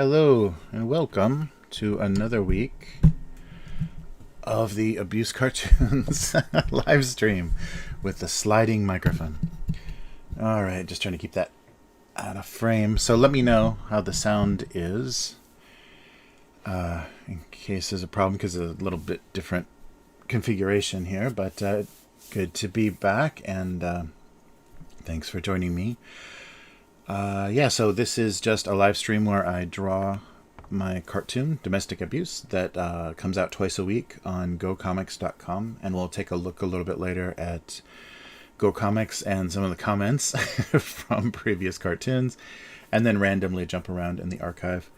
Hello and welcome to another week of the Abuse Cartoons live stream with the sliding microphone. Alright, just trying to keep that out of frame. So let me know how the sound is in case there's a problem, because it's a little bit different configuration here, but good to be back, and thanks for joining me. So this is just a live stream where I draw my cartoon, Domestic Abuse, that comes out twice a week on gocomics.com, and we'll take a look a little bit later at GoComics and some of the comments from previous cartoons, and then randomly jump around in the archive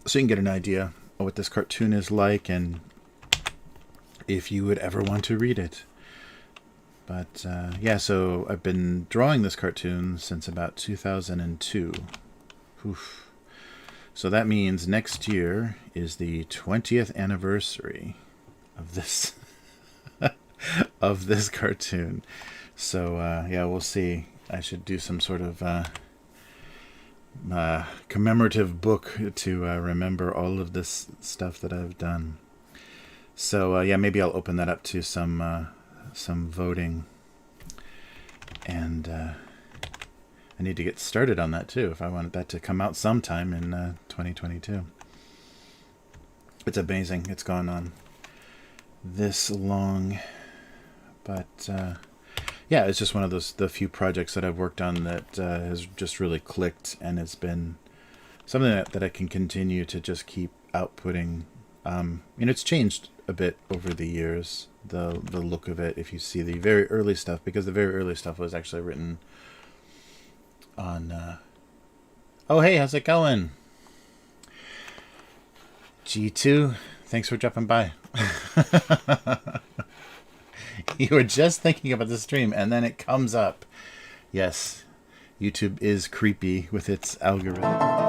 so you can get an idea of what this cartoon is like and if you would ever want to read it. But so I've been drawing this cartoon since about 2002. Oof. So that means next year is the 20th anniversary of this of this cartoon. So we'll see. I should do some sort of commemorative book to remember all of this stuff that I've done. So maybe I'll open that up to some voting, and I need to get started on that too if I wanted that to come out sometime in 2022. It's amazing it's gone on this long, but it's just one of the few projects that I've worked on that has just really clicked, and it's been something that I can continue to just keep outputting. It's changed a bit over the years, the look of it, if you see the very early stuff, because the very early stuff was actually written on oh hey, how's it going, G2? Thanks for dropping by. You were just thinking about the stream and then it comes up. Yes, YouTube is creepy with its algorithm.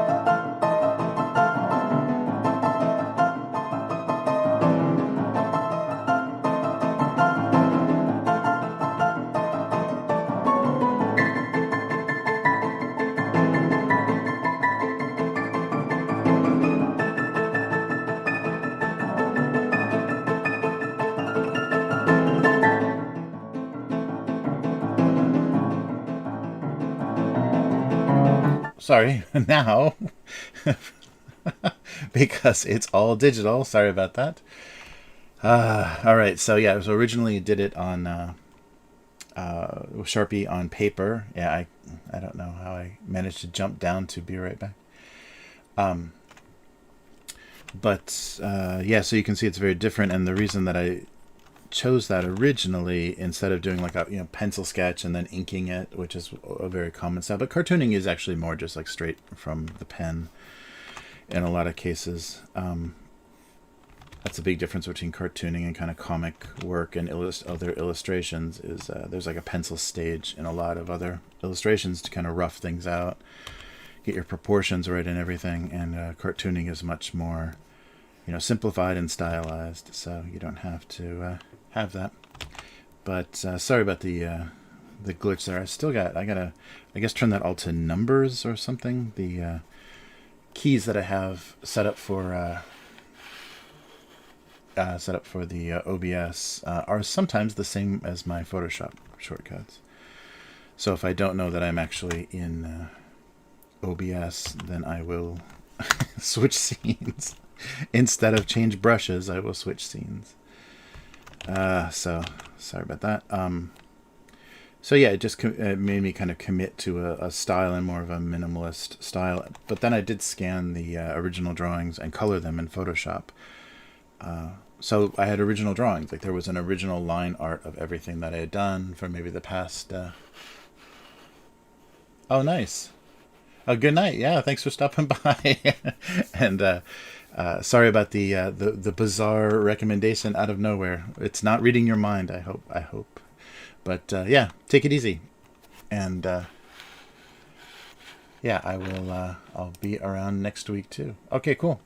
Sorry, now, because it's all digital. Sorry about that. All right, so originally did it on Sharpie on paper. I don't know how I managed to jump down to be right back. So you can see it's very different, and the reason that I chose that originally instead of doing like a pencil sketch and then inking it, which is a very common style, but cartooning is actually more just like straight from the pen in a lot of cases. That's a big difference between cartooning and kind of comic work and other illustrations, is there's like a pencil stage in a lot of other illustrations to kind of rough things out, get your proportions right and everything, and cartooning is much more simplified and stylized, so you don't have to have that. But sorry about the glitch there. I gotta I guess turn that all to numbers or something. The keys that I have set up for the OBS are sometimes the same as my Photoshop shortcuts. So if I don't know that I'm actually in OBS, then I will switch scenes. Instead of change brushes, I will switch scenes. So sorry about that. It just it made me kind of commit to a style and more of a minimalist style. But then I did scan the original drawings and color them in Photoshop. So I had original drawings. Like there was an original line art of everything that I had done for maybe the past. Oh, nice. Oh, good night. Yeah, thanks for stopping by. And sorry about the bizarre recommendation out of nowhere. It's not reading your mind, I hope. But take it easy. And I'll be around next week too. Okay, cool.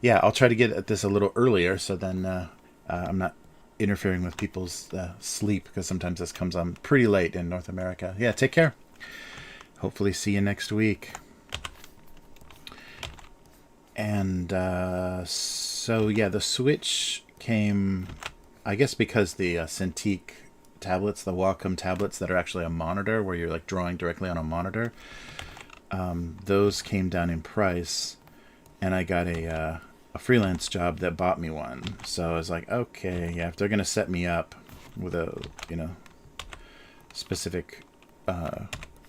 Yeah, I'll try to get at this a little earlier, so then I'm not interfering with people's sleep, because sometimes this comes on pretty late in North America. Yeah, take care. Hopefully see you next week. And so yeah, the Switch came, I guess, because the Cintiq tablets, the Wacom tablets that are actually a monitor, where you're like drawing directly on a monitor, those came down in price, and I got a freelance job that bought me one. So I was like, okay, yeah, if they're gonna set me up with a specific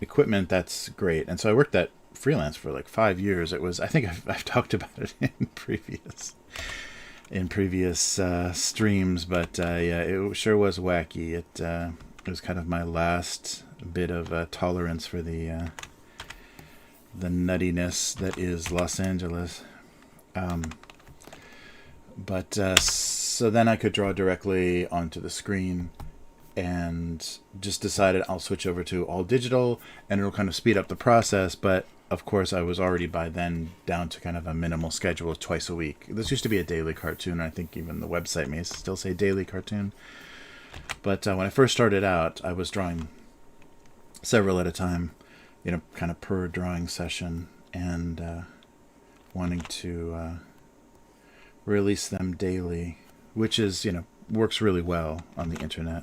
equipment, that's great. And so I worked that freelance for like 5 years. It was, I think I've talked about it in previous streams, but yeah, it sure was wacky. It was kind of my last bit of tolerance for the nuttiness that is Los Angeles. But so then I could draw directly onto the screen, and just decided I'll switch over to all digital, and it'll kind of speed up the process. But of course, I was already by then down to kind of a minimal schedule, twice a week. This used to be a daily cartoon. I think even the website may still say daily cartoon. But when I first started out, I was drawing several at a time, kind of per drawing session, and wanting to release them daily, which is, works really well on the internet.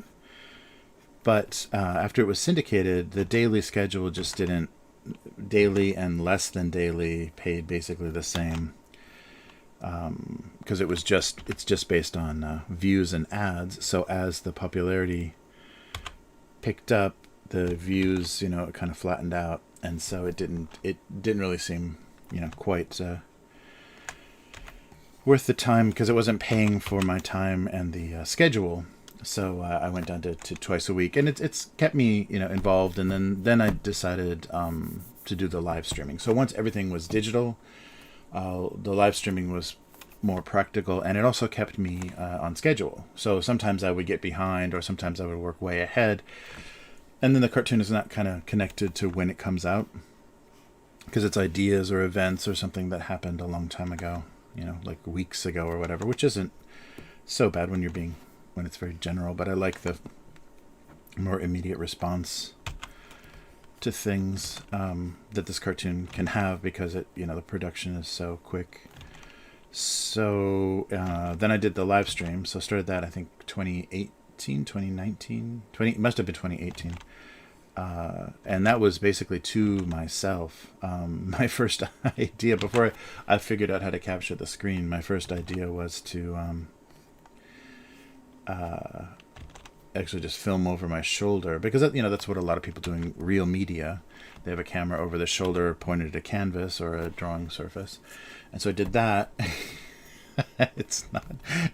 But after it was syndicated, the daily schedule just didn't. Daily and less than daily paid basically the same, because it's just based on views and ads. So as the popularity picked up, the views, it kind of flattened out, and so it didn't really seem, quite worth the time, because it wasn't paying for my time and the schedule. So I went down to twice a week, and it's kept me involved. And then I decided to do the live streaming. So once everything was digital, the live streaming was more practical, and it also kept me on schedule. So sometimes I would get behind, or sometimes I would work way ahead, and then the cartoon is not kind of connected to when it comes out, because it's ideas or events or something that happened a long time ago, like weeks ago or whatever, which isn't so bad when it's very general. But I like the more immediate response to things that this cartoon can have, because the production is so quick. So then I did the live stream. So started that, I think 2019, it must have been 2018. And that was basically to myself. My first idea, before I figured out how to capture the screen, my first idea was to actually just film over my shoulder, because that's what a lot of people do in real media. They have a camera over the shoulder pointed at a canvas or a drawing surface, and so I did that. It's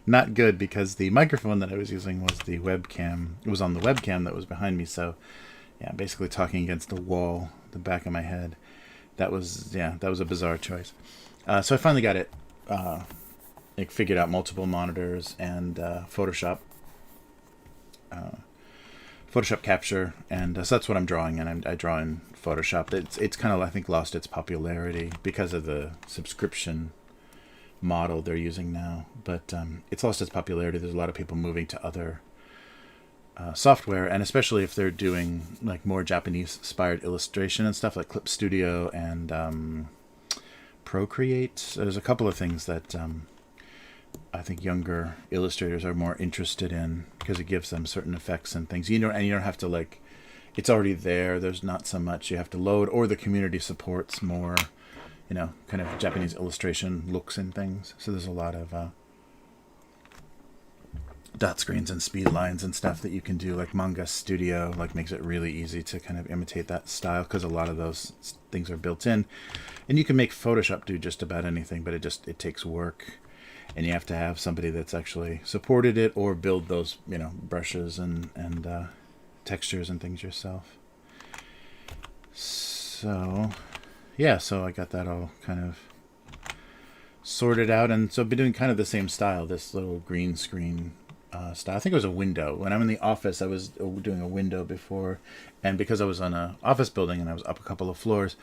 not good, because the microphone that I was using was the webcam. It was on the webcam that was behind me, so yeah, basically talking against the wall, the back of my head. That was a bizarre choice. So I finally got it. Figured out multiple monitors and Photoshop capture, and so that's what I'm drawing, and I draw in Photoshop. It's kind of, I think, lost its popularity because of the subscription model they're using now, but it's lost its popularity. There's a lot of people moving to other software, and especially if they're doing like more Japanese inspired illustration and stuff, like Clip Studio and Procreate. There's a couple of things that I think younger illustrators are more interested in, because it gives them certain effects and things. And you don't have to, it's already there. There's not so much you have to load, or the community supports more, kind of Japanese illustration looks and things. So there's a lot of dot screens and speed lines and stuff that you can do. Like Manga Studio makes it really easy to kind of imitate that style, because a lot of those things are built in. And you can make Photoshop do just about anything, but it takes work. And you have to have somebody that's actually supported it, or build those, brushes and textures and things yourself. So, yeah, so I got that all kind of sorted out. And so I've been doing kind of the same style, this little green screen style. I think it was a window. When I'm in the office, I was doing a window before. And because I was on an office building and I was up a couple of floors,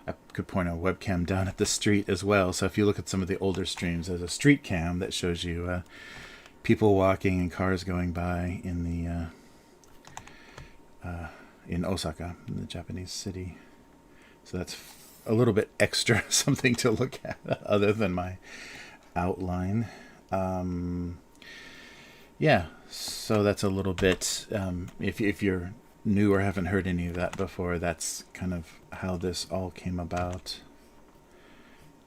I could point a webcam down at the street as well. So if you look at some of the older streams, there's a street cam that shows you people walking and cars going by in Osaka, in the Japanese city. So that's a little bit extra something to look at other than my outline. Yeah, so that's a little bit, if you're new or haven't heard any of that before, that's kind of how this all came about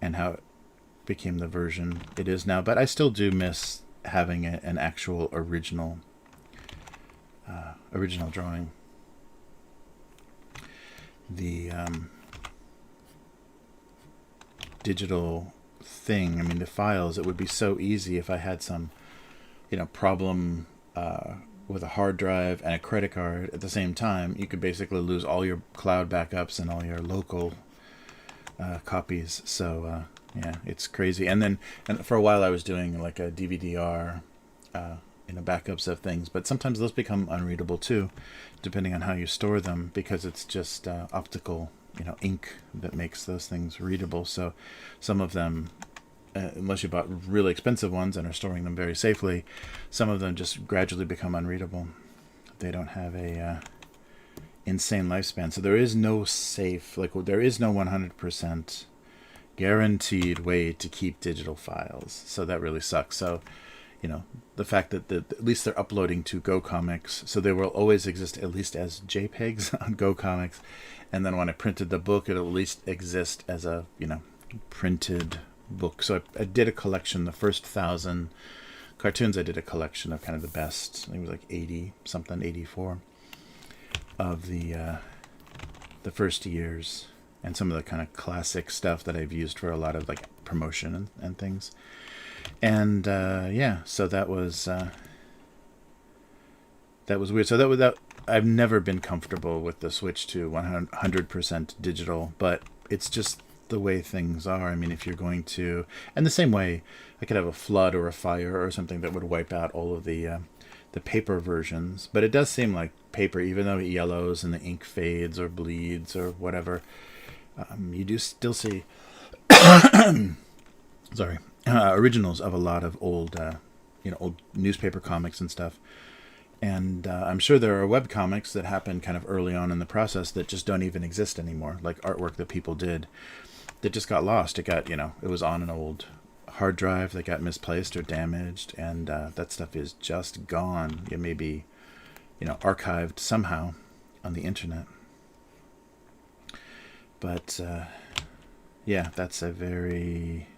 and how it became the version it is now. But I still do miss having an actual original drawing. The digital thing, I mean, the files, it would be so easy if I had some problem with a hard drive and a credit card at the same time. You could basically lose all your cloud backups and all your local copies. So yeah, it's crazy. And for a while I was doing like a DVD-R backups of things, but sometimes those become unreadable too, depending on how you store them, because it's just optical ink that makes those things readable. So some of them, unless you bought really expensive ones and are storing them very safely, some of them just gradually become unreadable. They don't have a insane lifespan. So there is no safe, there is no 100% guaranteed way to keep digital files. So that really sucks. So, the fact that at least they're uploading to GoComics, so they will always exist at least as JPEGs on GoComics. And then when I printed the book, it'll at least exist as a, printed book. So I did a collection, the first 1,000 cartoons, I did a collection of kind of the best, I think it was like 80 something, 84 of the first years, and some of the kind of classic stuff that I've used for a lot of like promotion and things. And yeah, so that was weird. So I've never been comfortable with the switch to 100% digital, but it's just the way things are. I mean, if you're going to, and the same way I could have a flood or a fire or something that would wipe out all of the paper versions, but it does seem like paper, even though it yellows and the ink fades or bleeds or whatever, you do still see sorry, originals of a lot of old old newspaper comics and stuff. And I'm sure there are web comics that happened kind of early on in the process that just don't even exist anymore, like artwork that people did that just got lost. It got, it was on an old hard drive that got misplaced or damaged, and that stuff is just gone. It may be, archived somehow on the internet. But yeah, that's a very,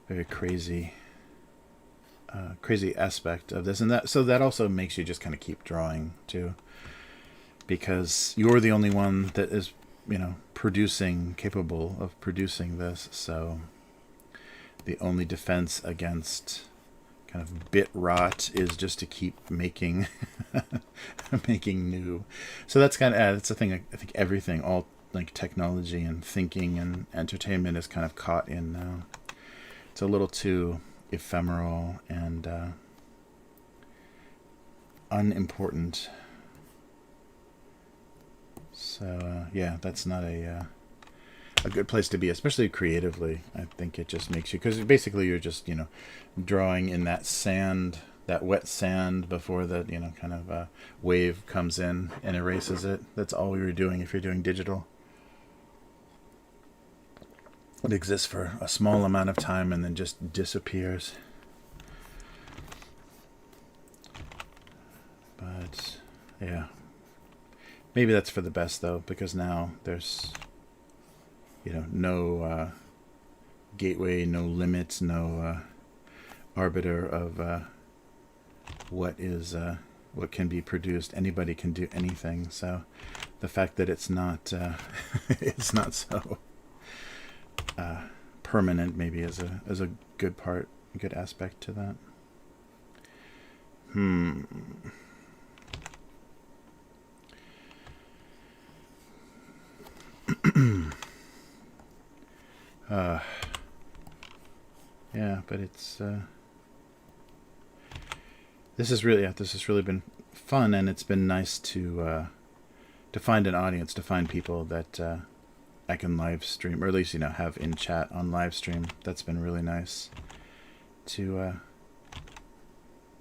very crazy aspect of this. And that also makes you just kind of keep drawing too, because you're the only one that is capable of producing this. So the only defense against kind of bit rot is just to keep making making new. So that's kind of that's the thing. I think everything, all like technology and thinking and entertainment, is kind of caught in now. It's a little too ephemeral and unimportant. So yeah, that's not a good place to be, especially creatively. I think it just makes you, because basically you're just drawing in that sand, that wet sand, before the kind of wave comes in and erases it. That's all you're doing if you're doing digital. It exists for a small amount of time and then just disappears. But yeah, maybe that's for the best though, because now there's no gateway, no limits, no arbiter of what can be produced. Anybody can do anything. So the fact that it's not it's not so permanent maybe is a good part, a good aspect to that. Yeah, but it's this has really been fun, and it's been nice to find an audience, to find people that I can live stream, or at least have in chat on live stream. That's been really nice to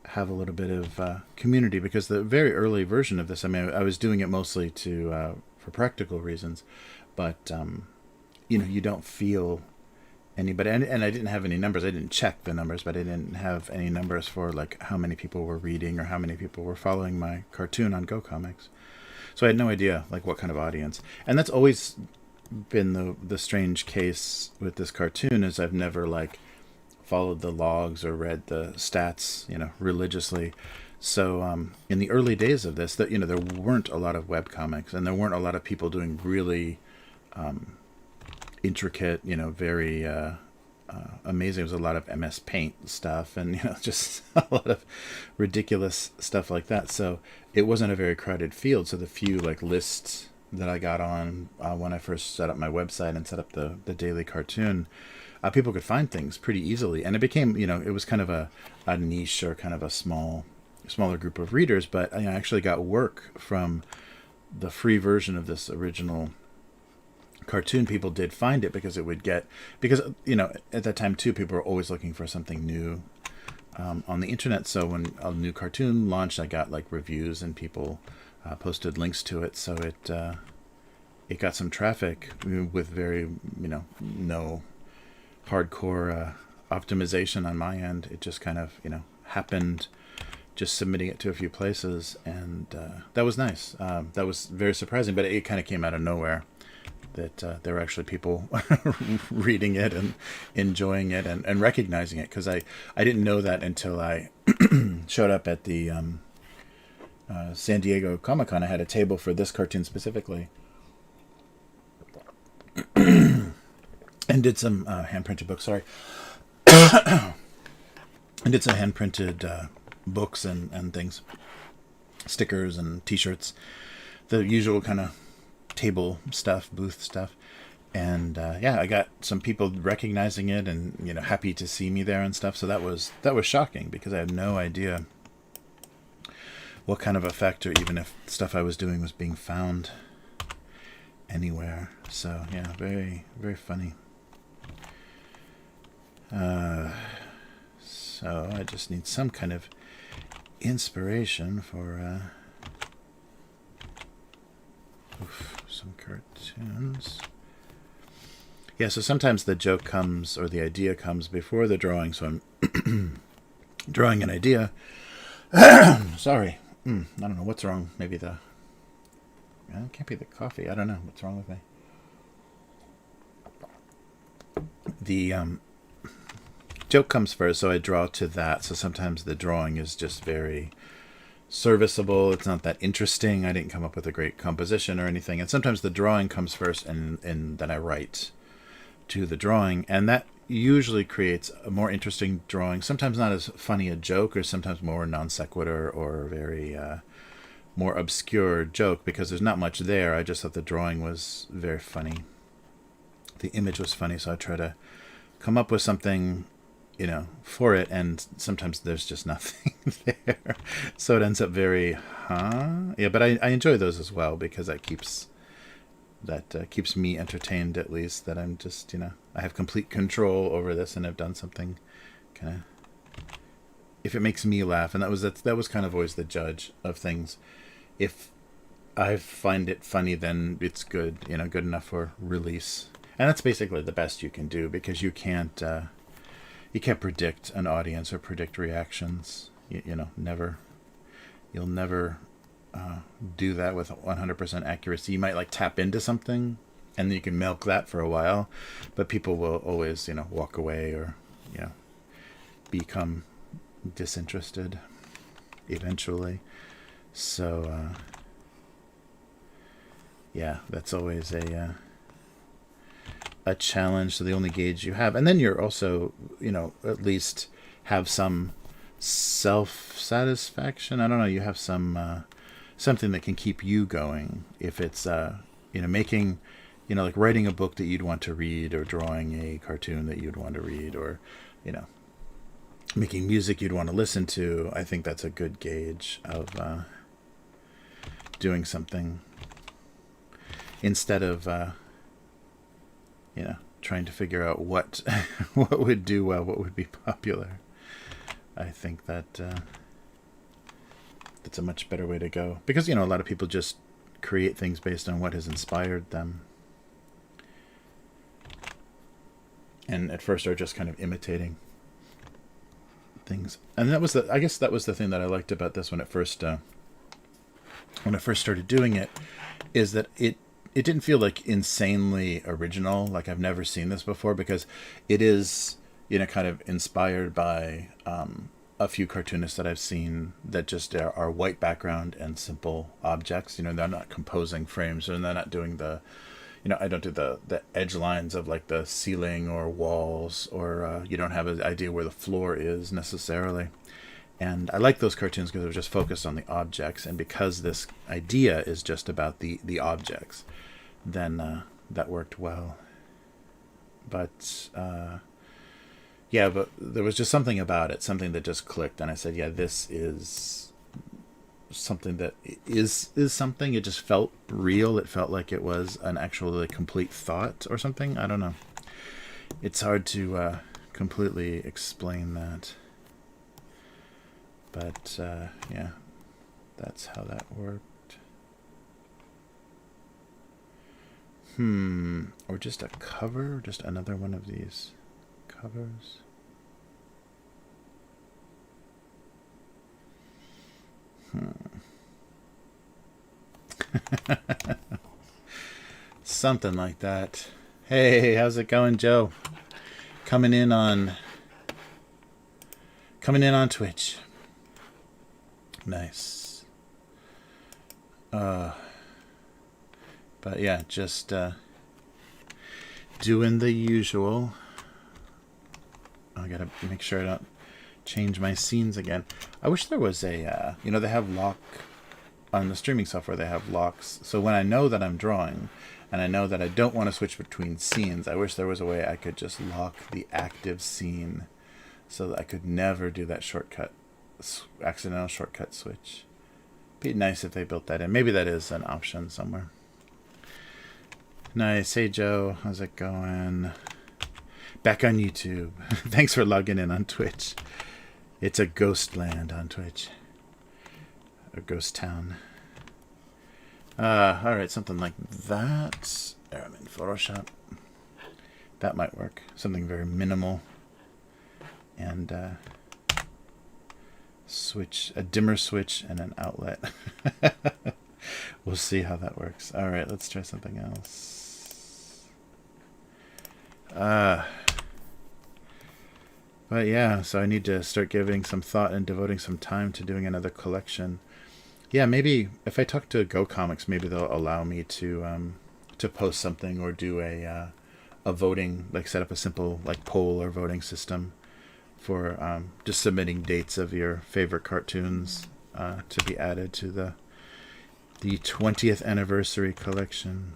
have a little bit of community, because the very early version of this, I mean, I was doing it mostly for practical reasons, but you don't feel anybody. And I didn't have any numbers. I didn't check the numbers, but I didn't have any numbers for like how many people were reading or how many people were following my cartoon on Go Comics. So I had no idea like what kind of audience. And that's always been the strange case with this cartoon, is I've never like followed the logs or read the stats, religiously. So in the early days of this, that there weren't a lot of web comics, and there weren't a lot of people doing really intricate, very amazing. It was a lot of MS Paint stuff, and just a lot of ridiculous stuff like that. So it wasn't a very crowded field. So the few like lists that I got on when I first set up my website and set up the daily cartoon, people could find things pretty easily, and it became it was kind of a niche or kind of a smaller group of readers. But I actually got work from the free version of this original cartoon. People did find it because at that time too, people were always looking for something new on the internet. So when a new cartoon launched, I got like reviews, and people posted links to it. So it got some traffic with very no hardcore optimization on my end. It just kind of happened, just submitting it to a few places, and that was nice. That was very surprising, but it kind of came out of nowhere that there were actually people reading it and enjoying it and recognizing it, because I didn't know that until I showed up at the San Diego Comic-Con. I had a table for this cartoon specifically and did some hand-printed books, sorry. And did some hand-printed books and things, stickers and t-shirts, the usual kind of table stuff, booth stuff. And I got some people recognizing it and happy to see me there and stuff. So that was shocking, because I had no idea what kind of effect, or even if stuff I was doing was being found anywhere. So yeah, very, very funny. So I just need some kind of inspiration for some cartoons. Yeah, so sometimes the joke comes, or the idea comes before the drawing. So I'm drawing an idea. Sorry. I don't know what's wrong. Maybe it can't be the coffee. I don't know what's wrong with me. The joke comes first, so I draw to that. So sometimes the drawing is just very serviceable. It's not that interesting. I didn't come up with a great composition or anything. And sometimes the drawing comes first, and then I write to the drawing, and that usually creates a more interesting drawing. Sometimes not as funny a joke, or sometimes more non sequitur, or very more obscure joke, because there's not much there. I just thought the drawing was very funny. The image was funny, so I try to come up with something for it, and sometimes there's just nothing there. So it ends up very, but I enjoy those as well, because that keeps me entertained, at least, that I'm just, I have complete control over this, and I've done something kind of, if it makes me laugh. And that was kind of always the judge of things. If I find it funny, then it's good, good enough for release. And that's basically the best you can do, because you can't predict an audience or predict reactions. You'll never do that with 100% accuracy. You might like tap into something, and then you can milk that for a while, but people will always, walk away, or, become disinterested eventually. So, that's always a challenge. So the only gauge you have, and then you're also, at least have some self-satisfaction. I don't know. You have some something that can keep you going. If it's making, like writing a book that you'd want to read, or drawing a cartoon that you'd want to read, or making music you'd want to listen to. I think that's a good gauge of doing something, instead of trying to figure out what what would do well, what would be popular. I think that that's a much better way to go, because a lot of people just create things based on what has inspired them. and at first are just kind of imitating things. And I guess that was the thing that I liked about this when I first started doing it, is that it didn't feel like insanely original. Like I've never seen this before, because it is, kind of inspired by a few cartoonists that I've seen that just are white background and simple objects. They're not composing frames, and they're not doing the, I don't do the edge lines of like the ceiling or walls, or you don't have an idea where the floor is necessarily. And I like those cartoons because they're just focused on the objects, and because this idea is just about the objects, then that worked well. But but there was just something about it, something that just clicked, and I said, yeah, this is something that is something. It just felt real. It felt like it was an actually complete thought or something. I don't know. It's hard to completely explain that. But yeah, that's how that worked. Or just a cover, or just another one of these covers. Something like that. Hey, how's it going, Joe? Coming in on Twitch. Nice. But yeah, just doing the usual. I gotta make sure I don't change my scenes again. I wish there was a, they have lock on the streaming software. They have locks, so when I know that I'm drawing and I know that I don't want to switch between scenes, I wish there was a way I could just lock the active scene so that I could never do that accidental shortcut switch. Be nice if they built that in. Maybe that is an option somewhere. Nice. Hey Joe, how's it going? Back on YouTube. Thanks for logging in on Twitch. It's a ghost land on Twitch. A ghost town. Alright, something like that. There, I'm in Photoshop. That might work. Something very minimal. And a dimmer switch and an outlet. We'll see how that works. Alright, let's try something else. But yeah, so I need to start giving some thought and devoting some time to doing another collection. Yeah, maybe if I talk to Go Comics, maybe they'll allow me to post something, or do a voting, like set up a simple like poll or voting system for just submitting dates of your favorite cartoons to be added to the 20th anniversary collection.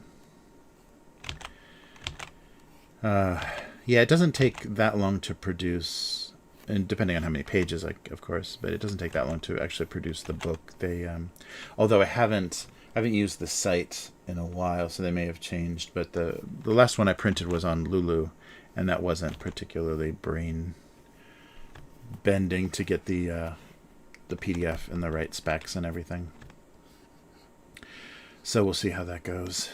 Yeah, it doesn't take that long to produce, and depending on how many pages, like, of course, but it doesn't take that long to actually produce the book. They, although I haven't used the site in a while, so they may have changed. But the last one I printed was on Lulu, and that wasn't particularly brain bending to get the PDF and the right specs and everything. So we'll see how that goes.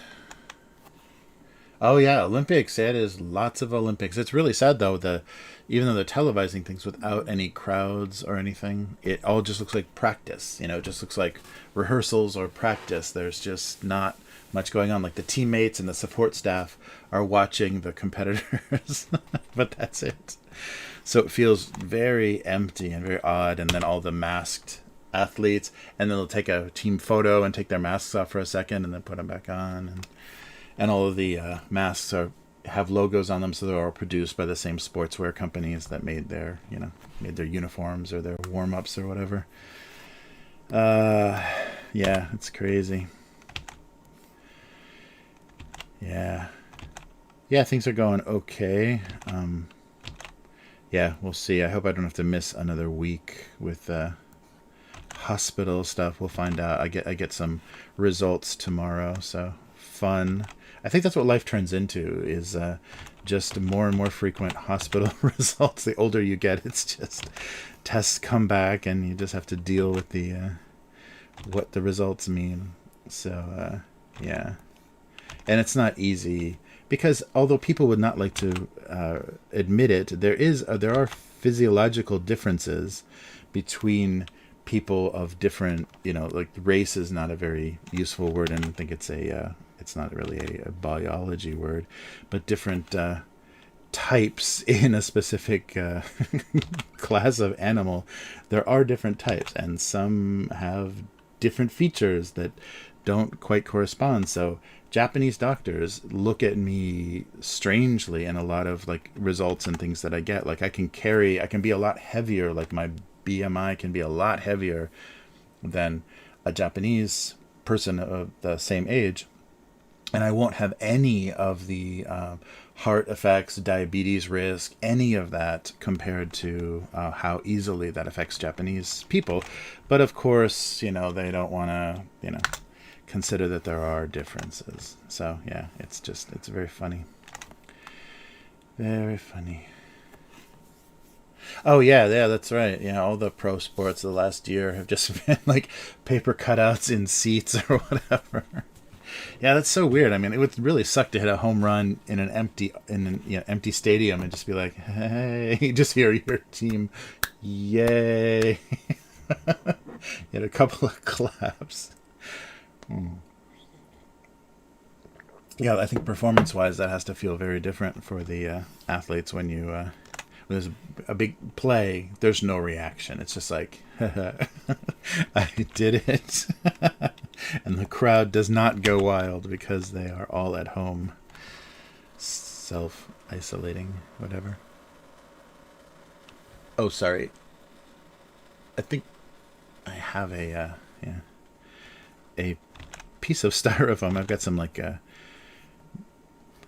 Oh yeah, Olympics. It is lots of Olympics. It's really sad though, even though they're televising things without any crowds or anything, it all just looks like practice. It just looks like rehearsals or practice. There's just not much going on. Like the teammates and the support staff are watching the competitors, but that's it. So it feels very empty and very odd. And then all the masked athletes, and then they'll take a team photo and take their masks off for a second and then put them back on. And all of the masks have logos on them, so they're all produced by the same sportswear companies that made their uniforms or their warm-ups or whatever. Yeah, it's crazy. Yeah, things are going okay. Yeah, we'll see. I hope I don't have to miss another week with hospital stuff. We'll find out. I get some results tomorrow, so fun. I think that's what life turns into, is just more and more frequent hospital results. The older you get, it's just tests come back and you just have to deal with what the results mean. So yeah, and it's not easy because although people would not like to admit it, there are physiological differences between people of different, like race is not a very useful word, and I think it's not really a biology word, but different types in a specific class of animal. There are different types, and some have different features that don't quite correspond. So Japanese doctors look at me strangely in a lot of like results and things that I get. Like I can be a lot heavier, like my BMI can be a lot heavier than a Japanese person of the same age, and I won't have any of the heart effects, diabetes risk, any of that compared to how easily that affects Japanese people. But of course, they don't want to, consider that there are differences. So yeah, it's very funny. Very funny. Oh yeah, that's right. Yeah, all the pro sports the last year have just been like paper cutouts in seats or whatever. Yeah, that's so weird. I mean, it would really suck to hit a home run in an empty stadium and just be like, hey, just hear your team, yay. Get a couple of claps. Yeah, I think performance-wise, that has to feel very different for the athletes when when there's a big play. There's no reaction. It's just like, I did it. And the crowd does not go wild because they are all at home, self-isolating, whatever. Oh, sorry. I think I have a piece of styrofoam. I've got some like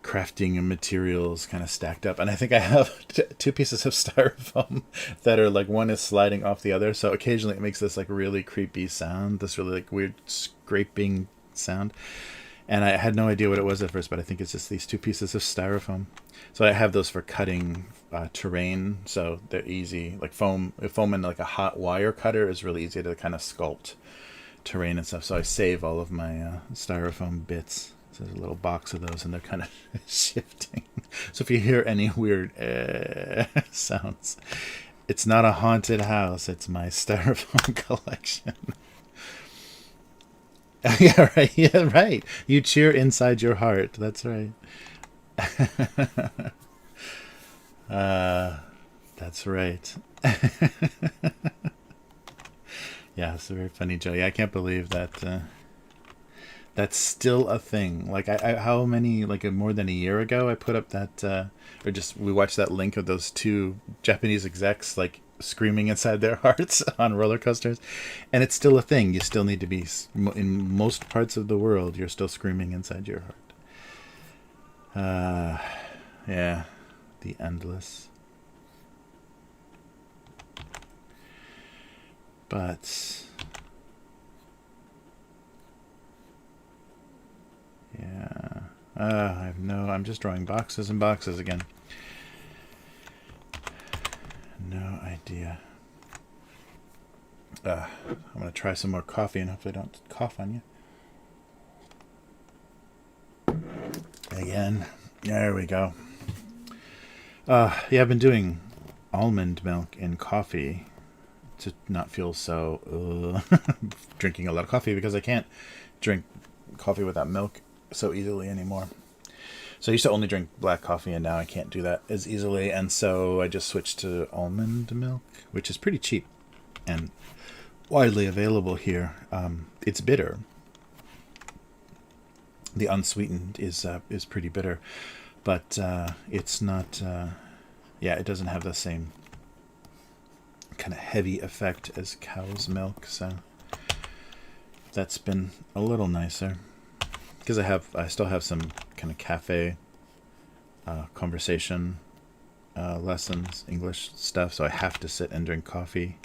crafting materials kind of stacked up, and I think I have two pieces of styrofoam that are like, one is sliding off the other, so occasionally it makes this like really creepy sound, this really like weird scraping sound, and I had no idea what it was at first, but I think it's just these two pieces of styrofoam. So I have those for cutting terrain, so they're easy, like foam in like a hot wire cutter is really easy to kind of sculpt terrain and stuff, so I save all of my styrofoam bits. So there's a little box of those, and they're kind of shifting. So if you hear any weird sounds, it's not a haunted house. It's my styrofoam collection. Yeah, right. Yeah, right. You cheer inside your heart. That's right. That's right. Yeah, it's a very funny joke. Yeah, I can't believe that. That's still a thing. Like how many, like more than a year ago, I put up that, we watched that link of those two Japanese execs like screaming inside their hearts on roller coasters, and it's still a thing. You still need to be, in most parts of the world, you're still screaming inside your heart. Yeah, the endless. But yeah, I'm just drawing boxes and boxes again. No idea. I'm gonna try some more coffee and hopefully I don't cough on you. Again. There we go. Yeah, I've been doing almond milk in coffee to not feel so drinking a lot of coffee, because I can't drink coffee without milk so easily anymore. So I used to only drink black coffee, and now I can't do that as easily, and so I just switched to almond milk, which is pretty cheap and widely available here. It's bitter. The unsweetened is pretty bitter, but it's not. It doesn't have the same kind of heavy effect as cow's milk, so that's been a little nicer. Because I still have some kind of cafe conversation lessons, English stuff, so I have to sit and drink coffee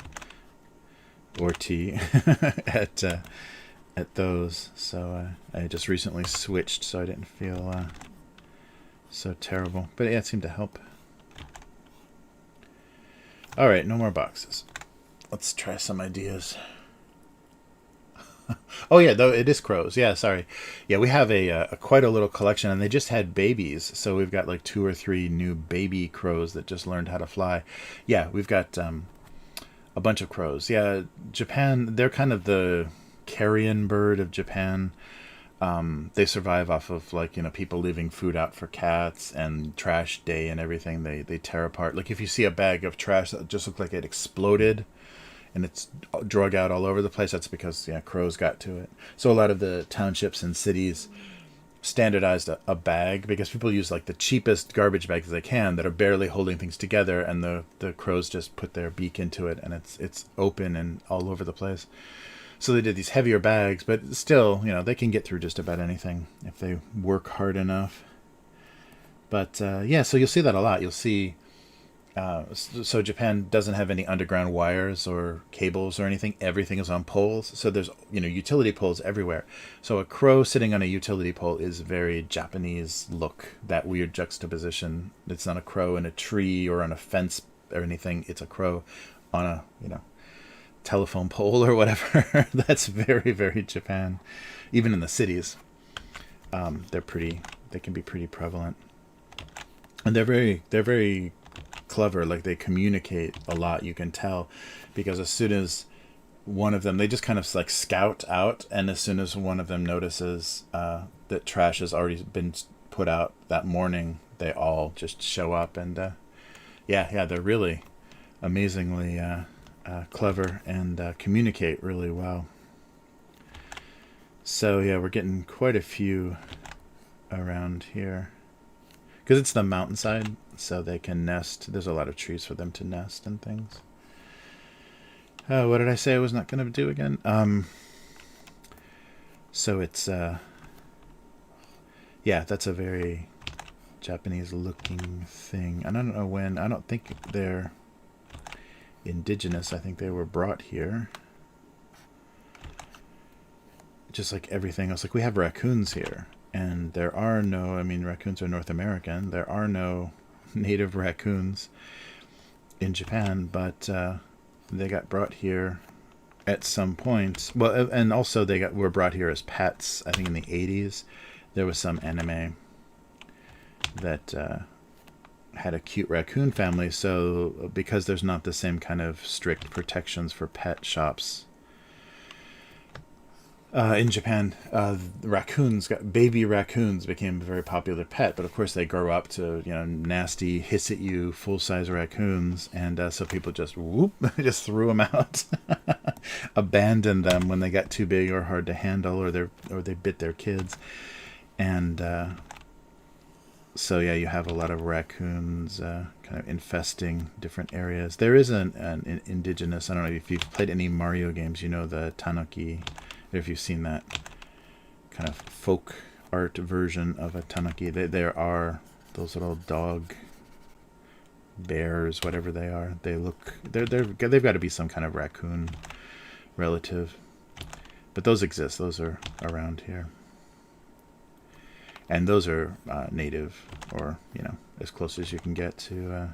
or tea at those. So I just recently switched, so I didn't feel so terrible. But yeah, it seemed to help. All right, no more boxes. Let's try some ideas. Oh yeah, though it is crows. Yeah, sorry. Yeah, we have a quite a little collection, and they just had babies, so we've got like two or three new baby crows that just learned how to fly. Yeah, we've got a bunch of crows. Yeah, Japan. They're kind of the carrion bird of Japan. They survive off of like people leaving food out for cats and trash day and everything. They tear apart. Like if you see a bag of trash that just looked like it exploded and it's drug out all over the place, that's because crows got to it. So a lot of the townships and cities standardized a bag because people use like the cheapest garbage bags they can that are barely holding things together, and the crows just put their beak into it and it's open and all over the place. So they did these heavier bags, but still, they can get through just about anything if they work hard enough. But yeah, so you'll see that a lot. You'll see so Japan doesn't have any underground wires or cables or anything. Everything is on poles. So there's utility poles everywhere. So a crow sitting on a utility pole is very Japanese look. That weird juxtaposition. It's not a crow in a tree or on a fence or anything. It's a crow on a telephone pole or whatever. That's very, very Japan. Even in the cities, they can be pretty prevalent, and they're very clever. Like they communicate a lot, you can tell, because as soon as one of them, they just kind of like scout out, and as soon as one of them notices that trash has already been put out that morning, they all just show up. And they're really amazingly clever and communicate really well. So yeah, we're getting quite a few around here because it's the mountainside, so they can nest. There's a lot of trees for them to nest and things. What did I say I was not going to do again? So it's that's a very Japanese looking thing. I don't know when. I don't think they're indigenous. I think they were brought here, just like everything else. Like we have raccoons here, and there are no, raccoons are North American. There are no native raccoons in Japan, but they got brought here at some point. Well, and also were brought here as pets. I think in the 80s there was some anime that had a cute raccoon family. So because there's not the same kind of strict protections for pet shops in Japan, baby raccoons became a very popular pet. But of course they grow up to nasty, hiss at you, full size raccoons, and so people just just threw them out, abandoned them when they got too big or hard to handle, or they bit their kids, and so yeah, you have a lot of raccoons kind of infesting different areas. There is an indigenous. I don't know if you've played any Mario games. The tanuki. If you've seen that kind of folk art version of a tanuki, there are those little dog bears, whatever they are. They've got to be some kind of raccoon relative, but those exist. Those are around here, and those are native, or as close as you can get to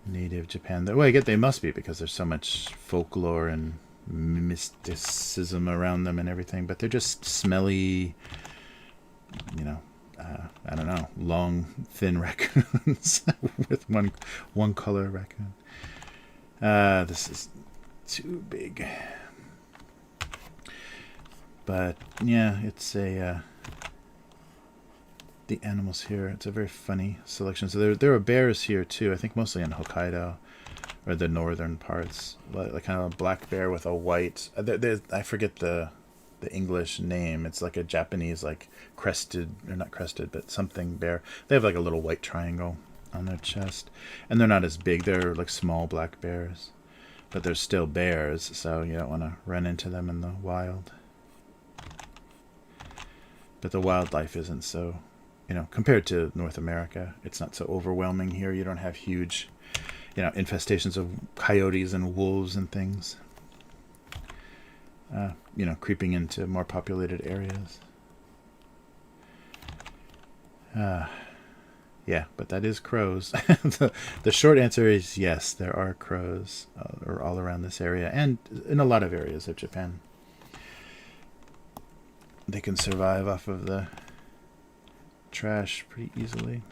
native Japan. Well, I get they must be, because there's so much folklore and mysticism around them and everything, but they're just smelly, I don't know, long, thin raccoons with one color raccoon. This is too big, but yeah, it's the animals here. It's a very funny selection. So there are bears here too. I think mostly in Hokkaido, or the northern parts, like kind of a black bear with a white. I forget the English name. It's like a Japanese, like crested, or not crested, but something bear. They have like a little white triangle on their chest, and they're not as big. They're like small black bears, but they're still bears, so you don't want to run into them in the wild. But the wildlife isn't so, compared to North America, it's not so overwhelming here. You don't have huge infestations of coyotes and wolves and things, creeping into more populated areas. Yeah, but that is crows. The short answer is yes, there are crows all around this area and in a lot of areas of Japan. They can survive off of the trash pretty easily.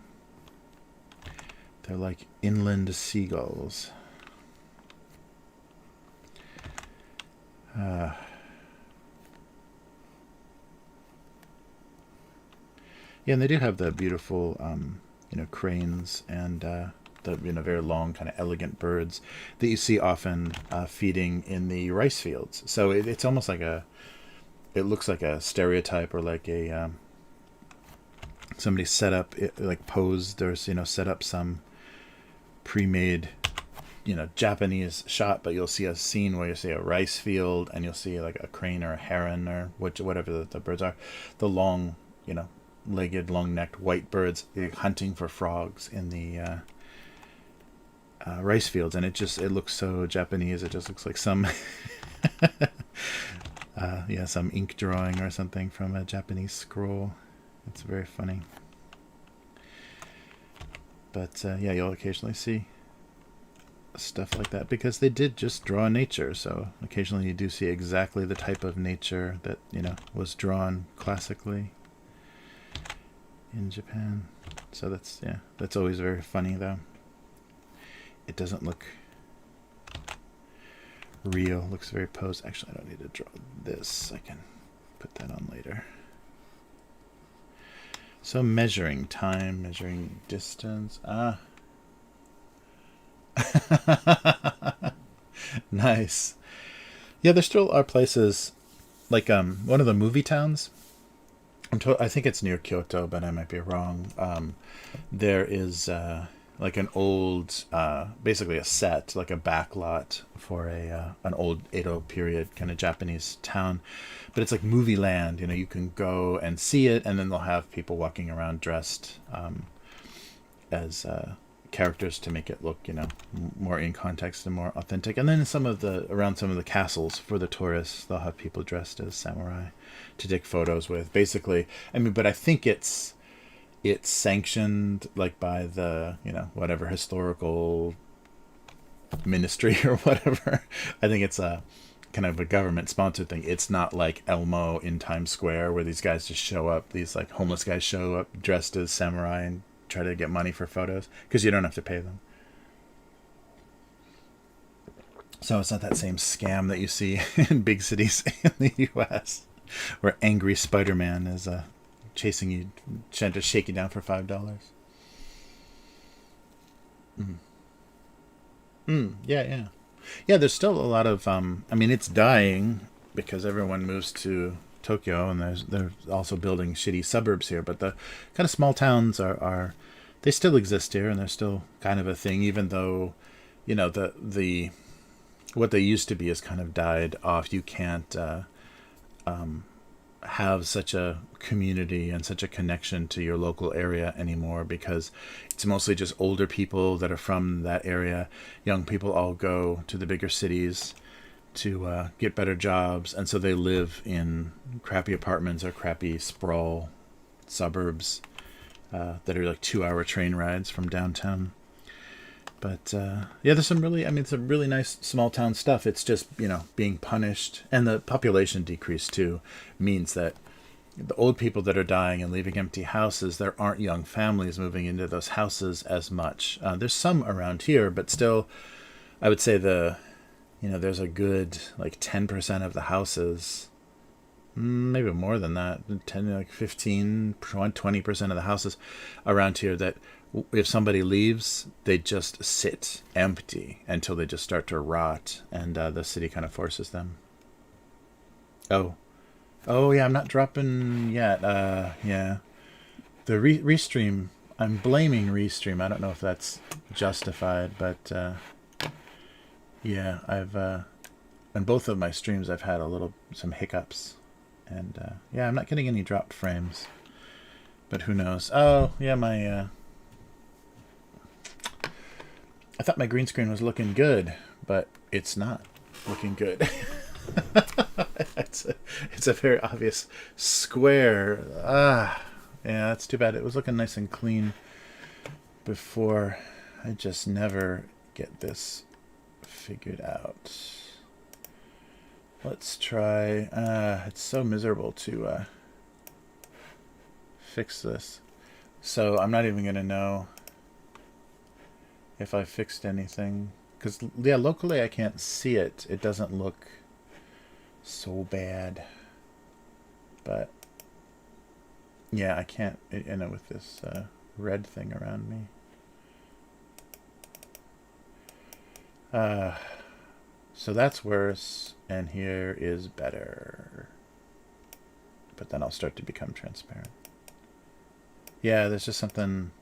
They're like inland seagulls. Yeah, and they do have the beautiful, cranes and the very long, kind of elegant birds that you see often feeding in the rice fields. So it's almost like it looks like a stereotype or like a somebody set up, like posed or set up some pre-made Japanese shot, but you'll see a scene where you see a rice field and you'll see like a crane or a heron or whatever the birds are, the long legged, long-necked white birds hunting for frogs in the rice fields, and it looks so Japanese. It just looks like some some ink drawing or something from a Japanese scroll. It's very funny. But you'll occasionally see stuff like that because they did just draw nature. So occasionally you do see exactly the type of nature that was drawn classically in Japan. So that's always very funny, though. It doesn't look real. It looks very posed. Actually, I don't need to draw this. I can put that on later. So measuring time, measuring distance. Nice. Yeah, there still are places like one of the movie towns. I think it's near Kyoto, but I might be wrong. There is like an old, basically a set, like a back lot for an old Edo period kind of Japanese town. But it's like movie land. You can go and see it, and then they'll have people walking around dressed as characters to make it look, more in context and more authentic. And then around some of the castles for the tourists, they'll have people dressed as samurai to take photos with. Basically, but I think it's sanctioned like by the whatever historical ministry or whatever. I think it's a kind of a government sponsored thing. It's not like Elmo in Times Square where these guys just show up, these like homeless guys show up dressed as samurai and try to get money for photos, because you don't have to pay them. So it's not that same scam that you see in big cities in the US where angry Spider-Man is chasing you, trying to shake you down for $5. Yeah, there's still a lot of it's dying because everyone moves to Tokyo, and they're also building shitty suburbs here, but the kind of small towns are they still exist here, and they're still kind of a thing, even though the what they used to be has kind of died off. You can't have such a community and such a connection to your local area anymore, because it's mostly just older people that are from that area. Young people all go to the bigger cities to get better jobs, and so they live in crappy apartments or crappy sprawl suburbs that are like 2-hour train rides from downtown. But there's some really, some really nice small town stuff. It's just, being punished, and the population decrease too means that the old people that are dying and leaving empty houses, there aren't young families moving into those houses as much. There's some around here, but still, I would say there's a good like 10% of the houses, maybe more than that, 10, like 15, 20% of the houses around here that if somebody leaves, they just sit empty until they just start to rot, and the city kind of forces them. Oh yeah, I'm not dropping yet. The Restream, I'm blaming Restream. I don't know if that's justified, but I've on both of my streams I've had some hiccups, and I'm not getting any dropped frames, but who knows? Oh yeah, I thought my green screen was looking good, but it's not looking good. It's a very obvious square. Yeah, that's too bad. It was looking nice and clean before. I just never get this figured out. Let's try. It's so miserable to fix this. So I'm not even going to know if I fixed anything. Because, yeah, locally I can't see it. It doesn't look so bad. But, yeah, I can't, you know, with this red thing around me. So that's worse, and here is better. But then I'll start to become transparent. Yeah, there's just something,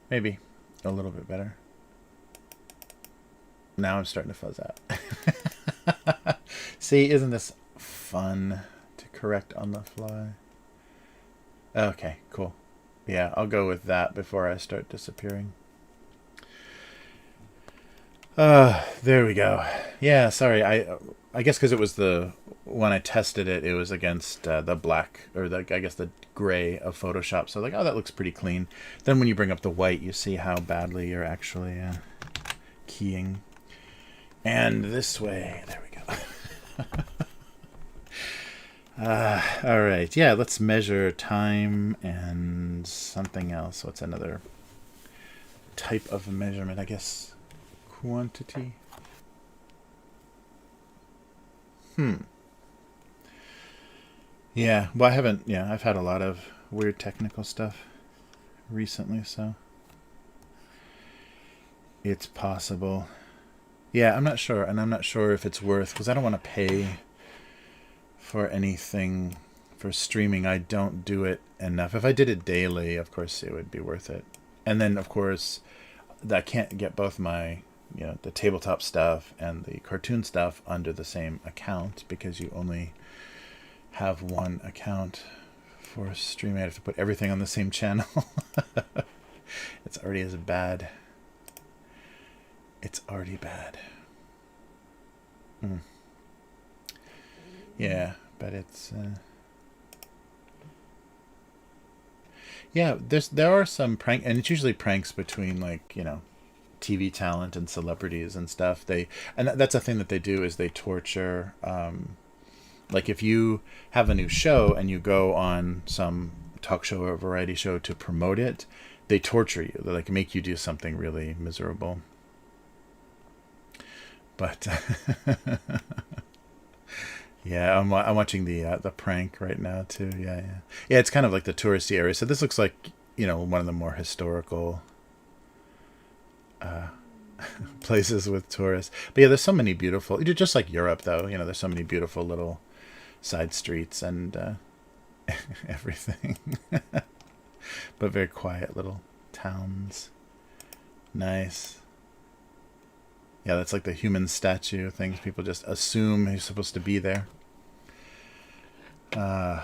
maybe a little bit better. Now I'm starting to fuzz out. See, isn't this fun to correct on the fly? Okay, cool. Yeah, I'll go with that before I start disappearing. There we go. Yeah, sorry. I guess because it was when I tested it, it was against the black, or I guess the gray of Photoshop. So like, oh, that looks pretty clean. Then when you bring up the white, you see how badly you're actually keying. And this way, there we go. All right, yeah, let's measure time and something else. What's another type of measurement? I guess quantity. Yeah, well, I've had a lot of weird technical stuff recently, so it's possible. Yeah, I'm not sure, and I'm not sure if it's worth, because I don't want to pay for anything for streaming. I don't do it enough. If I did it daily, of course, it would be worth it. And then, of course, I can't get both my, you know, the tabletop stuff and the cartoon stuff under the same account, because you only have one account for streaming. I have to put everything on the same channel. It's already as bad. It's already bad. Yeah, but it's yeah, there are some prank, and it's usually pranks between, like, you know, TV talent and celebrities and stuff. That's a thing that they do, is they torture, like if you have a new show and you go on some talk show or variety show to promote it, they torture you. They like make you do something really miserable. But yeah, I'm watching the prank right now too. Yeah. It's kind of like the touristy area. So this looks like, you know, one of the more historical places with tourists. But yeah, there's so many beautiful, just like Europe though, you know, there's so many beautiful little side streets and everything. But very quiet little towns. Nice. Yeah, that's like the human statue things. People just assume he's supposed to be there. But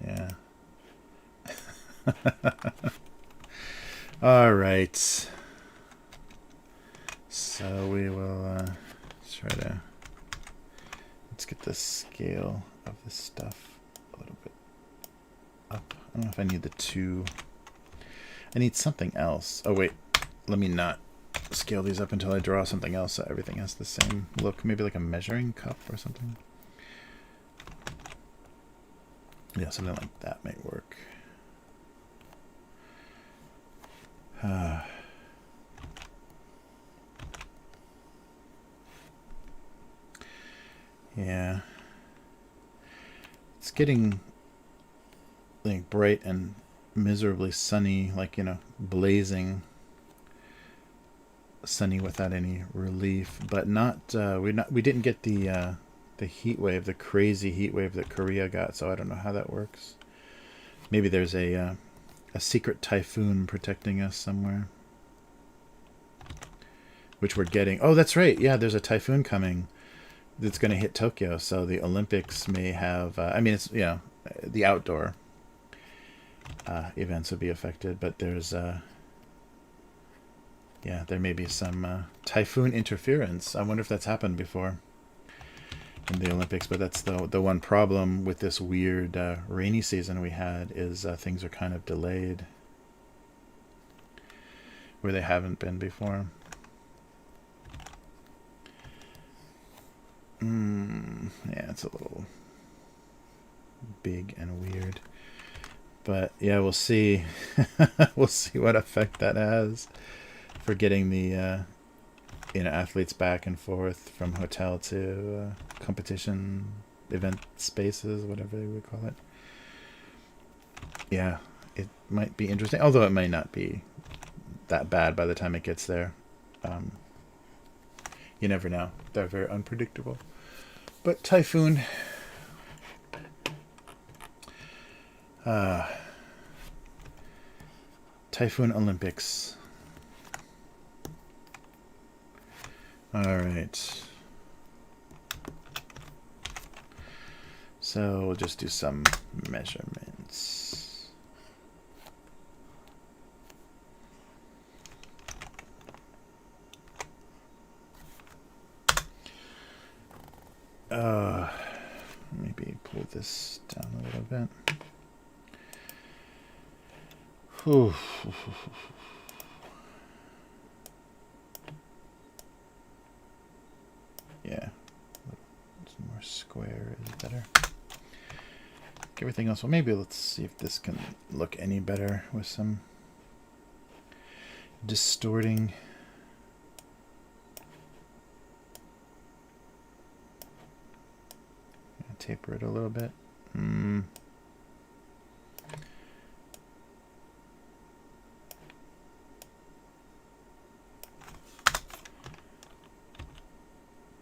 yeah. All right. So we will try to, let's get the scale of this stuff a little bit up. I don't know if I need the 2. I need something else. Oh wait, let me not scale these up until I draw something else so everything has the same look. Maybe like a measuring cup or something. Yeah, something like that might work. Yeah. It's getting like bright and miserably sunny, like, you know, blazing sunny without any relief, but not we didn't get the heat wave, the crazy heat wave that Korea got, so I don't know how that works. Maybe there's a secret typhoon protecting us somewhere, which we're getting. Oh, that's right. Yeah, there's a typhoon coming that's going to hit Tokyo, so the Olympics may have I mean, it's, you know, the outdoor events would be affected, but there's yeah, there may be some typhoon interference. I wonder if that's happened before. in the Olympics. But that's the one problem with this weird rainy season we had is things are kind of delayed where they haven't been before. Yeah, it's a little big and weird. But yeah, we'll see. We'll see what effect that has for getting the athletes back and forth from hotel to competition event spaces, whatever they would call it. Yeah, it might be interesting, although it may not be that bad by the time it gets there. You never know. They're very unpredictable. But Typhoon... Typhoon Olympics. Alright. So we'll just do some measurements. Maybe pull this down a little bit. Whew. Yeah, it's more square is better. Everything else, well, maybe let's see if this can look any better with some distorting. Taper it a little bit.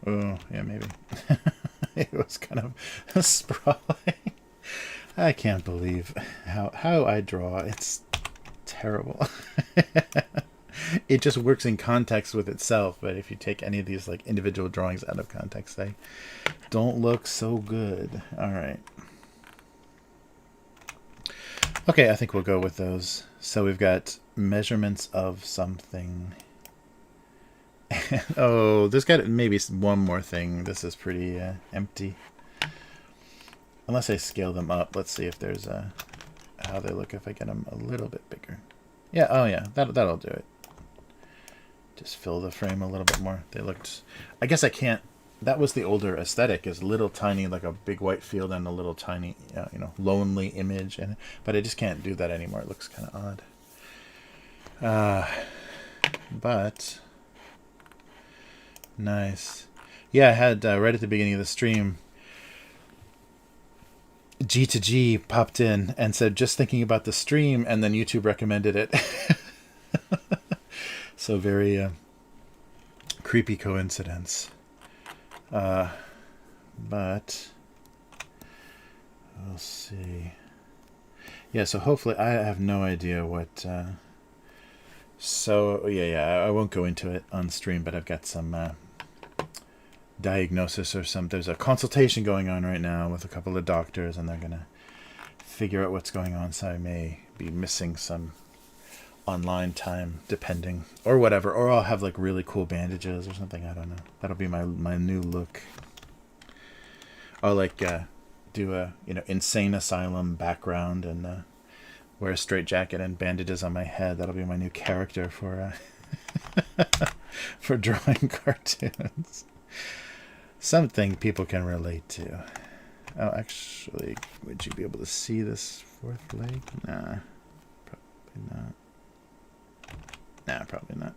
Oh, yeah, maybe. It was kind of sprawling. I can't believe how I draw. It's terrible. It just works in context with itself, but if you take any of these like individual drawings out of context, they don't look so good. All right. Okay, I think we'll go with those. So we've got measurements of something. Oh, there's got maybe one more thing. This is pretty empty. Unless I scale them up. Let's see if there's how they look if I get them a little bit bigger. Yeah, oh yeah, that'll do it. Just fill the frame a little bit more. They looked... I guess I can't... That was the older aesthetic, is little tiny, like a big white field and a little tiny, lonely image. But I just can't do that anymore. It looks kind of odd. But... Nice. Yeah, I had, right at the beginning of the stream, G2G popped in and said, just thinking about the stream, and then YouTube recommended it. So very creepy coincidence. But we'll see. Yeah, so hopefully I have no idea what... So, yeah, I won't go into it on stream, but I've got some diagnosis or some... There's a consultation going on right now with a couple of doctors, and they're going to figure out what's going on, so I may be missing some online time, depending, or whatever, or I'll have like really cool bandages or something. I don't know. That'll be my new look. I'll like do a insane asylum background and wear a straight jacket and bandages on my head. That'll be my new character for for drawing cartoons. Something people can relate to. Oh, actually, would you be able to see this fourth leg? Nah, probably not. Nah, probably not.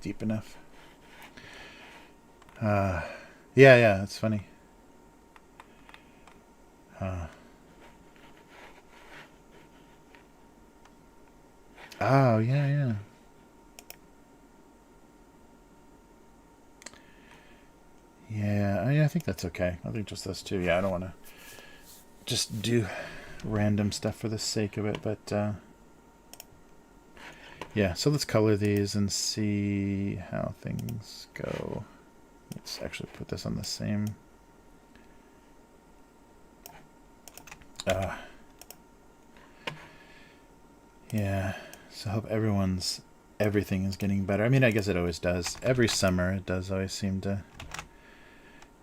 Deep enough. Yeah, it's funny. Oh, yeah. Yeah, I think that's okay. I think just those two. Yeah, I don't want to just do random stuff for the sake of it, but yeah, so let's color these and see how things go. Let's actually put this on the same. Yeah, so I hope everything is getting better. I mean, I guess it always does. Every summer it does always seem to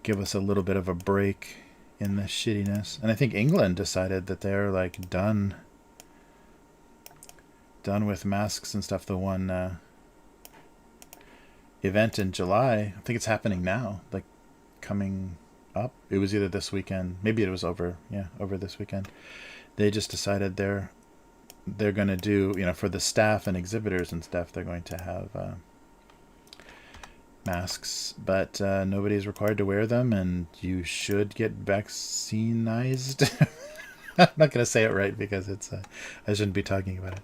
give us a little bit of a break in the shittiness. And I think England decided that they're like done with masks and stuff. The one event in July, I think it's happening now, like coming up. It was either this weekend, maybe it was over this weekend. They just decided they're going to do, for the staff and exhibitors and stuff, they're going to have masks, but nobody's required to wear them, and you should get vaccinized. I'm not going to say it right because it's I shouldn't be talking about it.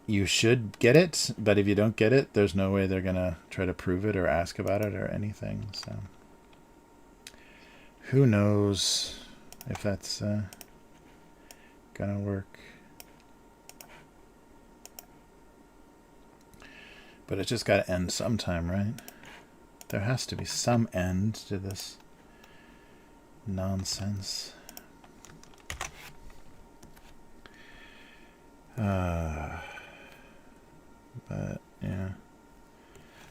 You should get it, but if you don't get it, there's no way they're going to try to prove it or ask about it or anything. So who knows if that's going to work. But it's just got to end sometime, right? There has to be some end to this nonsense. But, yeah.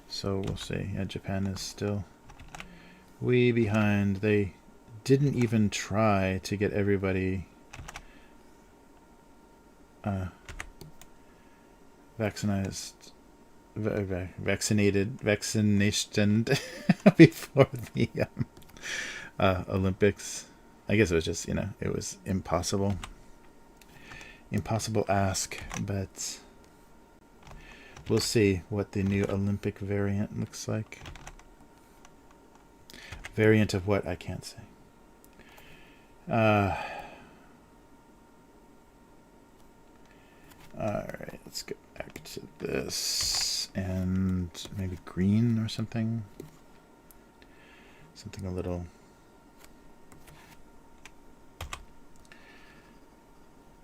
So we'll see. Yeah, Japan is still way behind. They didn't even try to get everybody vaccinated before the Olympics. I guess it was just, it was impossible ask, but we'll see what the new Olympic variant looks like. Variant of what? I can't say. Alright, let's get back to this. And maybe green or something. Something a little...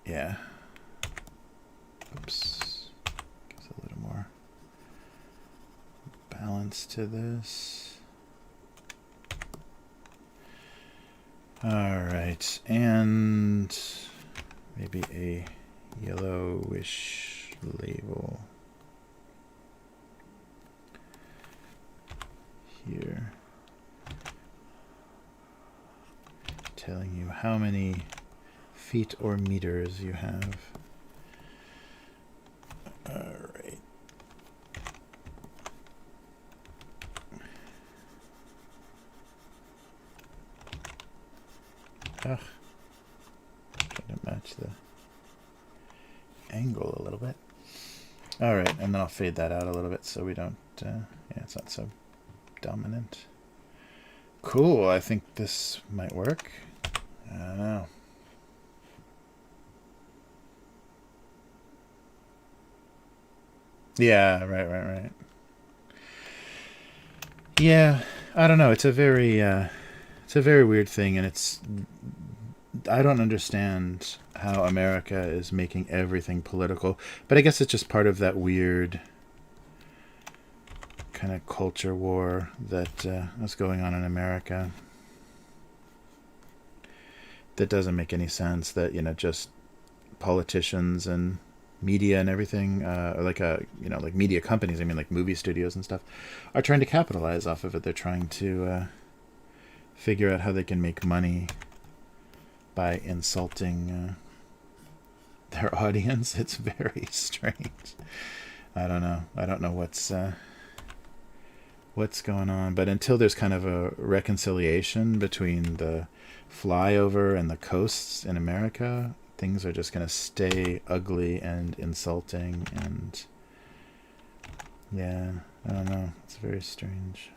Yeah. Oops. Gives a little more balance to this. Alright, and maybe a yellowish label here telling you how many feet or meters you have. All right. Ugh. Trying to match the angle a little bit. All right, and then I'll fade that out a little bit so we don't, yeah, it's not so dominant. Cool, I think this might work. I don't know. Yeah, right. Yeah, I don't know. It's a very weird thing, and I don't understand how America is making everything political, but I guess it's just part of that weird kind of culture war that is going on in America. That doesn't make any sense. That just politicians and media and everything, like media companies. I mean, like movie studios and stuff, are trying to capitalize off of it. They're trying to figure out how they can make money by insulting their audience. It's very strange. I don't know what's going on, but until there's kind of a reconciliation between the flyover and the coasts in America, things are just going to stay ugly and insulting, and yeah, I don't know. It's very strange.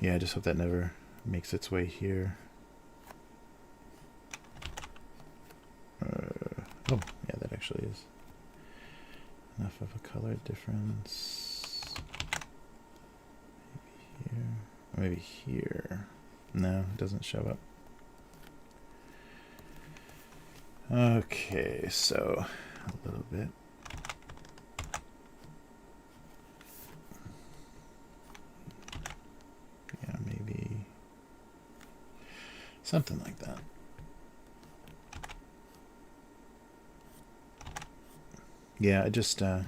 Yeah, I just hope that never makes its way here. Oh, yeah, that actually is enough of a color difference. Maybe here. Or maybe here. No, it doesn't show up. Okay, so a little bit. Yeah, maybe something like that. yeah, I just and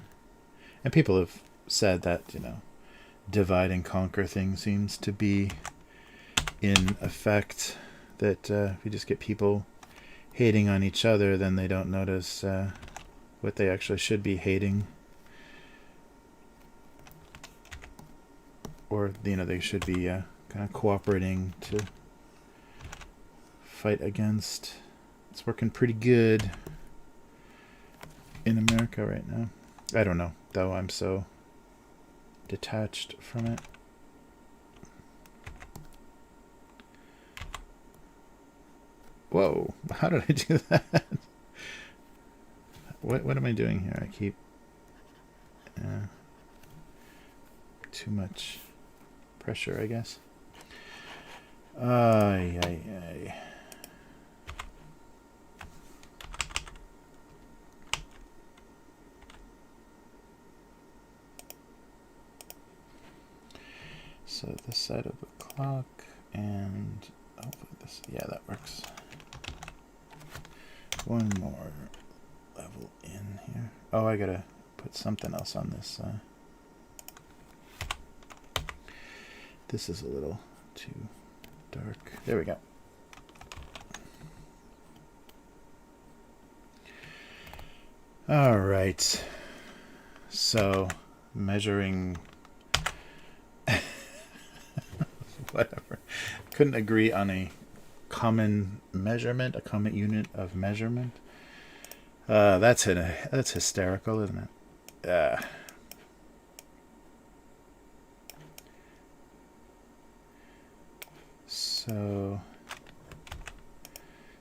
people have said that, divide and conquer thing seems to be in effect, that if you just get people hating on each other, then they don't notice what they actually should be hating, or they should be kind of cooperating to fight against. It's working pretty good in America right now. I don't know, though. I'm so detached from it. Whoa, how did I do that? What am I doing here? I keep too much pressure, I guess. Ay, ay, ay. So this side of the clock, and hopefully this, yeah, that works. One more level in here. Oh, I gotta put something else on this. This is a little too dark. There we go. All right. So measuring whatever. Couldn't agree on a common measurement, a common unit of measurement. That's hysterical, isn't it? So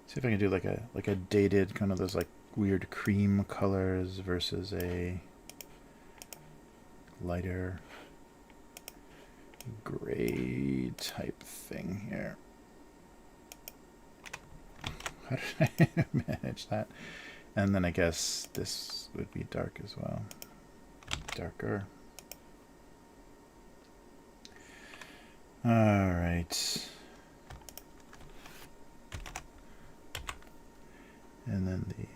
see if I can do like a dated kind of those like weird cream colors versus a lighter gray type thing here. How did I manage that? And then I guess this would be dark as well. Darker. All right. And then the,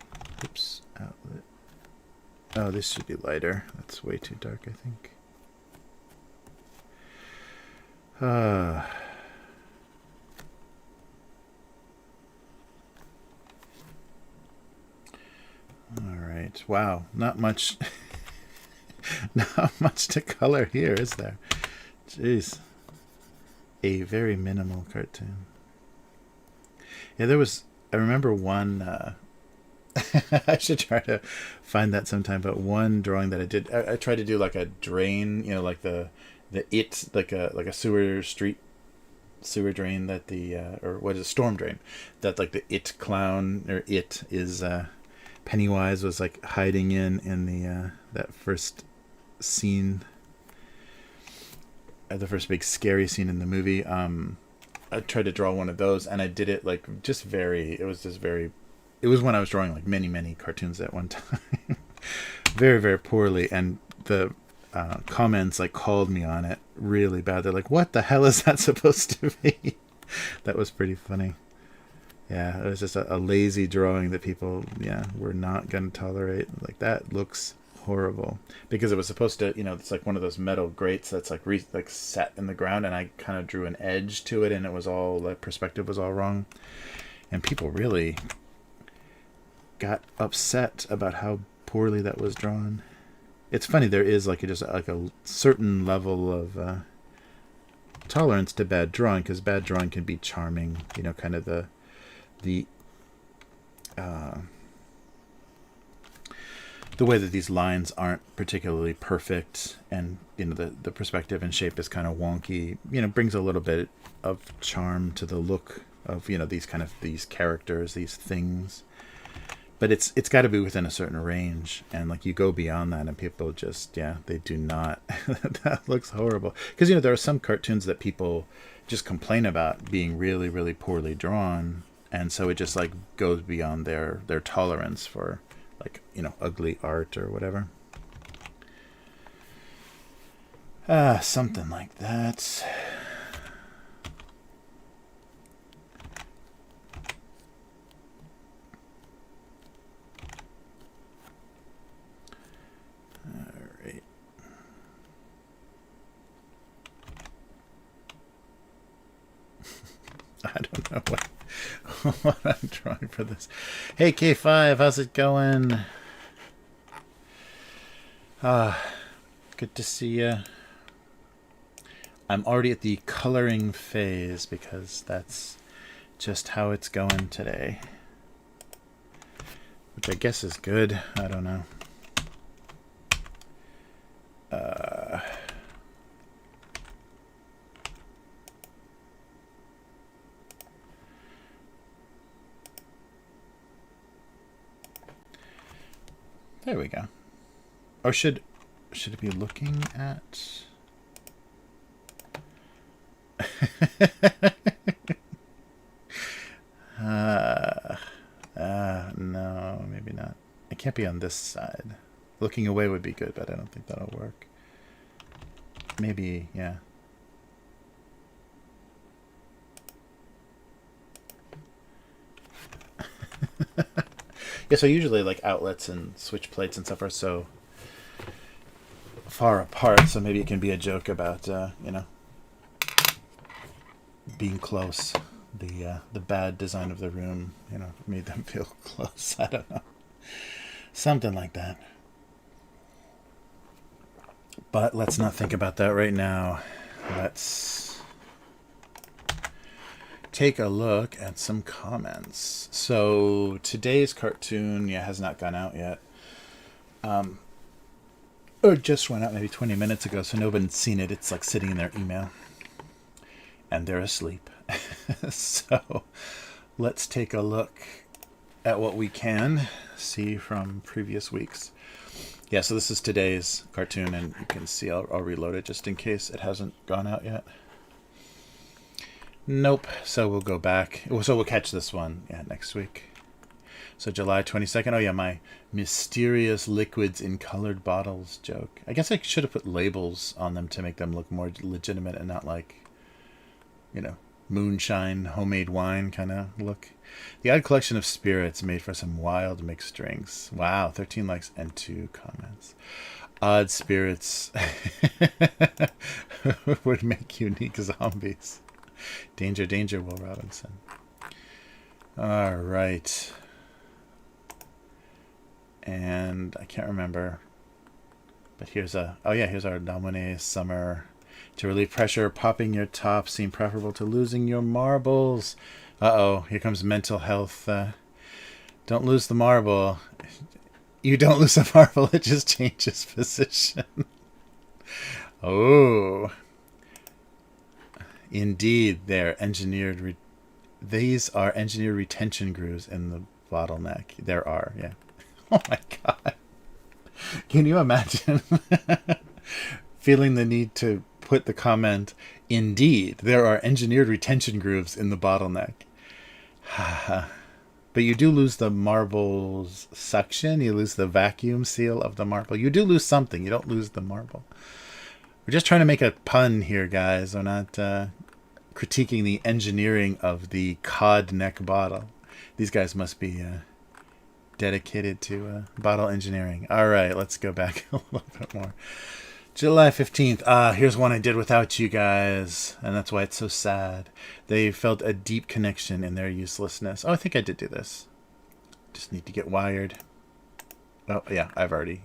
oops, outlet. Oh, this should be lighter. That's way too dark, I think. All right. Wow. Not much. Not much to color here, is there? Jeez. A very minimal cartoon. Yeah, there was. I remember one. I should try to find that sometime. But one drawing that I did, I tried to do like a drain. Like the it like a sewer drain that the or what is a storm drain that like the it clown or it is Pennywise was like hiding in the that first scene, the first big scary scene in the movie. I tried to draw one of those, and I did it like just very. It was when I was drawing like many cartoons at one time, very very poorly, and the comments like called me on it really bad. They're like, "What the hell is that supposed to be?" That was pretty funny. Yeah, it was just a lazy drawing that people, were not going to tolerate. Like, that looks horrible. Because it was supposed to, it's like one of those metal grates that's like set in the ground, and I kind of drew an edge to it, and it was all, the perspective was all wrong. And people really got upset about how poorly that was drawn. It's funny, there is like just like a certain level of tolerance to bad drawing, because bad drawing can be charming, kind of the way that these lines aren't particularly perfect, and the perspective and shape is kind of wonky, brings a little bit of charm to the look of these characters, these things. But it's got to be within a certain range, and like you go beyond that, and people just they do not. That looks horrible, because there are some cartoons that people just complain about being really really poorly drawn, and so it just like goes beyond their tolerance for like ugly art or whatever. Something like that. know what I'm drawing for this. Hey, K5, how's it going? Good to see you. I'm already at the coloring phase because that's just how it's going today. Which I guess is good. I don't know. There we go. Or should it be looking at... no, maybe not. It can't be on this side. Looking away would be good, but I don't think that'll work. Maybe, yeah. Yeah, so usually like outlets and switch plates and stuff are so far apart, so maybe it can be a joke about, you know, being close. The bad design of the room, you know, made them feel close. I don't know. Something like that. But let's not think about that right now. Let's take a look at some comments. So today's cartoon, has not gone out yet. Or just went out maybe 20 minutes ago, so nobody's seen it. It's like sitting in their email. And they're asleep. So let's take a look at what we can see from previous weeks. Yeah, so this is today's cartoon, and you can see I'll reload it just in case it hasn't gone out yet. Nope. So we'll go back. So we'll catch this one next week. So July 22nd. Oh yeah, my mysterious liquids in colored bottles joke. I guess I should have put labels on them to make them look more legitimate and not like, you know, moonshine, homemade wine kind of look. The odd collection of spirits made for some wild mixed drinks. Wow, 13 likes and 2 comments. Odd spirits would make unique zombies. Danger, danger, Will Robinson. All right. And I can't remember. But here's our Domine Summer. To relieve pressure, popping your top seemed preferable to losing your marbles. Uh-oh, here comes mental health. Don't lose the marble. You don't lose the marble, it just changes position. Oh. Indeed, these are engineered retention grooves in the bottleneck. There are, yeah. Oh my god. Can you imagine feeling the need to put the comment, indeed, there are engineered retention grooves in the bottleneck. But you do lose the marble's suction. You lose the vacuum seal of the marble. You do lose something. You don't lose the marble. We're just trying to make a pun here, guys. We're not critiquing the engineering of the cod neck bottle. These guys must be dedicated to bottle engineering. All right, let's go back a little bit more. July 15th. Here's one I did without you guys, and that's why it's so sad. They felt a deep connection in their uselessness. Oh, I think I did do this. Just need to get wired. Oh, yeah, I've already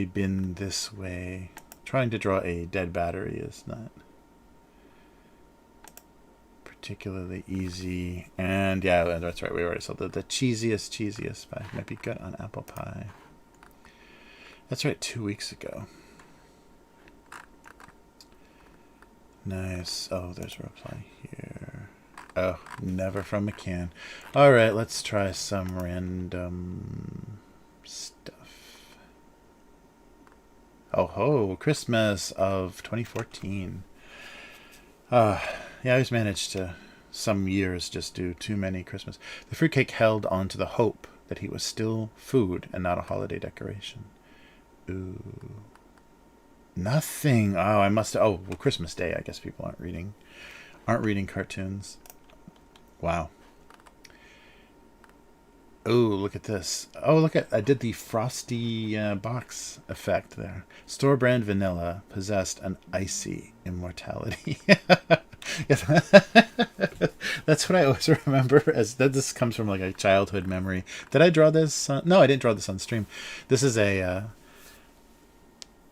been this way. Trying to draw a dead battery is not particularly easy. And yeah, that's right, we already saw the cheesiest pie. Might be good on apple pie. That's right, 2 weeks ago. Nice. Oh, there's reply here. Oh, never from a can. All right, let's try some random stuff. Oh ho, Christmas of 2014. Yeah, I always managed to, some years, just do too many Christmas. The fruitcake held on to the hope that he was still food and not a holiday decoration. Ooh. Nothing. Oh, I must. Oh, well, Christmas Day. I guess people aren't reading cartoons. Wow. Oh, look at this. Oh, look at. I did the frosty box effect there. Store brand vanilla possessed an icy immortality. That's what I always remember. As that, this comes from like a childhood memory. Did I draw this? No, I didn't draw this on stream. This is a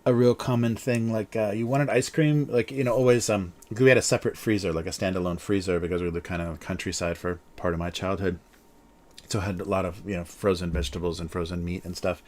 real common thing. Like you wanted ice cream, like always. We had a separate freezer, like a standalone freezer, because we lived kind of countryside for part of my childhood. So I had a lot of frozen vegetables and frozen meat and stuff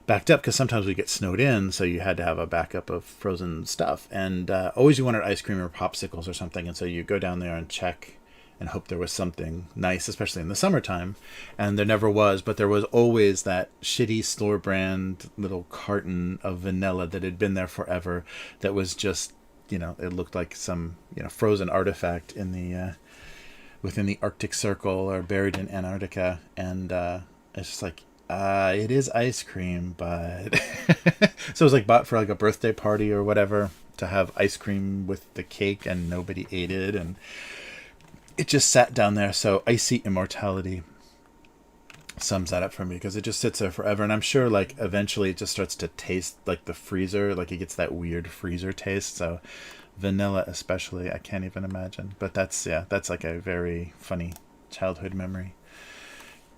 backed up, because sometimes we get snowed in, so you had to have a backup of frozen stuff. And always you wanted ice cream or popsicles or something, and so you go down there and check and hope there was something nice, especially in the summertime. And there never was, but there was always that shitty store brand little carton of vanilla that had been there forever, that was just it looked like some frozen artifact in the within the Arctic Circle or buried in Antarctica. And it's just like, it is ice cream, but so it was like bought for like a birthday party or whatever, to have ice cream with the cake, and nobody ate it, and it just sat down there. So icy immortality sums that up for me, because it just sits there forever. And I'm sure like eventually it just starts to taste like the freezer, like it gets that weird freezer taste. So vanilla especially, I can't even imagine. But that's like a very funny childhood memory.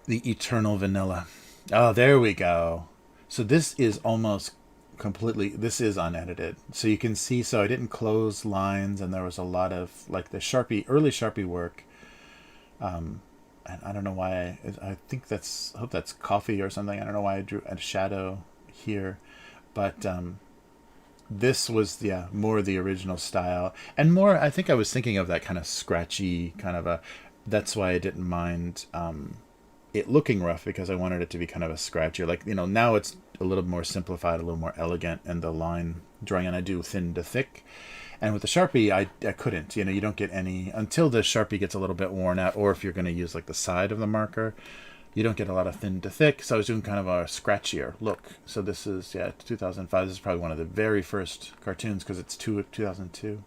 The eternal vanilla. Oh, there we go. So this is almost completely, this is unedited. So you can see, so I didn't close lines, and there was a lot of like the early Sharpie work. And I don't know why, I think I hope that's coffee or something. I don't know why I drew a shadow here. But this was, more the original style. And more, I think I was thinking of that kind of scratchy, kind of that's why I didn't mind it looking rough, because I wanted it to be kind of a scratchier. Like, now it's a little more simplified, a little more elegant, and the line drawing, and I do thin to thick. And with the Sharpie, I couldn't. You don't get any, until the Sharpie gets a little bit worn out, or if you're going to use like the side of the marker, you don't get a lot of thin to thick. So I was doing kind of a scratchier look. So this is, 2005. This is probably one of the very first cartoons, because it's 2002.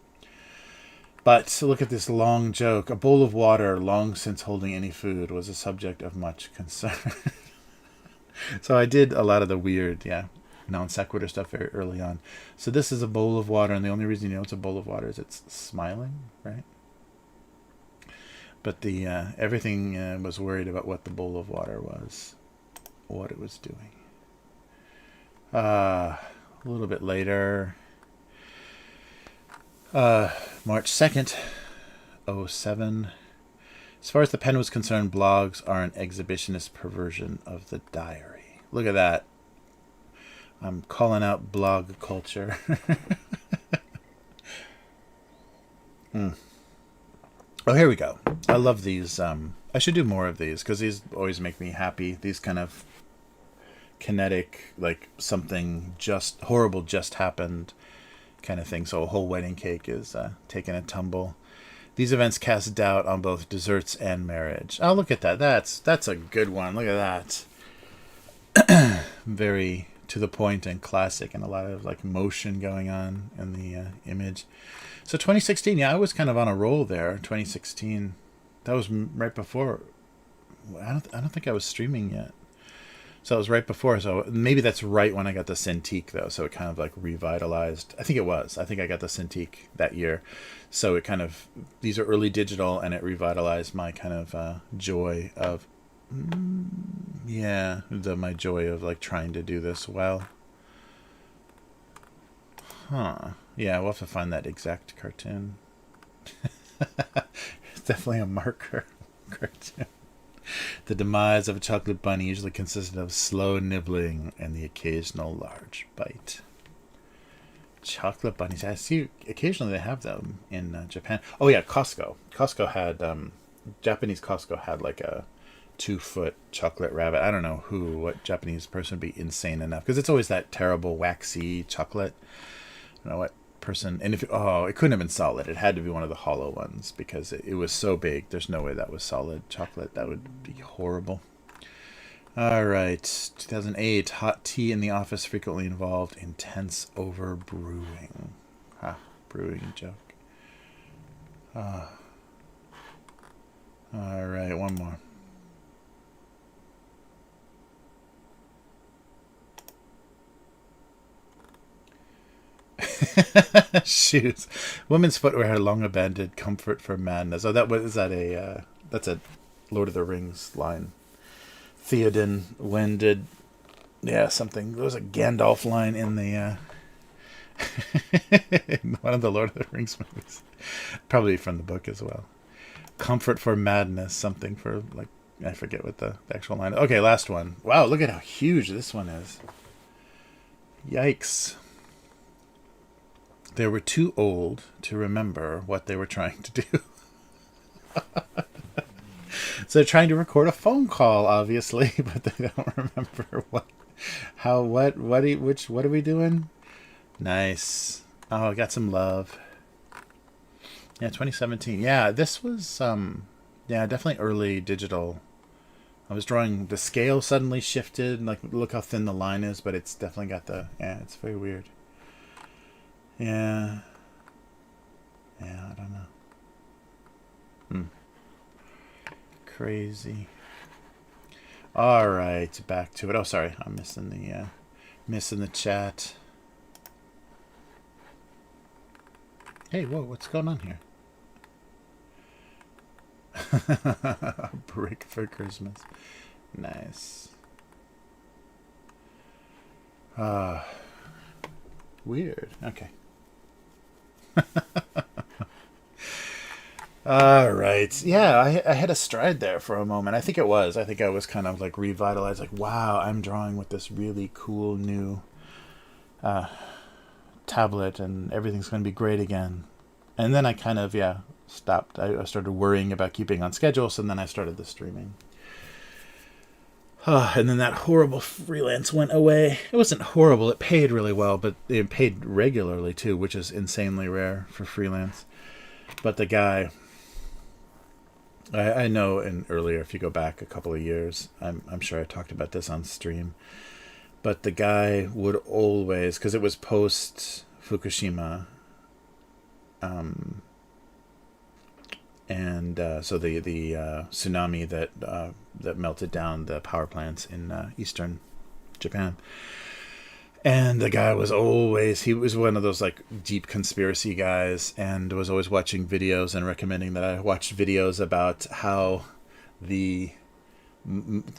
But look at this long joke. A bowl of water, long since holding any food, was a subject of much concern. So I did a lot of the weird, non sequitur stuff very early on. So this is a bowl of water, and the only reason it's a bowl of water is it's smiling, right? But the everything was worried about what the bowl of water was, what it was doing. A little bit later, March 2nd, 2007. As far as the pen was concerned, blogs are an exhibitionist perversion of the diary. Look at that. I'm calling out blog culture. Oh, here we go. I love these. I should do more of these, because these always make me happy. These kind of kinetic, like something horrible just happened kind of thing. So a whole wedding cake is taking a tumble. These events cast doubt on both desserts and marriage. Oh, look at that. That's a good one. Look at that. Very to the point and classic, and a lot of like motion going on in the image. So 2016, I was kind of on a roll there. 2016, that was right before. I don't think I was streaming yet. So it was right before. So maybe that's right when I got the Cintiq, though. So it kind of like revitalized. I think it was. I think I got the Cintiq that year. So it kind of, these are early digital, and it revitalized my kind of joy of, my joy of like trying to do this well. Yeah, we'll have to find that exact cartoon. It's definitely a marker cartoon. The demise of a chocolate bunny usually consisted of slow nibbling and the occasional large bite. Chocolate bunnies. I see occasionally they have them in Japan. Oh yeah, Costco. Costco had, Japanese Costco had like a 2-foot chocolate rabbit. I don't know what Japanese person would be insane enough, because it's always that terrible waxy chocolate. I don't know what person, and if it couldn't have been solid. It had to be one of the hollow ones, because it was so big. There's no way that was solid chocolate. That would be horrible. All right, 2008. Hot tea in the office frequently involved intense over brewing. Brewing joke. All right, one more. Shoes. Women's footwear long abandoned. Comfort for madness. Oh, that's a Lord of the Rings line. Theoden, when did... Yeah, something. There was a Gandalf line in the... in one of the Lord of the Rings movies. Probably from the book as well. Comfort for madness. Something for, like... I forget what the actual line is. Okay, last one. Wow, look at how huge this one is. Yikes. They were too old to remember what they were trying to do. So they're trying to record a phone call, obviously, but they don't remember what are we doing? Nice. Oh, I got some love. Yeah, 2017. Yeah, this was yeah, definitely early digital. I was drawing, the scale suddenly shifted, like look how thin the line is, but it's definitely got the, yeah, it's very weird. Yeah. Yeah, I don't know. Crazy. All right, back to it. Oh, sorry, I'm missing the chat. Hey, whoa, what's going on here? A brick for Christmas. Nice. Weird. Okay. All right. Yeah, I had a stride there for a moment. I think I was kind of like revitalized. Like, wow, I'm drawing with this really cool new tablet, and everything's going to be great again. And then I kind of, stopped. I started worrying about keeping on schedule, so then I started the streaming. And then that horrible freelance went away. It wasn't horrible. It paid really well, but it paid regularly too, which is insanely rare for freelance. But the guy, I know, and earlier, if you go back a couple of years, I'm sure I talked about this on stream, but the guy would always, because it was post Fukushima, and so the tsunami that melted down the power plants in eastern Japan. And the guy was he was one of those like deep conspiracy guys, and was always watching videos and recommending that I watch videos about how the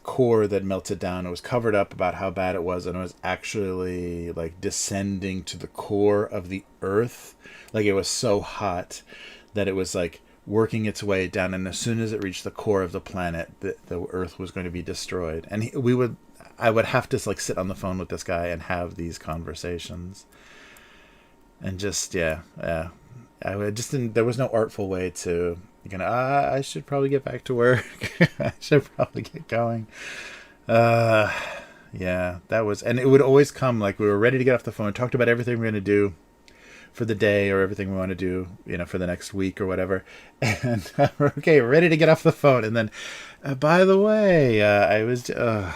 core that melted down, it was covered up about how bad it was, and it was actually like descending to the core of the earth. Like, it was so hot that it was like working its way down, and as soon as it reached the core of the planet, the earth was going to be destroyed. And I would have to like sit on the phone with this guy and have these conversations, and just I just didn't. There was no artful way to, I should probably get back to work. I should probably get going. Yeah, that was, and it would always come like we were ready to get off the phone, talked about everything we're going to do for the day or everything we want to do, for the next week or whatever. And okay, we're ready to get off the phone. And then, by the way, I was, so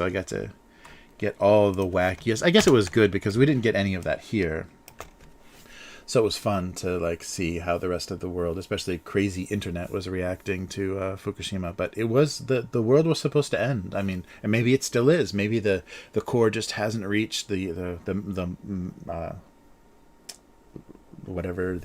I got to get all the wackiest. I guess it was good because we didn't get any of that here. So it was fun to like see how the rest of the world, especially crazy internet, was reacting to Fukushima. But it was the world was supposed to end. I mean, and maybe it still is. Maybe the core just hasn't reached the whatever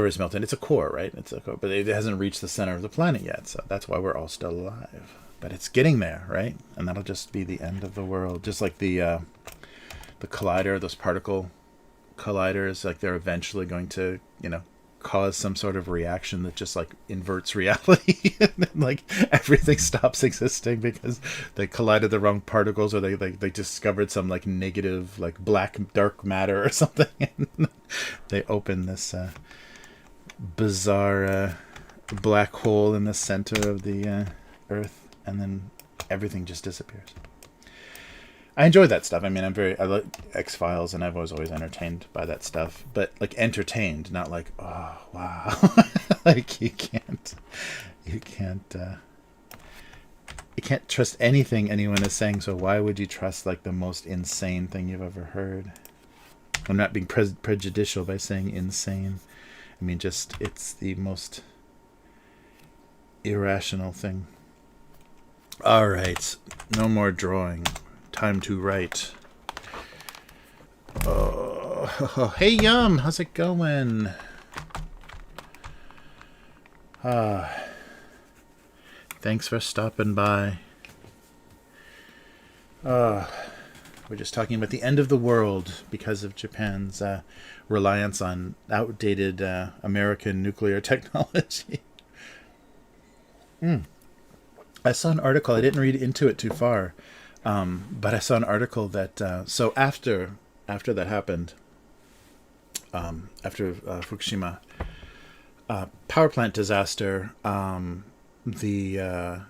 is melting. It's a core, right? It's a core, but it hasn't reached the center of the planet yet. So that's why we're all still alive. But it's getting there, right? And that'll just be the end of the world. Just like the collider, those particle colliders, like they're eventually going to, cause some sort of reaction that just like inverts reality, and then like everything stops existing because they collided the wrong particles, or they discovered some like negative like black dark matter or something, and they open this bizarre black hole in the center of the earth, and then everything just disappears. I enjoy that stuff. I mean, I like X-Files, and I was always entertained by that stuff. But like entertained, not like, oh wow, like you can't trust anything anyone is saying. So why would you trust like the most insane thing you've ever heard? I'm not being prejudicial by saying insane. I mean, just it's the most irrational thing. All right, no more drawing. Time to write. Oh. Oh, hey, Yum, how's it going? Thanks for stopping by. We're just talking about the end of the world because of Japan's reliance on outdated American nuclear technology. I saw an article, I didn't read into it too far, but I saw an article that, so after that happened, after Fukushima, power plant disaster, the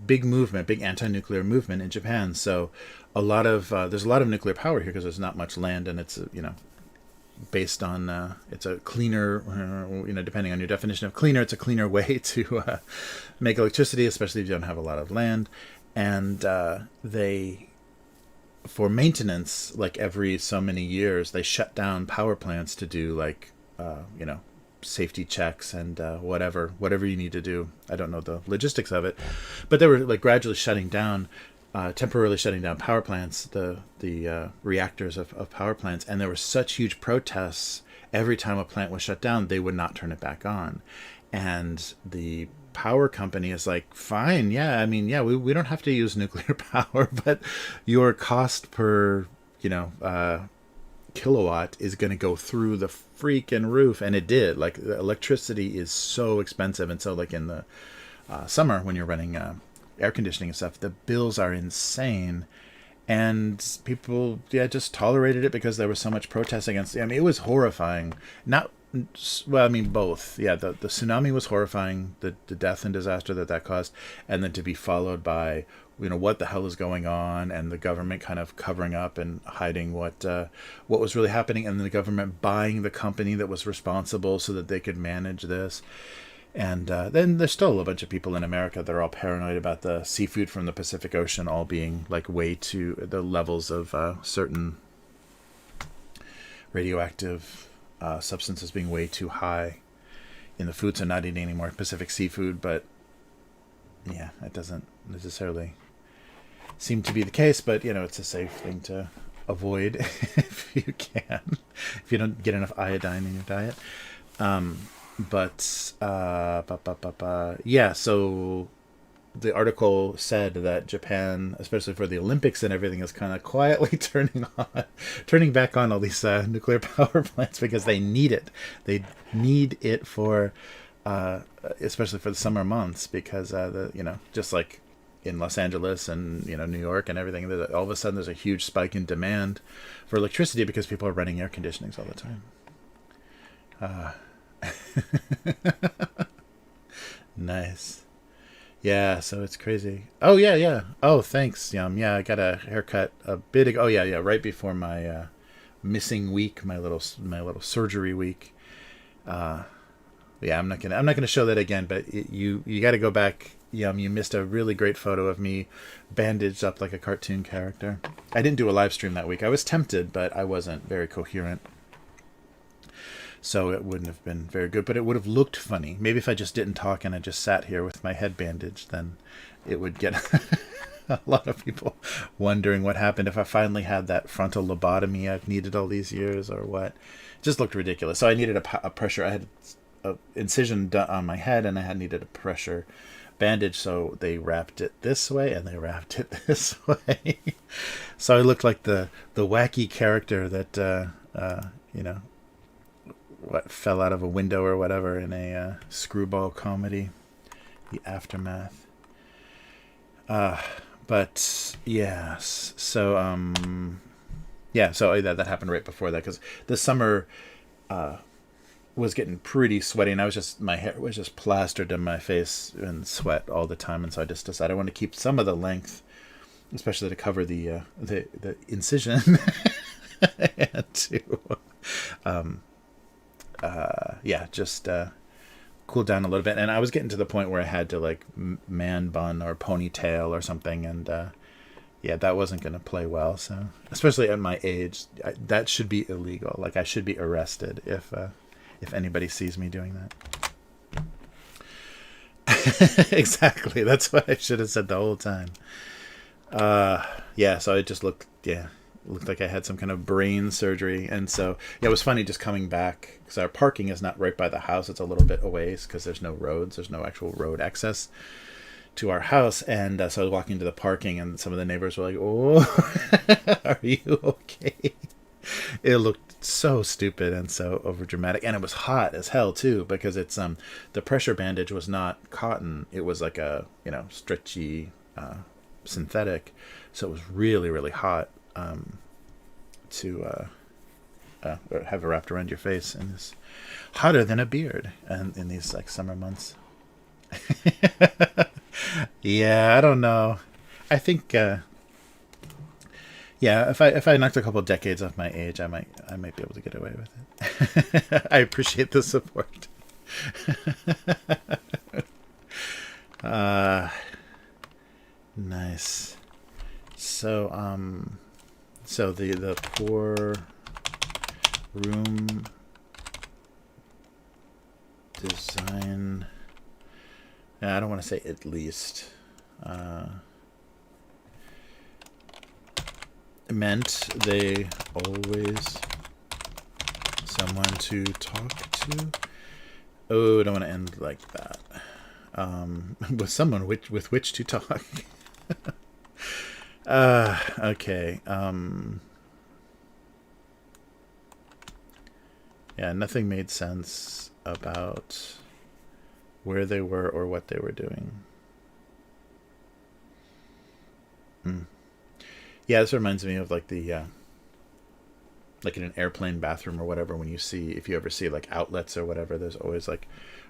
big movement, big anti-nuclear movement in Japan. So there's a lot of nuclear power here because there's not much land, and it's based on it's a cleaner, depending on your definition of cleaner, it's a cleaner way to make electricity, especially if you don't have a lot of land. And they, for maintenance, like every so many years, they shut down power plants to do safety checks and whatever you need to do. I don't know the logistics of it, but they were like gradually shutting down, temporarily shutting down power plants, the reactors of power plants, and there were such huge protests every time a plant was shut down. They would not turn it back on, and the power company is like, fine, we don't have to use nuclear power, but your cost per kilowatt is going to go through the freaking roof. And it did. Like, electricity is so expensive, and so like in the summer when you're running air conditioning and stuff, the bills are insane, and people just tolerated it because there was so much protest against it. I mean, it was horrifying. Both. Yeah, the tsunami was horrifying, the death and disaster that caused, and then to be followed by what the hell is going on, and the government kind of covering up and hiding what was really happening, and the government buying the company that was responsible so that they could manage this. And then there's still a bunch of people in America that are all paranoid about the seafood from the Pacific Ocean all being like way too, the levels of certain radioactive substances being way too high in the food, so not eating any more Pacific seafood. But yeah, it doesn't necessarily seem to be the case, but it's a safe thing to avoid if you can, if you don't get enough iodine in your diet. So the article said that Japan, especially for the Olympics and everything, is kind of quietly turning back on all these nuclear power plants because they need it. They need it for, especially for the summer months, because just like in Los Angeles and New York and everything, all of a sudden there's a huge spike in demand for electricity because people are running air conditionings all the time. Nice. Yeah, so it's crazy. Oh yeah. Oh, thanks, Yum. Yeah, I got a haircut a bit ago. Oh yeah, right before my missing week, my little surgery week. I'm not gonna show that again, but you got to go back. Yum, you missed a really great photo of me bandaged up like a cartoon character. I didn't do a live stream that week. I was tempted, but I wasn't very coherent, so it wouldn't have been very good, but it would have looked funny. Maybe if I just didn't talk and I just sat here with my head bandaged, then it would get a lot of people wondering what happened, if I finally had that frontal lobotomy I've needed all these years or what. It just looked ridiculous. So I needed a pressure. I had an incision done on my head, and I had needed a pressure bandage, so they wrapped it this way and they wrapped it this way. So I looked like the wacky character that what fell out of a window or whatever in a screwball comedy, The Aftermath. But yes, so that happened right before that, because the summer was getting pretty sweaty, and my hair was just plastered in my face and sweat all the time, and so I just decided I want to keep some of the length, especially to cover the incision, and to just cool down a little bit. And I was getting to the point where I had to like man bun or ponytail or something, and that wasn't going to play well. So, especially at my age, that should be illegal. Like, I should be arrested if anybody sees me doing that. Exactly. That's what I should have said the whole time. So it just looked, looked like I had some kind of brain surgery. And so, yeah, it was funny just coming back because our parking is not right by the house. It's a little bit away because there's no roads. There's no actual road access to our house. And so I was walking to the parking, and some of the neighbors were like, "Oh, are you okay?" It looked so stupid and so over dramatic, and it was hot as hell too, because it's the pressure bandage was not cotton. It was like a, you know, stretchy synthetic, so it was really, really hot to have it wrapped around your face, and it's hotter than a beard, and in these like summer months. Yeah, I don't know. I think yeah, if I knocked a couple decades off my age, I might be able to get away with it. I appreciate the support. Nice. So the poor room design. I don't want to say at least. Meant they always someone to talk to. Oh, I don't want to end like that. With someone with which to talk. Okay. Yeah, nothing made sense about where they were or what they were doing. Yeah, this reminds me of like the like in an airplane bathroom or whatever, when you see, if you ever see like outlets or whatever, there's always like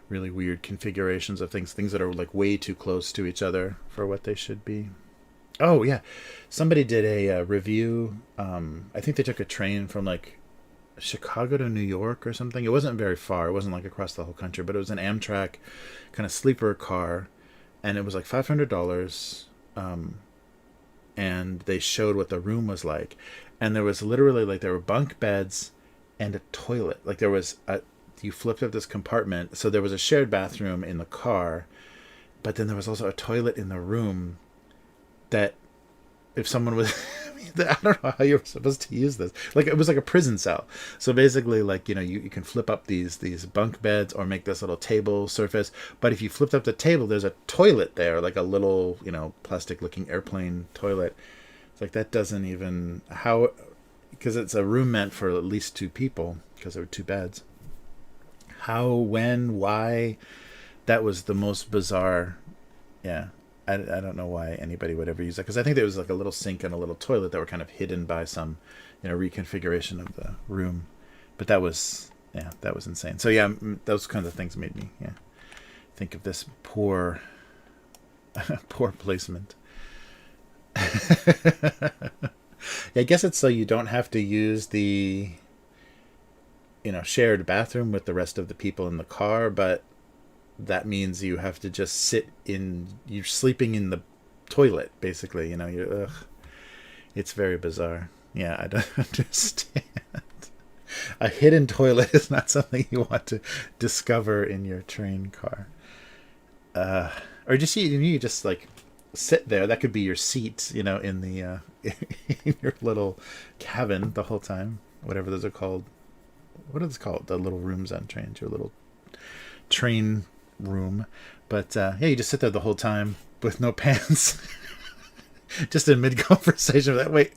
really weird configurations of things that are like way too close to each other for what they should be. Oh yeah, somebody did a review. I think they took a train from like Chicago to New York or something. It wasn't very far. It wasn't like across the whole country, but it was an Amtrak kind of sleeper car, and it was like $500. And they showed what the room was like, and there was literally like there were bunk beds and a toilet. Like there was you flipped up this compartment, so there was a shared bathroom in the car, but then there was also a toilet in the room that if someone was I don't know how you were supposed to use this. Like it was like a prison cell. So basically, like, you know, you can flip up these bunk beds or make this little table surface. But if you flipped up the table, there's a toilet there, like a little, you know, plastic looking airplane toilet. It's like that doesn't even because it's a room meant for at least two people because there were two beds. How, when, why? That was the most bizarre. Yeah. I don't know why anybody would ever use that, because I think there was like a little sink and a little toilet that were kind of hidden by some, you know, reconfiguration of the room. But that was insane. So yeah, those kinds of things made me think of this poor placement. Yeah, I guess it's so you don't have to use the, you know, shared bathroom with the rest of the people in the car, but that means you have to just you're sleeping in the toilet, basically, you know. It's very bizarre. Yeah, I don't understand. A hidden toilet is not something you want to discover in your train car. Or you just like sit there. That could be your seat, you know, in the in your little cabin the whole time. Whatever those are called. What are those called? The little rooms on trains. Your little train room. But yeah, you just sit there the whole time with no pants. Just in mid conversation with that. Wait.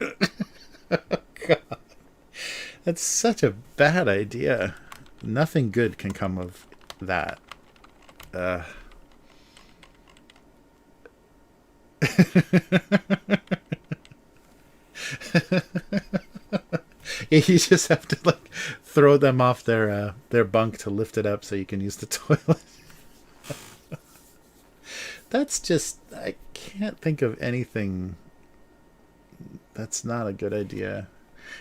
Oh, God. That's such a bad idea. Nothing good can come of that. You just have to like throw them off their bunk to lift it up so you can use the toilet. That's just, I can't think of anything. That's not a good idea.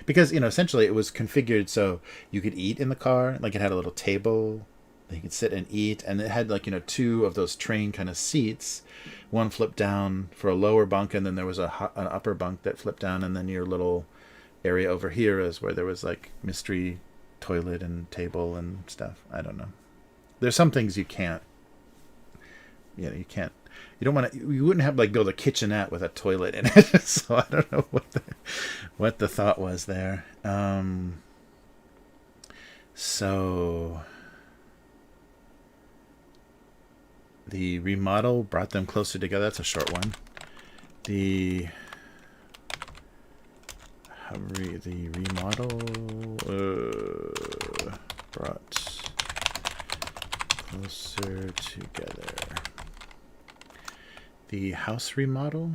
Because, you know, essentially it was configured so you could eat in the car. Like it had a little table that you could sit and eat. And it had like, you know, two of those train kind of seats. One flipped down for a lower bunk, and then there was an upper bunk that flipped down. And then your little area over here is where there was like mystery toilet and table and stuff. I don't know. There's some things you can't. You know, you can't You don't want to. You wouldn't have like build a kitchenette with a toilet in it. So I don't know what the thought was there. So the remodel brought them closer together. That's a short one. The remodel brought closer together. The house remodel,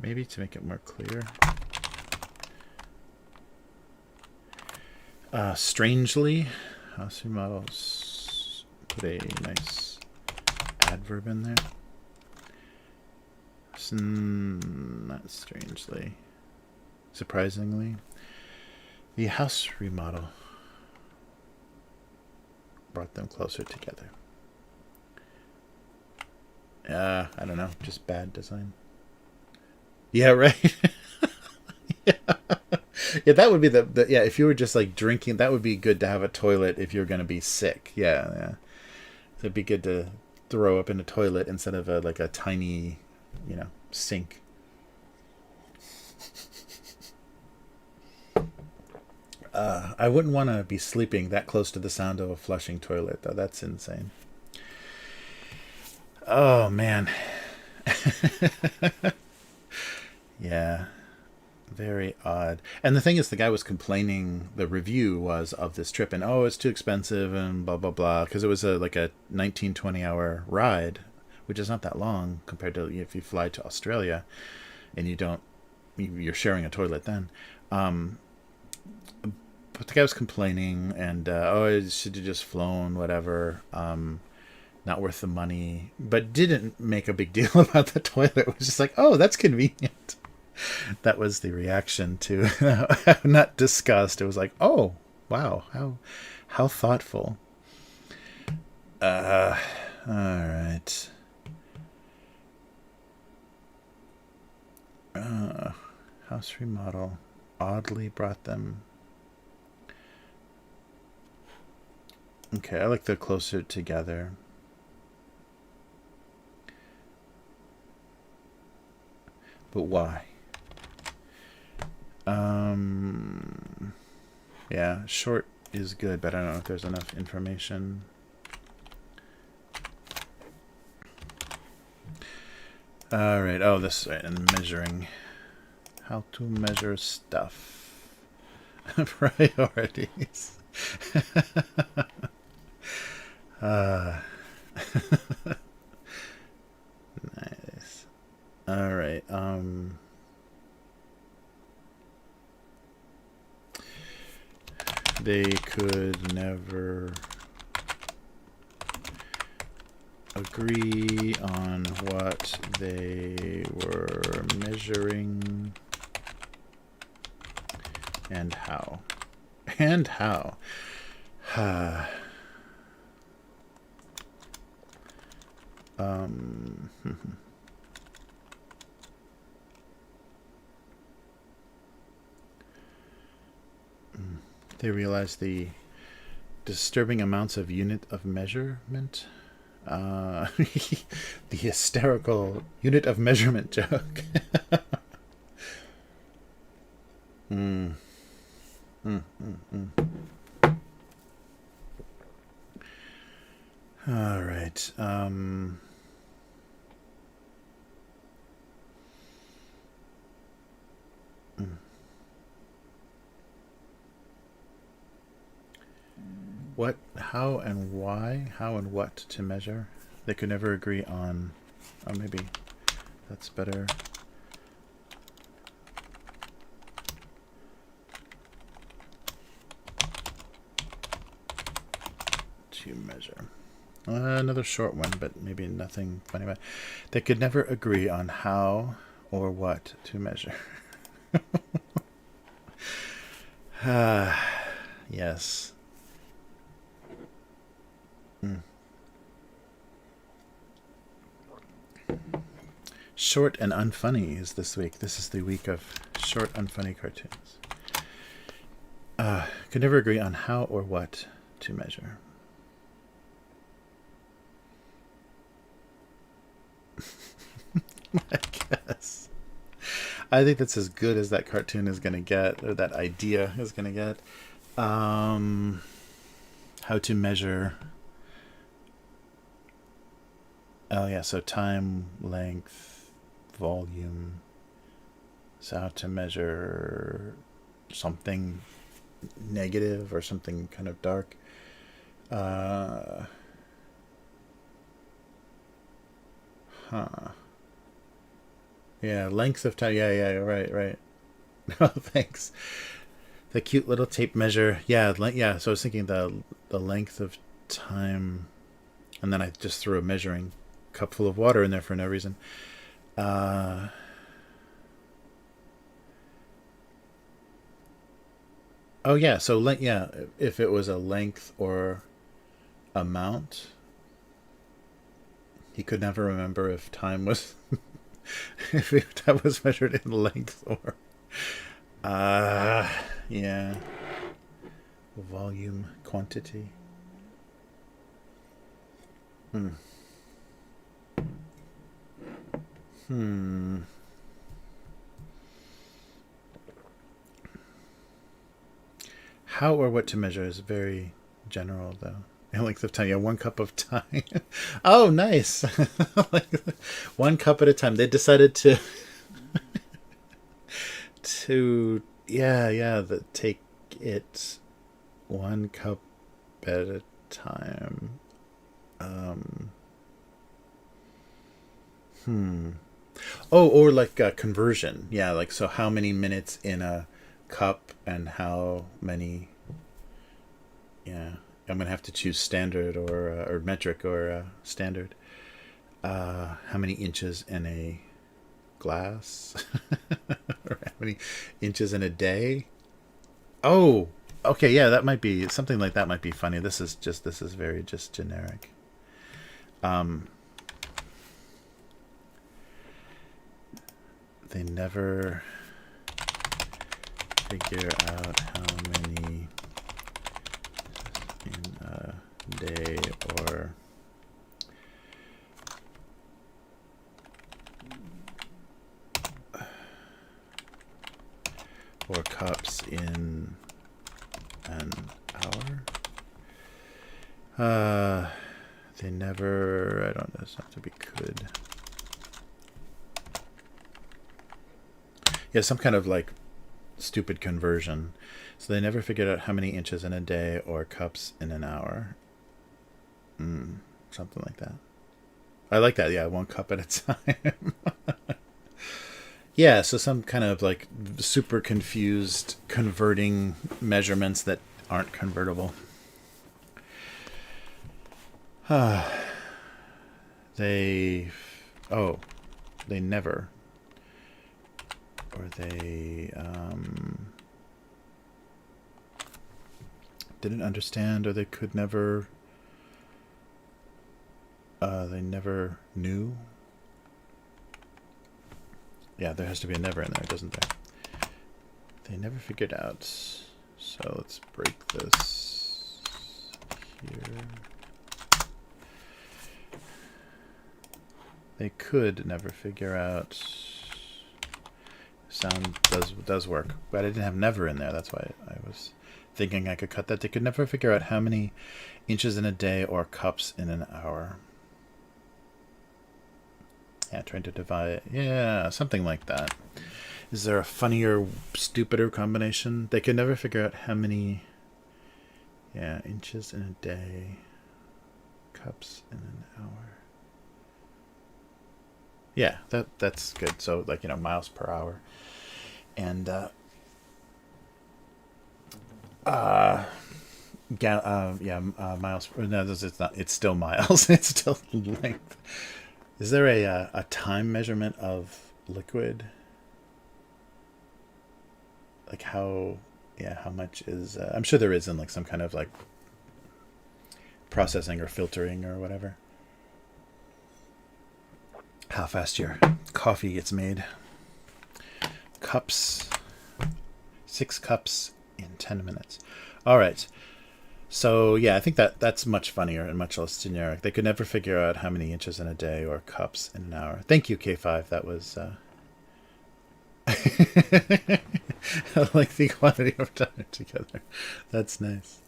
maybe to make it more clear. Strangely, house remodels. Put a nice adverb in there. Not strangely. Surprisingly, the house remodel brought them closer together. I don't know, just bad design. Yeah, right. Yeah. Yeah, that would be the yeah. If you were just like drinking, that would be good to have a toilet if you're gonna be sick. Yeah, yeah. So it'd be good to throw up in a toilet instead of like a tiny, sink. I wouldn't want to be sleeping that close to the sound of a flushing toilet, though. That's insane. Oh, man. Yeah. Very odd. And the thing is, the guy was complaining, the review was of this trip, and it's too expensive and blah, blah, blah, because it was like a 19, 20-hour ride, which is not that long compared to if you fly to Australia and you're sharing a toilet then. But the guy was complaining, and it should have just flown, whatever. Not worth the money, but didn't make a big deal about the toilet. It was just like, that's convenient. That was the reaction to not disgust. It was like, oh, wow, how thoughtful. All right. House remodel oddly brought them. Okay, I like the closer together. But why? Yeah, short is good, but I don't know if there's enough information. All right. Oh, this and measuring. How to measure stuff. Priorities. Nice. All right. They could never agree on what they were measuring and how. And how. They realized the disturbing amounts of unit of measurement. The hysterical unit of measurement joke. All right. What, how, and why, how and what to measure. They could never agree on. Oh, maybe that's better. To measure. Another short one, but maybe nothing funny about it. They could never agree on how or what to measure. Yes. Short and unfunny is this week. This is the week of short, unfunny cartoons. Could never agree on how or what to measure. I think that's as good as that cartoon is going to get, or that idea is going to get. How to measure. Oh yeah, so time, length, volume. So how to measure something negative or something kind of dark. Yeah, length of time. Yeah, right. Oh, thanks. The cute little tape measure. Yeah, yeah. So I was thinking the length of time, and then I just threw a measuring cup full of water in there for no reason. Oh yeah. So yeah, if it was a length or amount, he could never remember if time was if that was measured in length or yeah, volume, quantity. How or what to measure is very general, though. And length of time, yeah, 1 cup of time. Oh, nice. Like, 1 cup at a time. They decided to take it 1 cup at a time. Oh, or like a conversion. Yeah, like, so how many minutes in a cup and how many. Yeah, I'm gonna have to choose standard or metric or standard. How many inches in a glass? Or how many inches in a day? Oh, okay, yeah, that might be something like that. Might be funny. This is very just generic. They never figure out how many in a day or cups in an hour. They never. I don't know. It's have to be could. Yeah, some kind of like stupid conversion. So they never figured out how many inches in a day or cups in an hour. Something like that. I like that. Yeah, 1 cup at a time. Yeah, so some kind of like super confused converting measurements that aren't convertible. They never, or they didn't understand, or they could never. They never knew. Yeah, there has to be a never in there, doesn't there? They never figured out. So let's break this here. They could never figure out. Sound does work, but I didn't have never in there. That's why I was thinking I could cut that. They could never figure out how many inches in a day or cups in an hour. Yeah, trying to divide. Yeah, something like that. Is there a funnier, stupider combination? They could never figure out how many. Yeah, inches in a day, cups in an hour. Yeah, that's good. So like, miles per hour, and miles. No, it's not. It's still miles. It's still length. Is there a time measurement of liquid? Like how much is? I'm sure there is in like some kind of like processing or filtering or whatever. How fast your coffee gets made. Cups. 6 cups in 10 minutes. All right. So, yeah, I think that's much funnier and much less generic. They could never figure out how many inches in a day or cups in an hour. Thank you, K5. That was I like the quantity of time together. That's nice.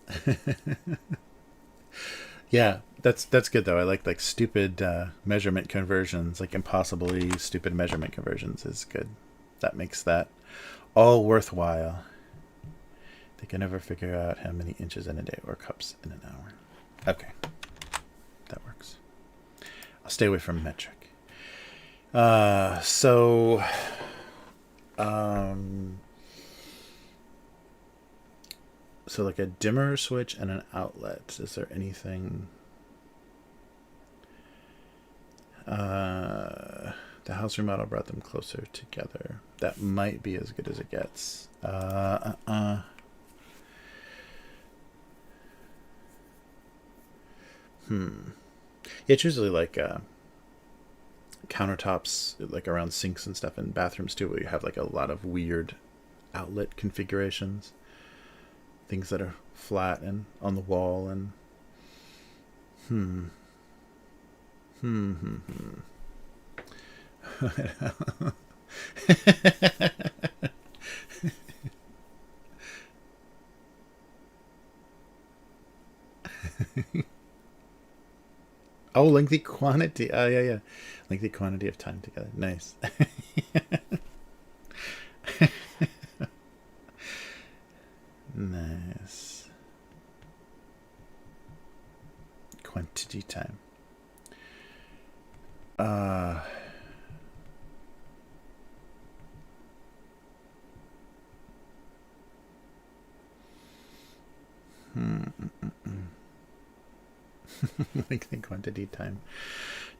Yeah, that's good though. I like stupid measurement conversions, like impossibly stupid measurement conversions is good. That makes that all worthwhile. They can never figure out how many inches in a day or cups in an hour. Okay, that works. I'll stay away from metric. So like a dimmer switch and an outlet. Is there anything? The house remodel brought them closer together. That might be as good as it gets. It's usually like countertops, like around sinks and stuff, in bathrooms too, where you have like a lot of weird outlet configurations, things that are flat and on the wall, and oh, lengthy quantity. Oh, yeah. Lengthy quantity of time together. Nice. Nice. Quantity time. Lengthy quantity time.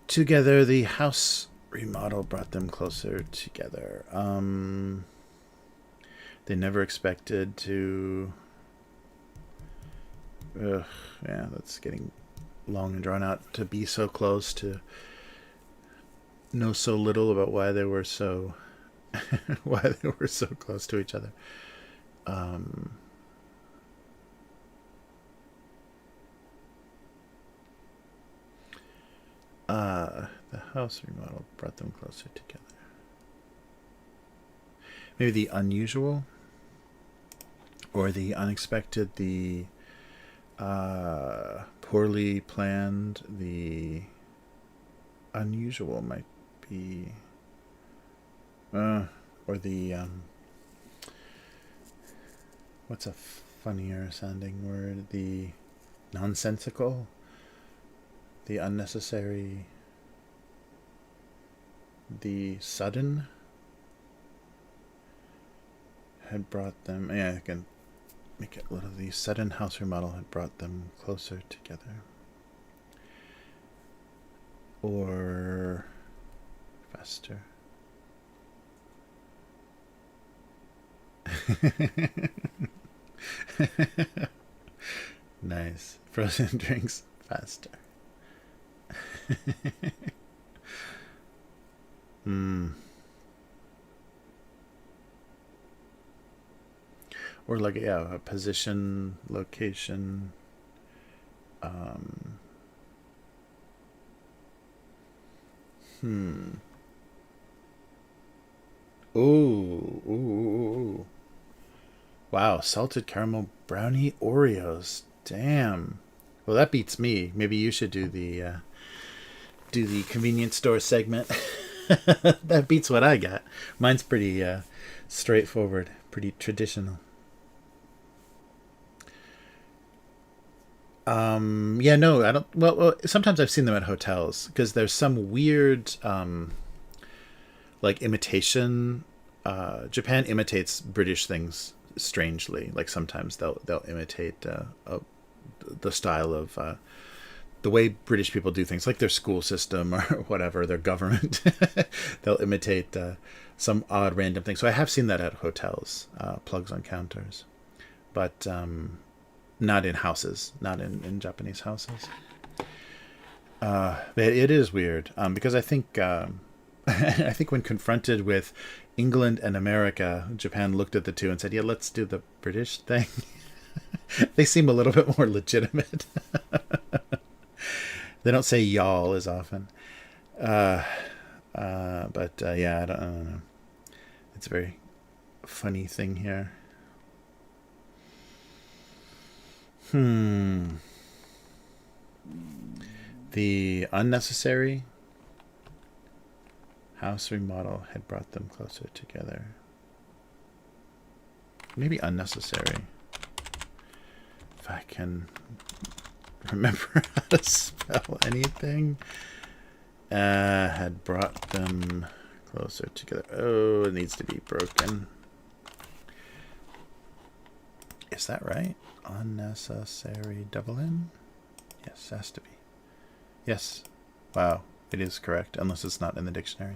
Together, the house remodel brought them closer together. They never expected to. Yeah, that's getting long and drawn out. To be so close, to know so little about why they were so close to each other. The house remodel brought them closer together. Maybe the unusual, or the unexpected, the poorly planned, the unusual might be, or the what's a funnier sounding word? The nonsensical, the unnecessary, the sudden had brought them. Yeah, I can make it a little. The sudden house remodel had brought them closer together, or faster. Nice. Frozen drinks faster. Or like, yeah, a position, location. Ooh. Wow, salted caramel brownie Oreos. Damn. Well, that beats me. Maybe you should do the convenience store segment. That beats what I got. Mine's pretty straightforward, pretty traditional. Yeah, no, I don't. Well, sometimes I've seen them at hotels because there's some weird, like imitation. Japan imitates British things strangely. Like sometimes they'll imitate the style of the way British people do things, like their school system or whatever, their government. They'll imitate some odd random thing. So I have seen that at hotels, plugs on counters, but not in houses, not in Japanese houses. But it is weird because I think I think when confronted with England and America, Japan looked at the two and said, "Yeah, let's do the British thing." They seem a little bit more legitimate. They don't say y'all as often. But yeah, I don't know. It's a very funny thing here. The unnecessary house remodel had brought them closer together. Maybe unnecessary. If I can remember how to spell anything. Had brought them closer together. Oh, it needs to be broken. Is that right? Unnecessary double N? Yes, has to be. Yes. Wow, it is correct, unless it's not in the dictionary.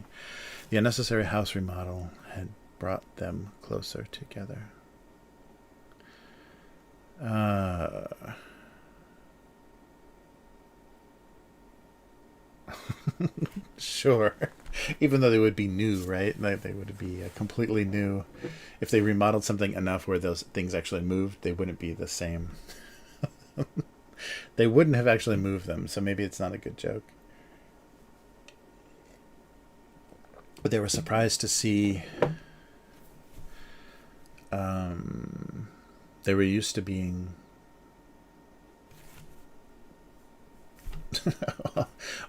The unnecessary house remodel had brought them closer together. Sure. Even though they would be new, right? Like they would be completely new. If they remodeled something enough where those things actually moved, they wouldn't be the same. They wouldn't have actually moved them, so maybe it's not a good joke. But they were surprised to see they were used to being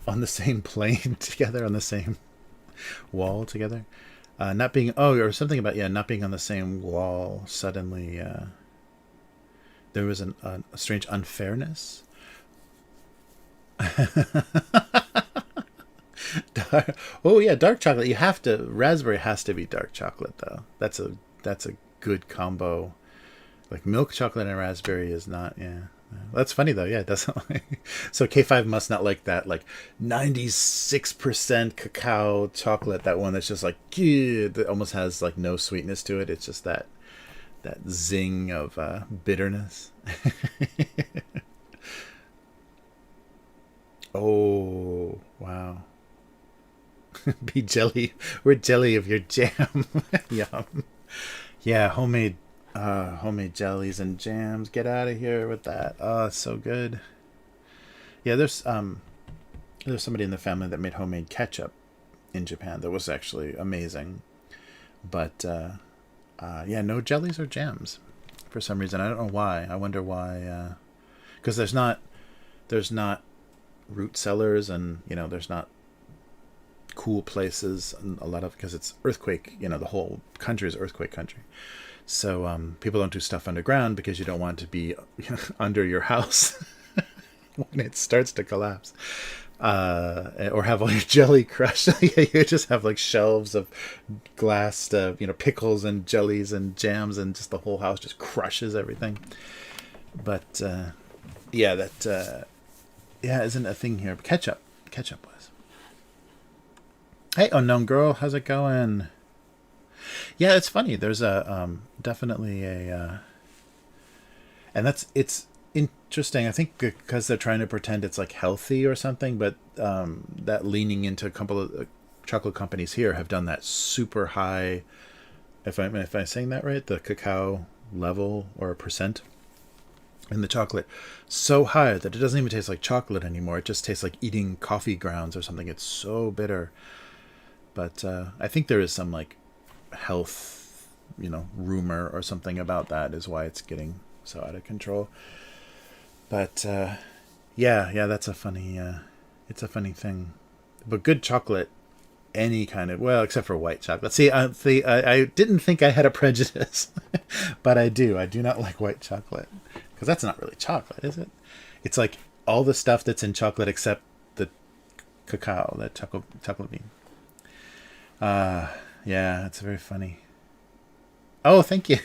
on the same plane together, on the same wall together. Not being, or something about, not being on the same wall. Suddenly, there was a strange unfairness. Dark chocolate. You have to, raspberry has to be dark chocolate though. That's a good combo. Like milk chocolate and raspberry is not, That's funny though, it doesn't so K5 must not like that, like 96% cacao chocolate, that one that's just like, that almost has like no sweetness to it. It's just that zing of bitterness. Oh, wow. Be jelly. We're jelly of your jam. Yum. Yeah, homemade jellies and jams. Get out of here with that. Oh, it's so good. Yeah, there's somebody in the family that made homemade ketchup in Japan that was actually amazing. But no jellies or jams for some reason. I don't know why. I wonder why. Because there's not root cellars, and there's not cool places, and a lot of, because it's earthquake. The whole country is earthquake country. So people don't do stuff underground because you don't want to be under your house when it starts to collapse, or have all your jelly crushed. You just have like shelves of glassed, pickles and jellies and jams, and just the whole house just crushes everything. But isn't a thing here. But ketchup was. Hey, unknown girl, how's it going? Yeah, it's funny. There's definitely a, and it's interesting. I think because they're trying to pretend it's like healthy or something, but that leaning into a couple of chocolate companies here have done that super high. If I'm saying that right, the cacao level or percent in the chocolate so high that it doesn't even taste like chocolate anymore. It just tastes like eating coffee grounds or something. It's so bitter. But I think there is some like health, rumor or something about that is why it's getting so out of control. But that's a funny, it's a funny thing. But good chocolate, any kind of, well, except for white chocolate. See, I didn't think I had a prejudice, but I do. I do not like white chocolate because that's not really chocolate, is it? It's like all the stuff that's in chocolate except the cacao, that chocolate bean. Yeah, it's very funny. Oh, thank you.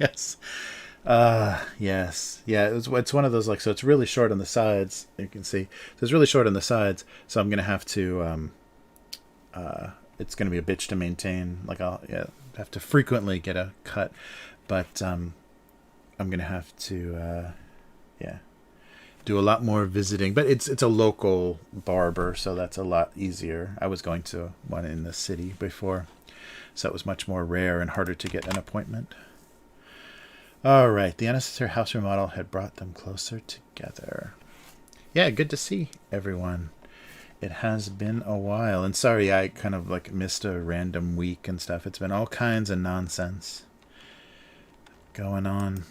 Yes. Yes. Yeah, it's one of those, like, so it's really short on the sides. You can see. So it's really short on the sides. So I'm going to have to, it's going to be a bitch to maintain. Like, I'll have to frequently get a cut. But I'm going to have to, do a lot more visiting. But it's a local barber, so that's a lot easier. I was going to one in the city before, so it was much more rare and harder to get an appointment. All right, the unnecessary house remodel had brought them closer together. Yeah, good to see everyone. It has been a while. And sorry, I kind of like missed a random week and stuff. It's been all kinds of nonsense going on.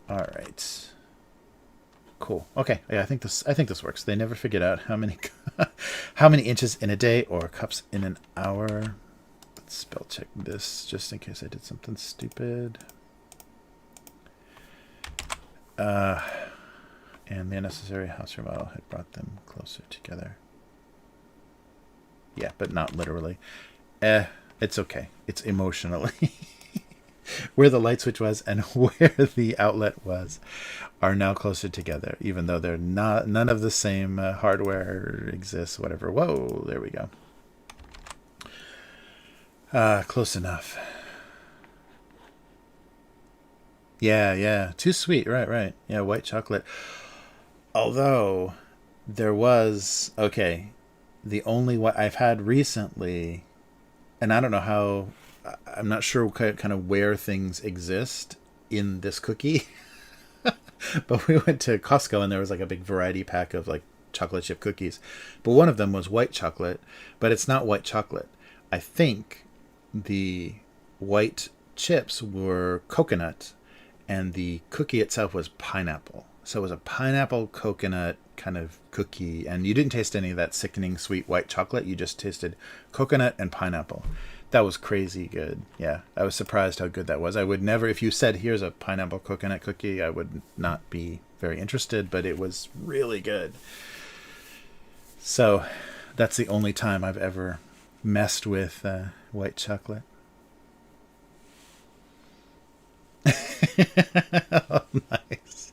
All right. Cool. Okay. Yeah, I think this works. They never figured out how many how many inches in a day or cups in an hour. Let's spell check this just in case I did something stupid. And the unnecessary house remodel had brought them closer together. Yeah, but not literally. It's okay. It's emotionally. Where the light switch was and where the outlet was are now closer together, even though they're not. None of the same hardware exists. Whatever. Whoa, there we go. Close enough. Yeah. Too sweet. Right. Yeah, white chocolate. Although there was the only what I've had recently, and I don't know how. I'm not sure kind of where things exist in this cookie. But we went to Costco and there was like a big variety pack of like chocolate chip cookies. But one of them was white chocolate, but it's not white chocolate. I think the white chips were coconut and the cookie itself was pineapple. So it was a pineapple coconut kind of cookie. And you didn't taste any of that sickening sweet white chocolate. You just tasted coconut and pineapple. That was crazy good. Yeah, I was surprised how good that was. I would never, if you said, here's a pineapple coconut cookie, I would not be very interested, but it was really good. So that's the only time I've ever messed with white chocolate. Oh, nice.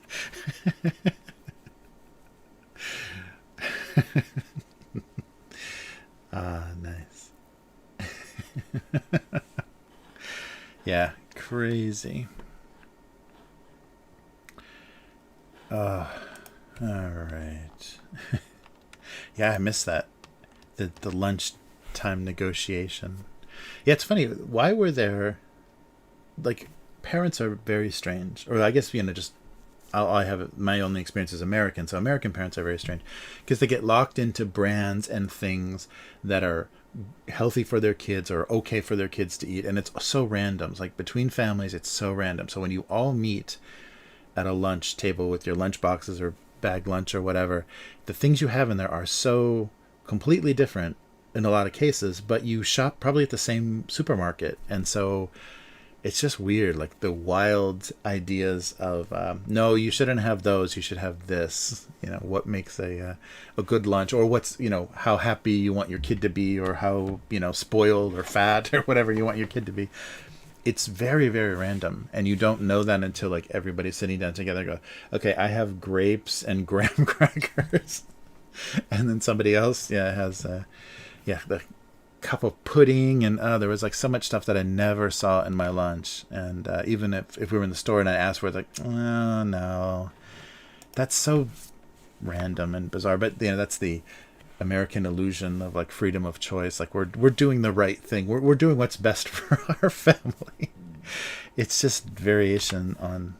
Nice. Yeah, crazy. All right. Yeah, I missed that. The lunchtime negotiation. Yeah, it's funny. Why were there, like, parents are very strange. Or I guess, just I have my only experience as American, so American parents are very strange because they get locked into brands and things that are healthy for their kids or okay for their kids to eat, and it's so random. It's like between families, it's so random. So when you all meet at a lunch table with your lunch boxes or bag lunch or whatever, the things you have in there are so completely different in a lot of cases, but you shop probably at the same supermarket, and so it's just weird, like the wild ideas of no, you shouldn't have those, you should have this. What makes a good lunch, or what's how happy you want your kid to be, or how spoiled or fat or whatever you want your kid to be. It's very, very random, and you don't know that until like everybody's sitting down together and go, okay, I have grapes and graham crackers, and then somebody else has the cup of pudding, and there was like so much stuff that I never saw in my lunch. And even if we were in the store and I asked for it, like, oh no, that's so random and bizarre. But that's the American illusion of like freedom of choice. Like we're doing the right thing. We're doing what's best for our family. It's just variation on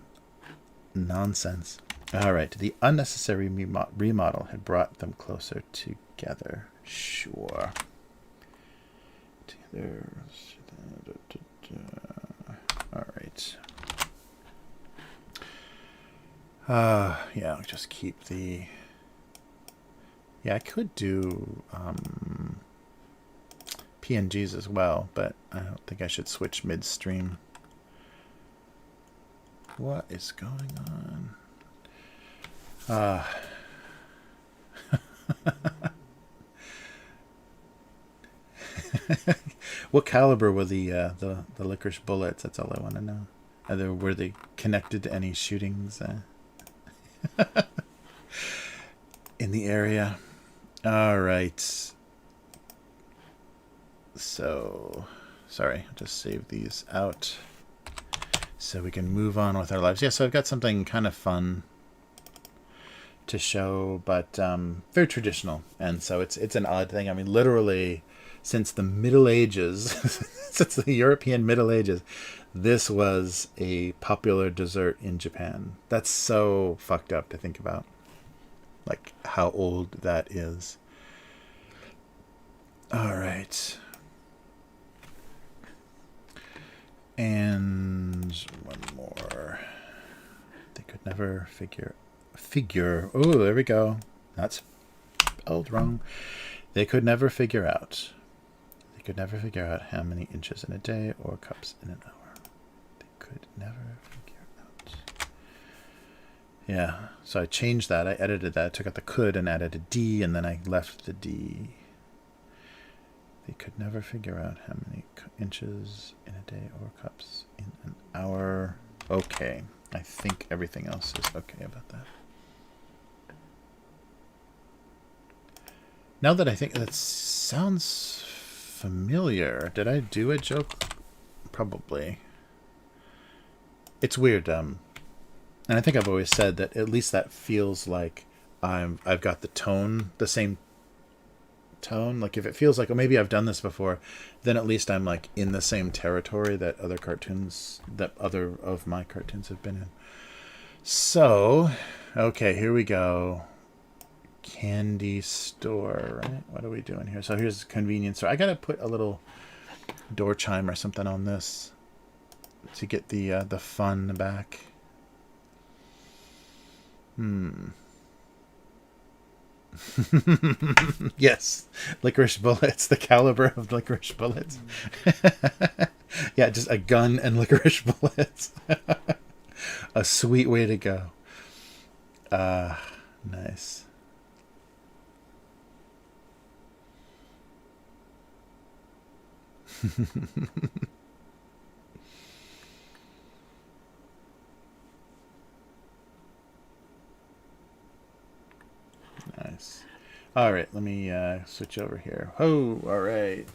nonsense. All right, the unnecessary remodel had brought them closer together. Sure. All right. I'll just keep the. Yeah, I could do PNGs as well, but I don't think I should switch midstream. What is going on? What caliber were the licorice bullets? That's all I want to know. Were they connected to any shootings in the area? All right. So, sorry, I'll just save these out so we can move on with our lives. Yeah, so I've got something kind of fun to show, but very traditional. And so it's an odd thing. I mean, literally, since the Middle Ages, since the European Middle Ages, this was a popular dessert in Japan. That's so fucked up to think about. like how old that is. All right. And one more. They could never figure. Oh, there we go. That's spelled wrong. They could never figure out. They could never figure out how many inches in a day or cups in an hour. They could never figure out. Yeah, so I changed that. I edited that. I took out the could and added a D, and then I left the D. They could never figure out how many inches in a day or cups in an hour. Okay. I think everything else is okay about that. Now that I think that sounds familiar. Did I do a joke? Probably. It's weird. And I think I've always said that at least that feels like I've got the tone, the same tone. Like if it feels like, oh, maybe I've done this before, then at least I'm like in the same territory that other of my cartoons have been in. So, okay, here we go. Candy store, right? What are we doing here? So here's convenience store. I gotta put a little door chime or something on this to get the fun back. Yes, licorice bullets, the caliber of licorice bullets. Yeah, just a gun and licorice bullets. A sweet way to go. Nice. Nice. All right, let me switch over here. Oh, all right.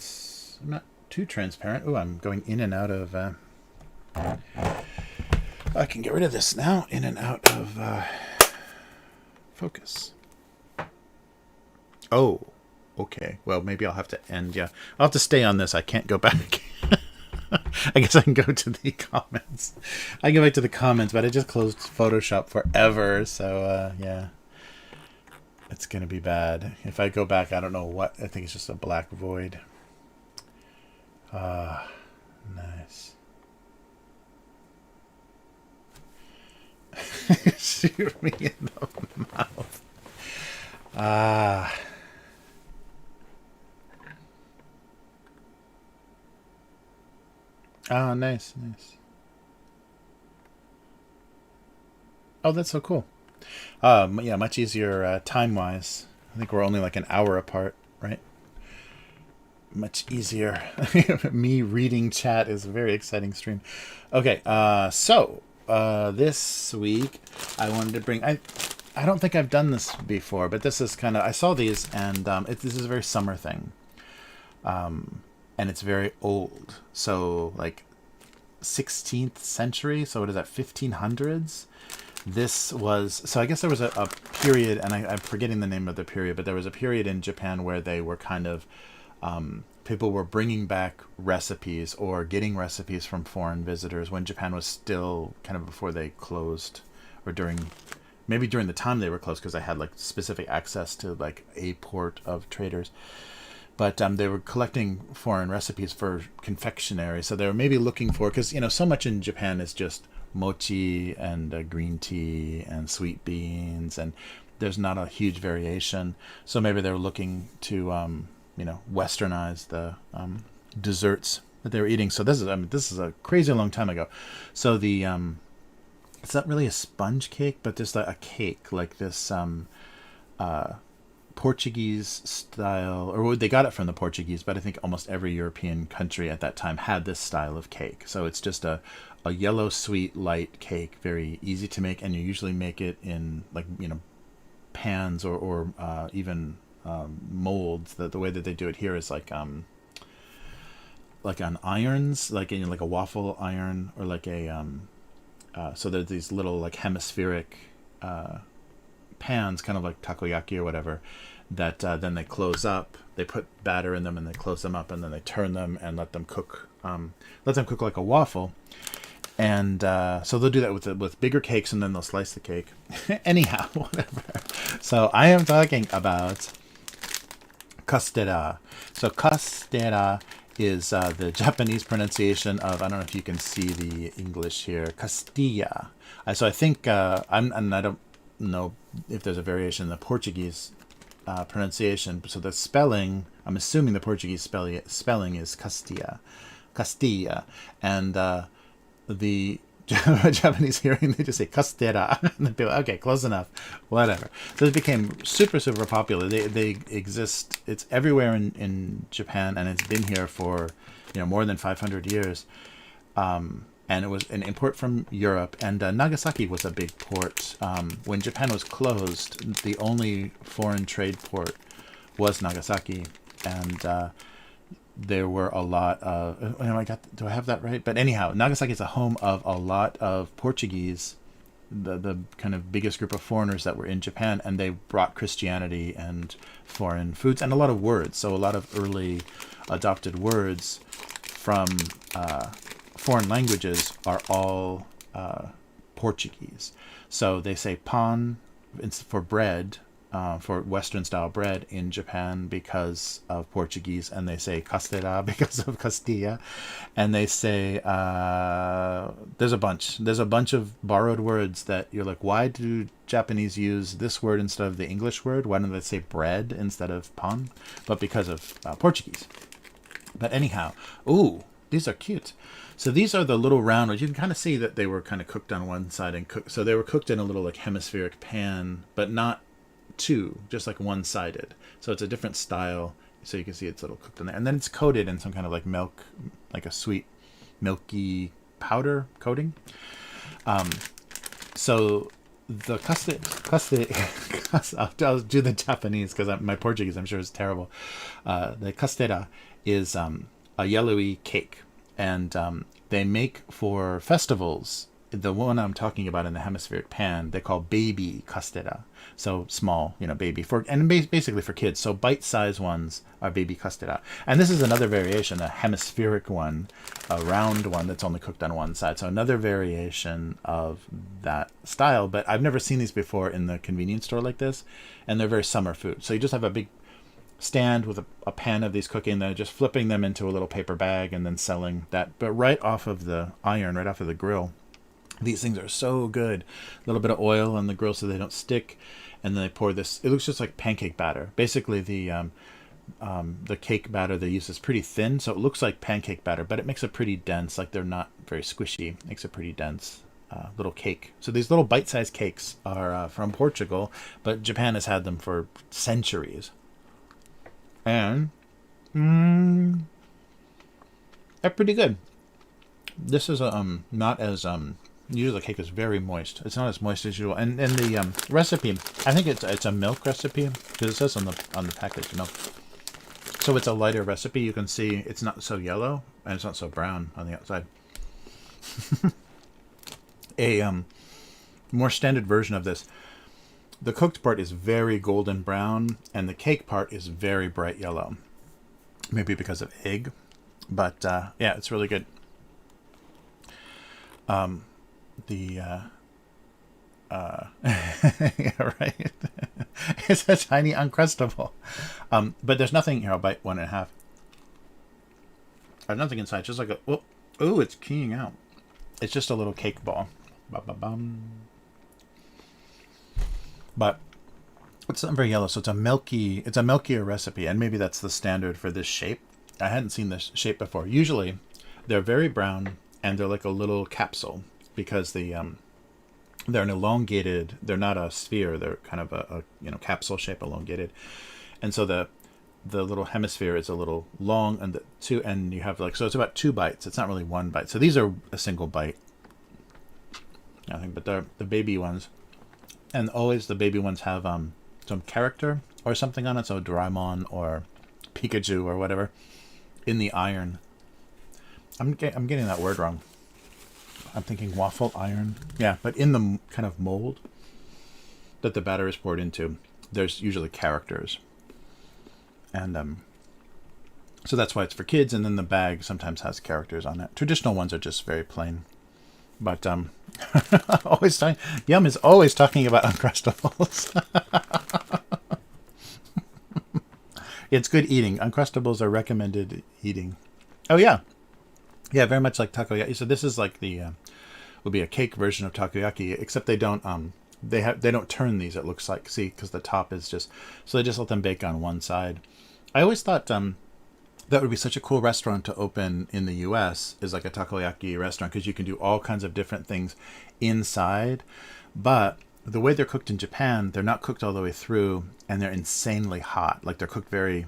I'm not too transparent. Oh, I'm going in and out of... I can get rid of this now. In and out of focus. Oh, okay. Well, maybe I'll have to end. Yeah, I'll have to stay on this. I can't go back. I guess I can go to the comments. I can go back to the comments, but I just closed Photoshop forever. So, yeah. It's going to be bad. If I go back, I don't know what. I think it's just a black void. Nice. Shoot me in the mouth. Oh, nice, nice. Oh, that's so cool. Yeah, much easier time-wise. I think we're only like an hour apart, right? Much easier. Me reading chat is a very exciting stream. Okay, so this week I wanted to bring... I don't think I've done this before, but this is kind of... I saw these, and this is a very summer thing. And it's very old. So, like, 16th century? So what is that, 1500s? This was... So I guess there was a period, and I'm forgetting the name of the period, but there was a period in Japan where they were kind of... people were bringing back recipes or getting recipes from foreign visitors when Japan was still kind of before they closed, or maybe during the time they were closed, because they had like specific access to like a port of traders. But they were collecting foreign recipes for confectionery. So they were maybe looking for, because, so much in Japan is just mochi and green tea and sweet beans, and there's not a huge variation. So maybe they were looking to, westernize the desserts that they were eating. So this is a crazy long time ago. So the it's not really a sponge cake, but just a cake like this Portuguese style, or they got it from the Portuguese, but I think almost every European country at that time had this style of cake. So it's just a yellow, sweet, light cake, very easy to make, and you usually make it in like pans or even molds. The way that they do it here is like on irons, like in like a waffle iron, or like a so there's these little like hemispheric pans, kind of like takoyaki or whatever, that then they close up. They put batter in them and they close them up, and then they turn them and let them cook like a waffle. And so they'll do that with bigger cakes, and then they'll slice the cake. Anyhow, whatever. So I am talking about castera. So castera is the Japanese pronunciation of, I don't know if you can see the English here, Castilla. So I think, and I don't know if there's a variation in the Portuguese pronunciation. So the spelling, I'm assuming the Portuguese spelling is Castilla. Castilla. And the Japanese hearing, they just say castera. And they go, okay, close enough, whatever. So it became super, super popular. They exist. It's everywhere in Japan, and it's been here for more than 500 years. And it was an import from Europe. And Nagasaki was a big port. When Japan was closed, the only foreign trade port was Nagasaki, and there were a lot of, do I have that right? But anyhow, Nagasaki is a home of a lot of Portuguese, the kind of biggest group of foreigners that were in Japan, and they brought Christianity and foreign foods and a lot of words. So a lot of early adopted words from foreign languages are all Portuguese. So they say pan for bread, for Western style bread in Japan because of Portuguese, and they say castera because of Castilla, and they say there's a bunch of borrowed words that you're like, why do Japanese use this word instead of the English word? Why don't they say bread instead of pan? But because of Portuguese. But anyhow, ooh, these are cute. So these are the little round ones. You can kind of see that they were kind of cooked on one side and cooked. So they were cooked in a little like hemispheric pan, but not two, just like one-sided. So it's a different style. So you can see it's a little cooked in there, and then it's coated in some kind of like milk, like a sweet, milky powder coating. So the I'll do the Japanese because my Portuguese, I'm sure, is terrible. The castera is a yellowy cake, and they make for festivals. The one I'm talking about in the hemispheric pan, they call baby castera. So small, baby, and basically for kids. So bite-sized ones are baby castera. And this is another variation, a hemispheric one, a round one that's only cooked on one side. So another variation of that style. But I've never seen these before in the convenience store like this, and they're very summer food. So you just have a big stand with a pan of these cooking, then just flipping them into a little paper bag and then selling that. But right off of the iron, right off of the grill. These things are so good. A little bit of oil on the grill so they don't stick, and then they pour this. It looks just like pancake batter. Basically, the cake batter they use is pretty thin, so it looks like pancake batter, but it makes it pretty dense. Like they're not very squishy. It makes a pretty dense little cake. So these little bite-sized cakes are from Portugal, but Japan has had them for centuries, and they're pretty good. This is not as usually the cake is very moist. It's not as moist as usual. And the recipe, I think it's a milk recipe because it says on the package milk. So it's a lighter recipe. You can see it's not so yellow and it's not so brown on the outside. A more standard version of this. The cooked part is very golden brown, and the cake part is very bright yellow. Maybe because of egg, but yeah, it's really good. Yeah, right. It's a tiny Uncrustable. But there's nothing here. I'll bite one and a half. There's nothing inside. Just like a oh, it's keying out. It's just a little cake ball. Ba-ba-bum. But it's not very yellow, so it's a milkier recipe, and maybe that's the standard for this shape. I hadn't seen this shape before. Usually, they're very brown and they're like a little capsule. Because they're an elongated, they're not a sphere, they're kind of a capsule shape, elongated, and so the little hemisphere is a little long, and you have so it's about 2 bites. It's not really 1 bite. So these are a single bite, I think, but they're the baby ones, and always the baby ones have some character or something on it. So Doraemon or Pikachu or whatever in the iron. I'm getting that word wrong. I'm thinking waffle iron. Yeah, but in the kind of mold that the batter is poured into, there's usually characters. And so that's why it's for kids, and then the bag sometimes has characters on it. Traditional ones are just very plain. But always talking. Yum is always talking about Uncrustables. It's good eating. Uncrustables are recommended eating. Oh yeah, yeah, very much like takoyaki. So this is like the would be a cake version of takoyaki, except they don't they don't turn these. It looks like, see, because the top is just, so they just let them bake on one side. I always thought that would be such a cool restaurant to open in the U.S. is like a takoyaki restaurant, because you can do all kinds of different things inside, but the way they're cooked in Japan, they're not cooked all the way through, and they're insanely hot. Like they're cooked very,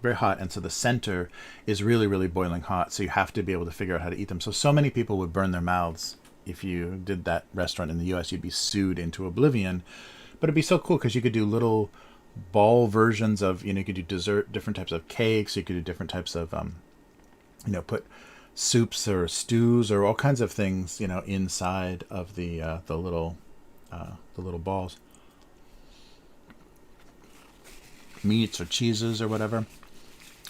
very hot, and so the center is really, really boiling hot. So you have to be able to figure out how to eat them. So many people would burn their mouths if you did that restaurant in the U.S. You'd be sued into oblivion. But it'd be so cool because you could do little ball versions of, you could do dessert, different types of cakes. You could do different types of, put soups or stews or all kinds of things, inside of the little balls, meats or cheeses or whatever.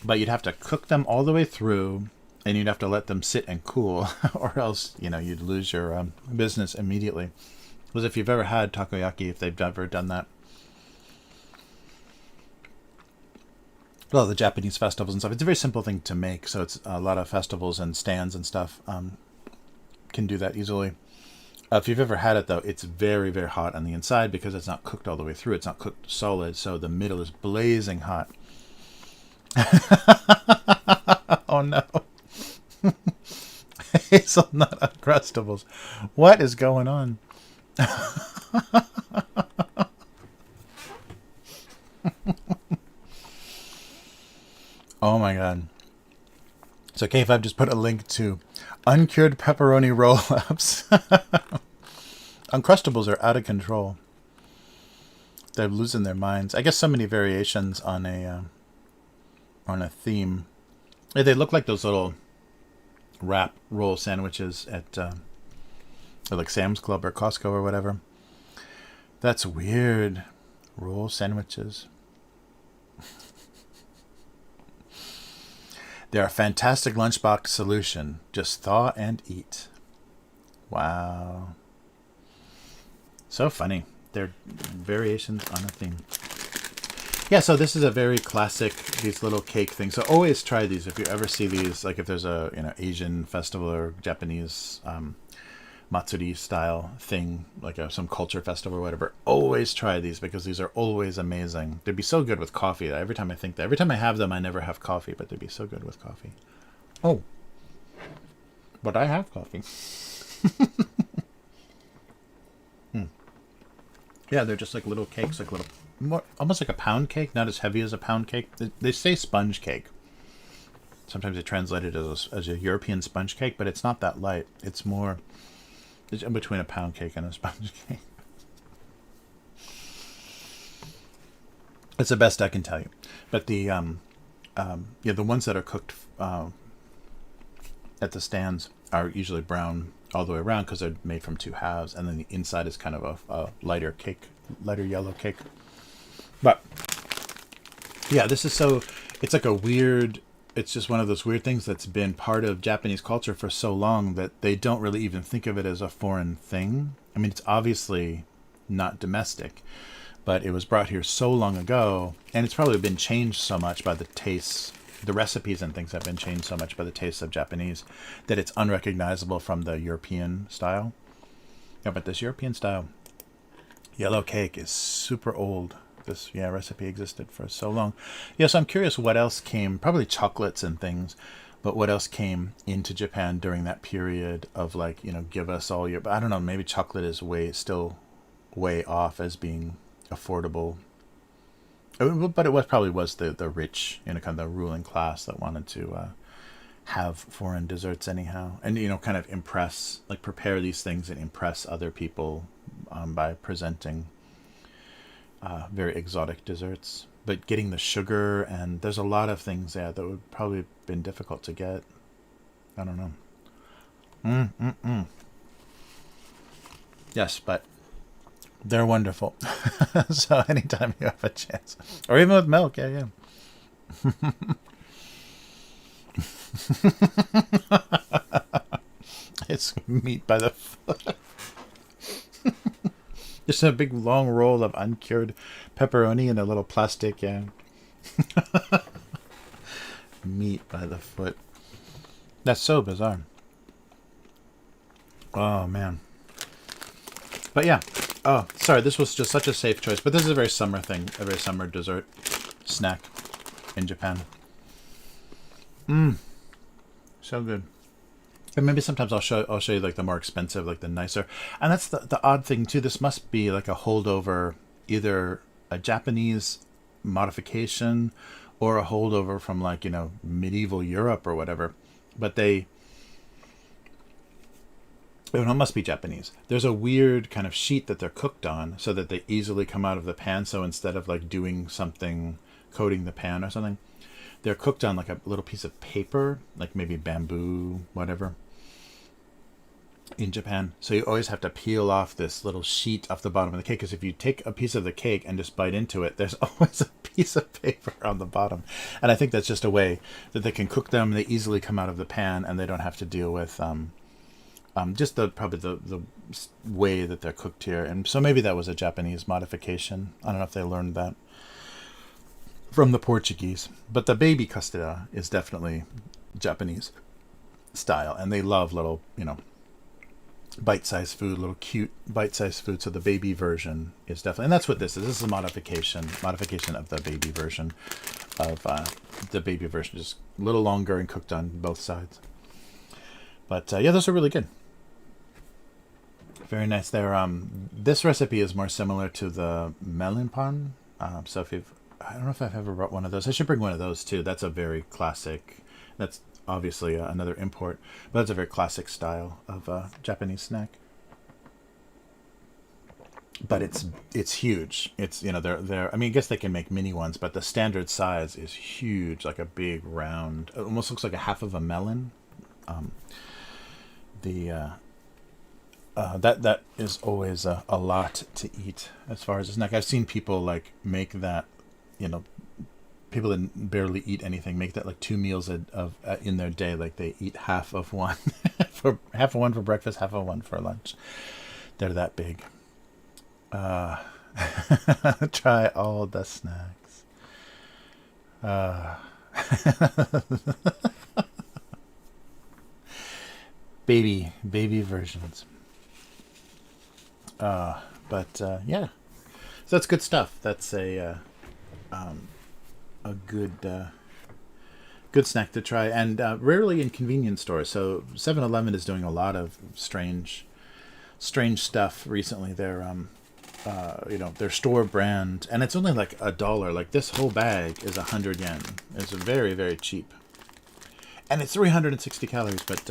But you'd have to cook them all the way through, and you'd have to let them sit and cool, or else you'd lose your business immediately. Because if you've ever had takoyaki, if they've ever done that, well, the Japanese festivals and stuff, it's a very simple thing to make. So it's a lot of festivals and stands and stuff can do that easily. If you've ever had it, though, it's very, very hot on the inside because it's not cooked all the way through. It's not cooked solid, so the middle is blazing hot. Oh, no. Hazelnut Uncrustables. What is going on? Oh, my God. So K5 just put a link to uncured pepperoni roll-ups. Uncrustables are out of control. They're losing their minds. I guess so many variations on a theme. They look like those little wrap roll sandwiches at like Sam's Club or Costco or whatever. That's weird. Roll sandwiches. They're a fantastic lunchbox solution. Just thaw and eat. Wow. So funny. They're variations on a theme. Yeah, so this is a very classic, these little cake things. So always try these if you ever see these, like if there's a Asian festival or Japanese matsuri style thing, like some culture festival or whatever. Always try these because these are always amazing. They'd be so good with coffee. Every time I think that, every time I have them, I never have coffee, but they'd be so good with coffee. Oh, but I have coffee. Yeah, they're just like little cakes, like little, more, almost like a pound cake, not as heavy as a pound cake. They say sponge cake. Sometimes they translate it as a European sponge cake, but it's not that light. It's more, it's in between a pound cake and a sponge cake. It's the best I can tell you. But the the ones that are cooked at the stands are usually brown all the way around because they're made from two halves, and then the inside is kind of a lighter cake, lighter yellow cake. But yeah, this is so, it's like a weird, it's just one of those weird things that's been part of Japanese culture for so long that they don't really even think of it as a foreign thing. I mean, it's obviously not domestic, but it was brought here so long ago, and it's probably been changed so much by the tastes. The recipes and things have been changed so much by the tastes of Japanese that it's unrecognizable from the European style. Yeah, but this European style yellow cake is super old. This recipe existed for so long. Yeah, so I'm curious what else came, probably chocolates and things, but what else came into Japan during that period of like, give us all your, I don't know, maybe chocolate is still way off as being affordable. But it probably was the rich, kind of the ruling class that wanted to have foreign desserts anyhow. And, kind of prepare these things and impress other people by presenting very exotic desserts. But getting the sugar, and there's a lot of things there that would probably have been difficult to get. I don't know. Yes, but they're wonderful. So anytime you have a chance. Or even with milk, yeah. It's meat by the foot. Just a big long roll of uncured pepperoni in a little plastic, yeah. Meat by the foot. That's so bizarre. Oh, man. But yeah. Oh, sorry, this was just such a safe choice. But this is a very summer thing. A very summer dessert snack in Japan. So good. And maybe sometimes I'll show you like the more expensive, like the nicer. And that's the odd thing too. This must be like a holdover, either a Japanese modification or a holdover from like, you know, medieval Europe or whatever. But it must be Japanese. There's a weird kind of sheet that they're cooked on so that they easily come out of the pan. So instead of like doing something, coating the pan or something, they're cooked on like a little piece of paper, like maybe bamboo, whatever, in Japan. So you always have to peel off this little sheet off the bottom of the cake, because if you take a piece of the cake and just bite into it, there's always a piece of paper on the bottom. And I think that's just a way that they can cook them. They easily come out of the pan and they don't have to deal with just probably the way that they're cooked here. And so maybe that was a Japanese modification. I don't know if they learned that from the Portuguese. But the baby castella is definitely Japanese style, and they love little, you know, bite-sized food, little cute bite-sized food. So the baby version is definitely, and that's what this is. This is a modification of the baby version just a little longer and cooked on both sides. But yeah, those are really good. Very nice. This recipe is more similar to the melon pan. So I don't know if I've ever brought one of those. I should bring one of those too. That's a very classic. That's obviously another import, but it's a very classic style of Japanese snack. But it's huge. It's, you know, they're I mean, I guess they can make mini ones, but the standard size is huge, like a big round. It almost looks like a half of a melon. That is always a lot to eat as far as a snack. I've seen people like make that, you know, people that barely eat anything make that like 2 meals in their day. Like they eat half of one for breakfast, half of one for lunch. They're that big. Try all the snacks. Baby versions. But yeah, so that's good stuff. That's a good snack to try, and rarely in convenience stores. So 7-Eleven is doing a lot of strange stuff recently. They're their store brand, and it's only like $1. Like this whole bag is 100 yen. It's very, very cheap, and it's 360 calories. But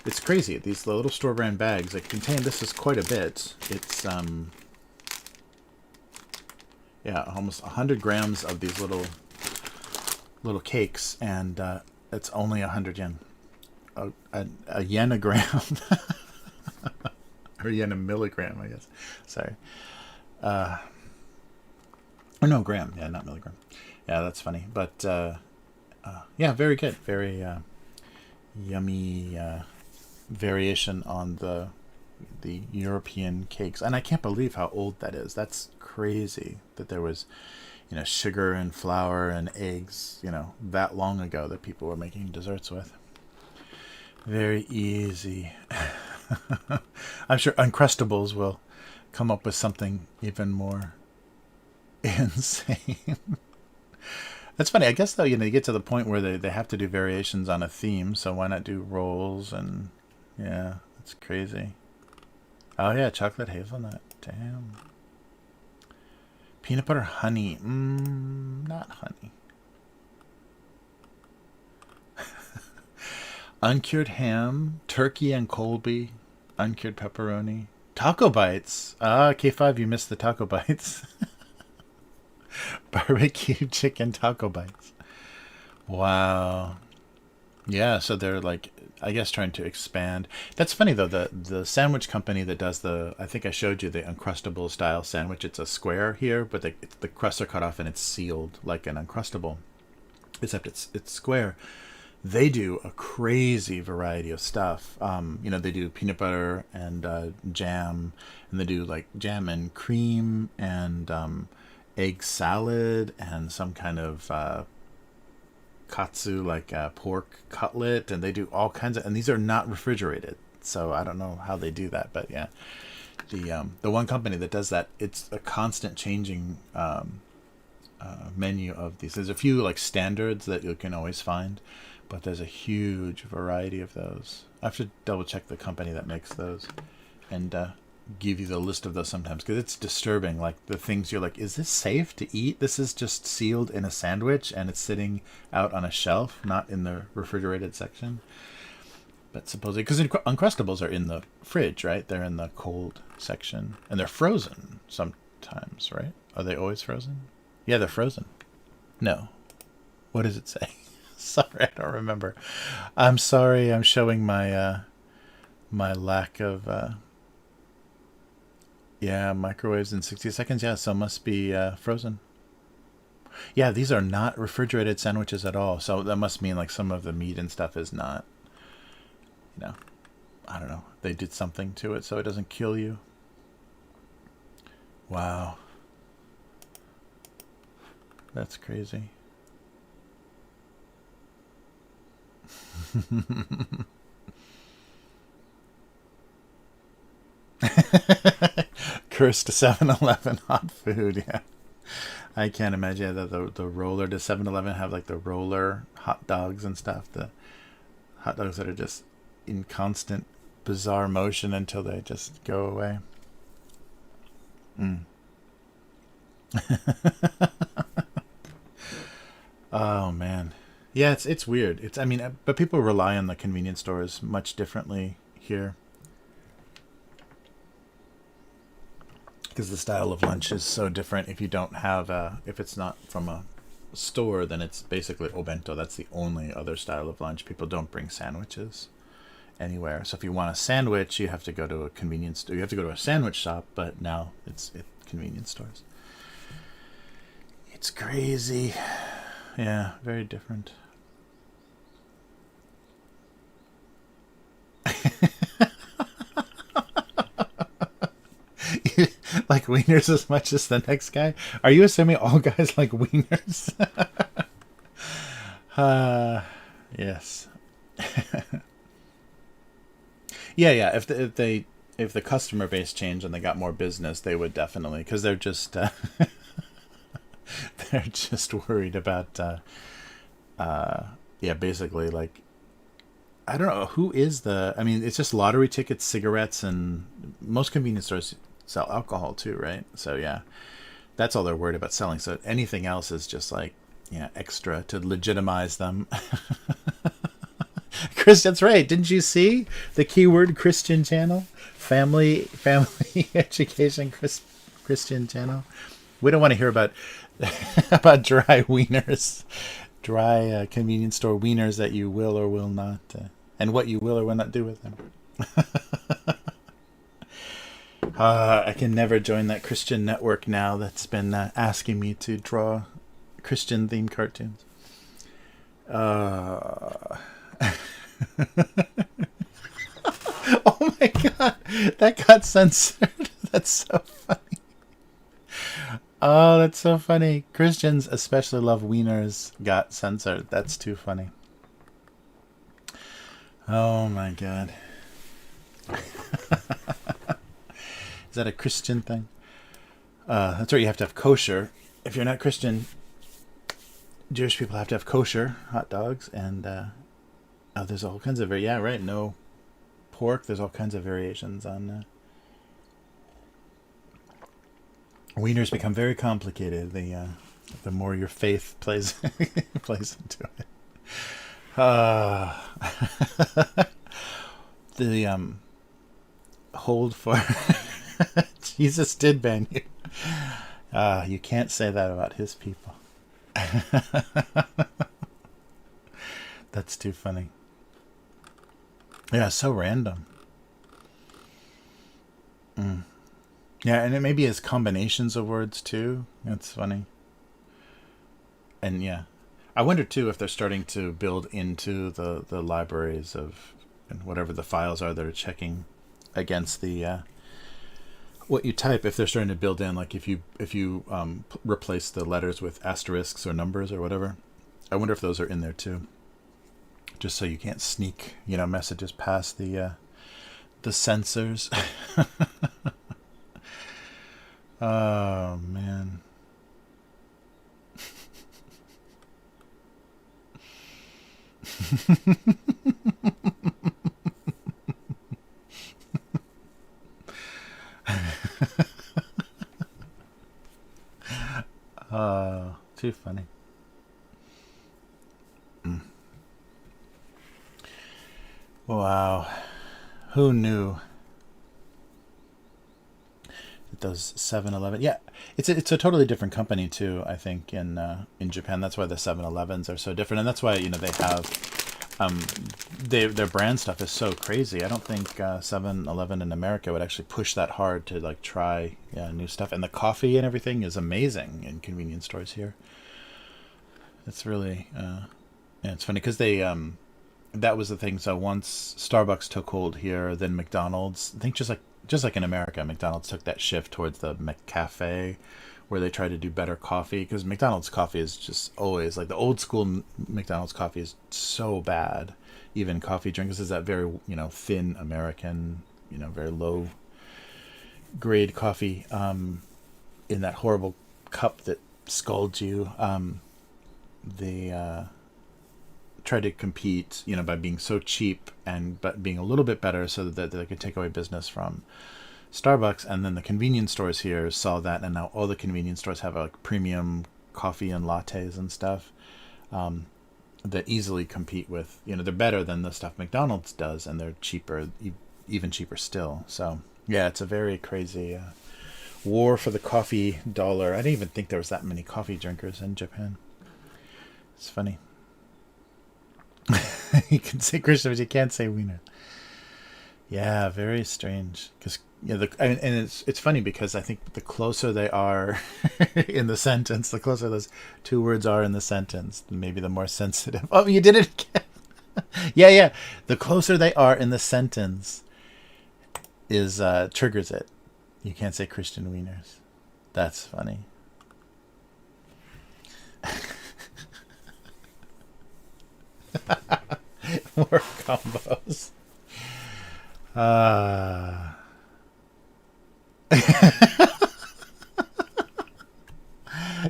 it's crazy. These little store brand bags that contain, this is quite a bit. It's almost 100 grams of these little cakes, and it's only 100 yen. A yen a gram. Or yen a milligram, I guess. Sorry. Or no, gram. Yeah, not milligram. Yeah, that's funny. But yeah, very good. Very yummy variation on the European cakes. And I can't believe how old that is. That's crazy that there was, you know, sugar and flour and eggs, you know, that long ago that people were making desserts with. Very easy. I'm sure Uncrustables will come up with something even more insane. That's funny. I guess, though, you know, you get to the point where they have to do variations on a theme, so why not do rolls? And yeah, it's crazy. Oh yeah, chocolate hazelnut. Damn. Peanut butter honey. Not honey. Uncured ham, turkey and Colby, uncured pepperoni, taco bites. K5, you missed the taco bites. Barbecue chicken taco bites. Wow. Yeah, so they're like, I guess, trying to expand. That's funny though. The sandwich company that does I think I showed you the Uncrustable style sandwich. It's a square here, but the crusts are cut off and it's sealed like an Uncrustable, except it's square. they do a crazy variety of stuff. You know, they do peanut butter and jam, and they do like jam and cream and egg salad and some kind of katsu, like pork cutlet, and they do all kinds of. And these are not refrigerated, so I don't know how they do that, but yeah, the one company that does that, it's a constant changing menu of these. There's a few like standards that you can always find, but there's a huge variety of those. I have to double check the company that makes those and give you the list of those sometimes, because it's disturbing. Like the things you're like, is this safe to eat? This is just sealed in a sandwich and it's sitting out on a shelf, not in the refrigerated section. But supposedly, because Uncrustables are in the fridge, right? They're in the cold section, and they're frozen sometimes, right? Are they always frozen? Yeah, they're frozen. No. What does it say? Sorry, I don't remember. I'm sorry. I'm showing my my lack of yeah, microwaves in 60 seconds. Yeah, so must be frozen. Yeah, these are not refrigerated sandwiches at all. So that must mean like some of the meat and stuff is not, you know, I don't know. They did something to it so it doesn't kill you. Wow. That's crazy. Cursed 7-Eleven hot food, yeah. I can't imagine that the roller, does 7-Eleven have like the roller hot dogs and stuff? The hot dogs that are just in constant bizarre motion until they just go away. Mm. Oh man. Yeah, it's weird. It's, I mean, but people rely on the convenience stores much differently here, because the style of lunch is so different. If you don't have if it's not from a store, then it's basically obento. That's the only other style of lunch. People don't bring sandwiches anywhere. So if you want a sandwich, you have to go to a convenience store. You have to go to a sandwich shop, but now it's convenience stores. It's crazy. Yeah, very different. Like wieners as much as the next guy? Are you assuming all guys like wieners? Yes. Yeah, yeah. If the customer base changed and they got more business, they would definitely, because they're just they're just worried about yeah, basically like, I don't know who is the. I mean, it's just lottery tickets, cigarettes, and most convenience stores sell alcohol too, right? So yeah, that's all they're worried about selling. So anything else is just like, yeah, extra to legitimize them. Chris, that's right. Didn't you see the keyword Christian channel? Family education Christian channel. We don't want to hear about about dry wieners, dry convenience store wieners that you will or will not, and what you will or will not do with them. I can never join that Christian network now that's been asking me to draw Christian themed cartoons. Oh my god, that got censored. That's so funny. Oh, that's so funny. Christians especially love wieners got censored. That's too funny. Oh my god. Is that a Christian thing? That's right, you have to have kosher. If you're not Christian, Jewish people have to have kosher hot dogs, and oh, there's all kinds of, yeah, right, no pork. There's all kinds of variations on wieners. Become very complicated the more your faith plays plays into it. The hold for Jesus did ban you. You can't say that about his people. That's too funny. Yeah, so random. Yeah, and it maybe has combinations of words too. That's funny. And yeah, I wonder too if they're starting to build into the libraries of and whatever the files are that are checking against the what you type. If they're starting to build in, like if you replace the letters with asterisks or numbers or whatever, I wonder if those are in there too. Just so you can't sneak, messages past the censors. Oh man. Too funny. Wow. Who knew that those 7-Eleven? Yeah, it's a totally different company too, I think, in Japan. That's why the 7-Elevens are so different, and that's why they have their brand stuff is so crazy. I don't think 7-Eleven in America would actually push that hard to like try new stuff. And the coffee and everything is amazing in convenience stores here. It's really it's funny because they that was the thing. So once Starbucks took hold here, then McDonald's, I think just like in America, McDonald's took that shift towards the McCafe, where they try to do better coffee, because McDonald's coffee is just always like the old school McDonald's coffee is so bad. Even coffee drinkers is that very thin American, very low grade coffee in that horrible cup that scalds you. They try to compete, by being so cheap but being a little bit better, so that they could take away business from Starbucks. And then the convenience stores here saw that, and now all the convenience stores have like premium coffee and lattes and stuff that easily compete with, they're better than the stuff McDonald's does, and they're cheaper, even cheaper still. So yeah, it's a very crazy war for the coffee dollar. I didn't even think there was that many coffee drinkers in Japan. It's funny. You can say Christian, but you can't say wiener. Yeah, very strange. Because and it's funny because I think the closer they are in the sentence, the closer those two words are in the sentence, maybe the more sensitive. Oh, you did it again. Yeah. The closer they are in the sentence is triggers it. You can't say Christian wieners. That's funny. More combos.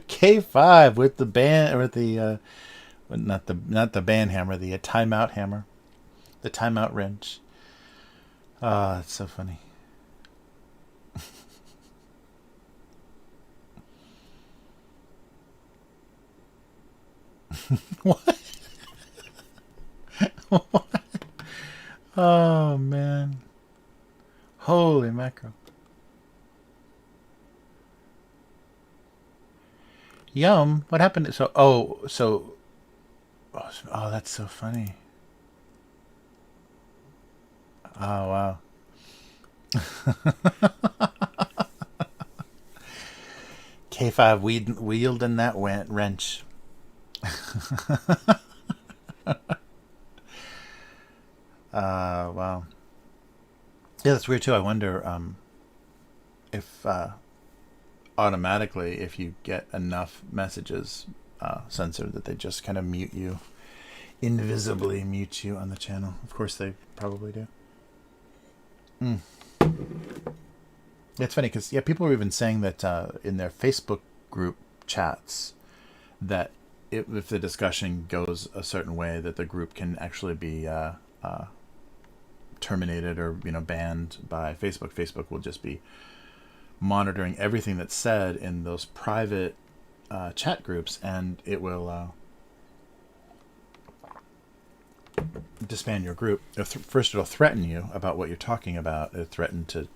K5 with the band, or the not the band hammer, the timeout hammer, the timeout wrench. It's so funny. What? What? Oh man. Holy mackerel. Yum. What happened? Oh, that's so funny. Oh wow. K5 wielding that wrench. Wow. Yeah, that's weird too. I wonder if automatically, if you get enough messages censored, that they just kind of mute you, invisibly mute you on the channel. Of course, they probably do. It's funny because people were even saying that in their Facebook group chats that if the discussion goes a certain way, that the group can actually be terminated or banned by Facebook. Facebook will just be monitoring everything that's said in those private chat groups, and it will disband your group. First, it'll threaten you about what you're talking about. It'll threaten to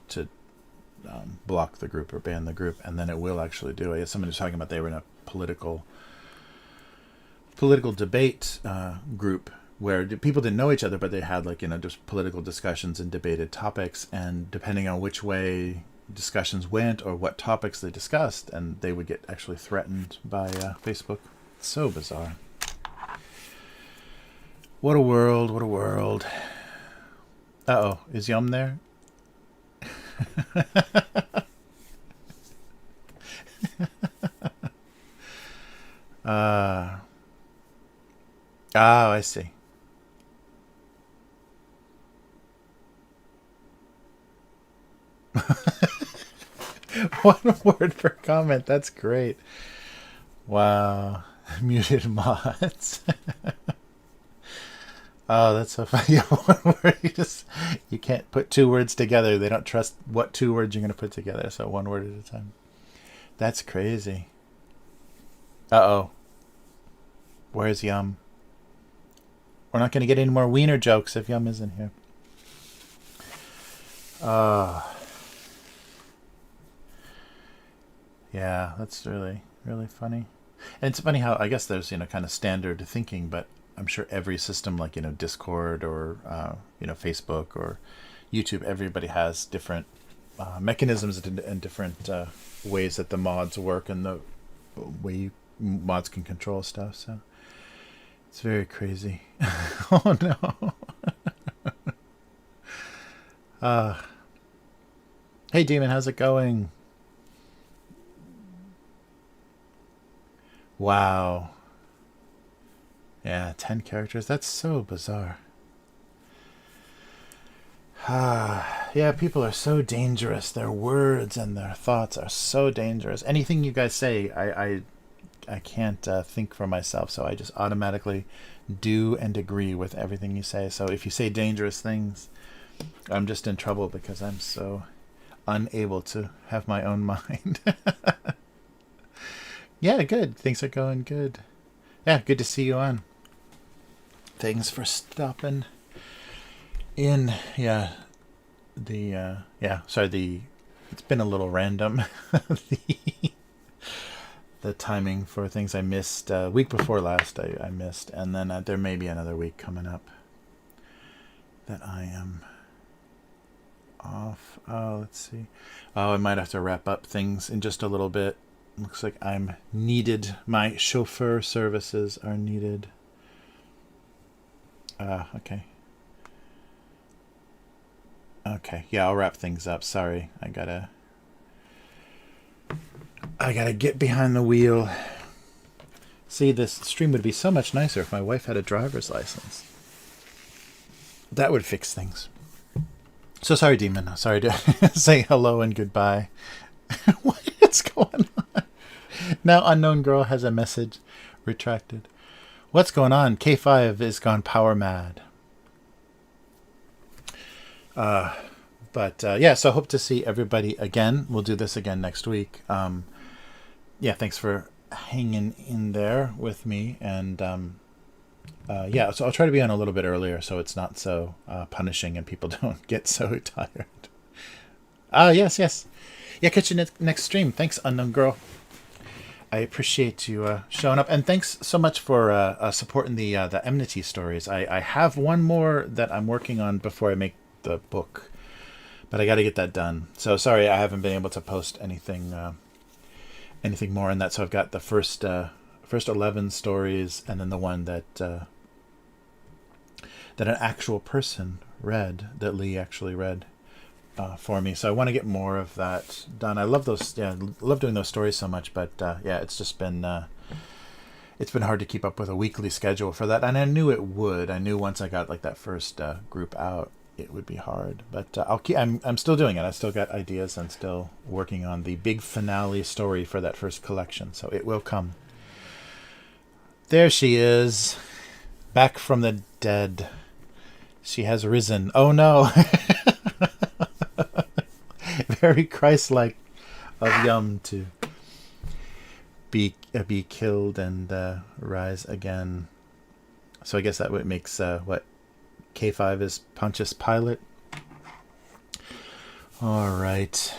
block the group or ban the group, and then it will actually do it. Somebody was talking about they were in a political debate group where people didn't know each other, but they had just political discussions and debated topics, and depending on which way discussions went or what topics they discussed, and they would get actually threatened by Facebook. It's so bizarre. What a world, what a world. Uh-oh, is Yum there? Oh, I see. One word per comment. That's great. Wow. Muted mods. Oh, that's so funny. One word. You can't put two words together. They don't trust what two words you're going to put together. So one word at a time. That's crazy. Uh-oh. Where's Yum? We're not going to get any more wiener jokes if Yum isn't here. Yeah, that's really, really funny. And it's funny how, I guess there's, kind of standard thinking, but I'm sure every system like, Discord or, Facebook or YouTube, everybody has different mechanisms and different ways that the mods work and the way mods can control stuff. So it's very crazy. Oh, no. Hey, Demon, how's it going? Wow. Yeah, 10 characters. That's so bizarre. Yeah, people are so dangerous. Their words and their thoughts are so dangerous. Anything you guys say, I can't think for myself, so I just automatically do and agree with everything you say. So if you say dangerous things, I'm just in trouble because I'm so unable to have my own mind. Yeah, good. Things are going good. Yeah, good to see you on. Thanks for stopping in. Yeah, it's been a little random. The timing for things I missed. Week before last I missed, and then there may be another week coming up that I am off. Oh, let's see. Oh, I might have to wrap up things in just a little bit. Looks like I'm needed. My chauffeur services are needed. Okay. Okay, yeah, I'll wrap things up. Sorry, I gotta get behind the wheel. See, this stream would be so much nicer if my wife had a driver's license. That would fix things. So sorry, Demon. Sorry to say hello and goodbye. What's going on? Now unknown girl has a message retracted. What's going on? K5 is gone power mad. Yeah, so I hope to see everybody again. We'll do this again next week. Yeah, thanks for hanging in there with me. And yeah, so I'll try to be on a little bit earlier so it's not so punishing and people don't get so tired. Yes. Yeah, catch you next stream. Thanks, unknown girl. I appreciate you showing up, and thanks so much for supporting the Nmity Stories. I have one more that I'm working on before I make the book, but I got to get that done. So sorry I haven't been able to post anything more in that. So I've got the first 11 stories, and then the one that an actual person read, that Lee actually read for me. So I want to get more of that done. I love those. Yeah, love doing those stories so much. But yeah, it's just been hard to keep up with a weekly schedule for that. And I knew it would. I knew once I got like that first group out, it would be hard. But I'm still doing it. I still got ideas. I'm still working on the big finale story for that first collection. So it will come. There she is, back from the dead. She has risen. Oh no. Very Christ-like of Yum to be killed and rise again. So I guess that what makes what K5 is Pontius Pilate. All right.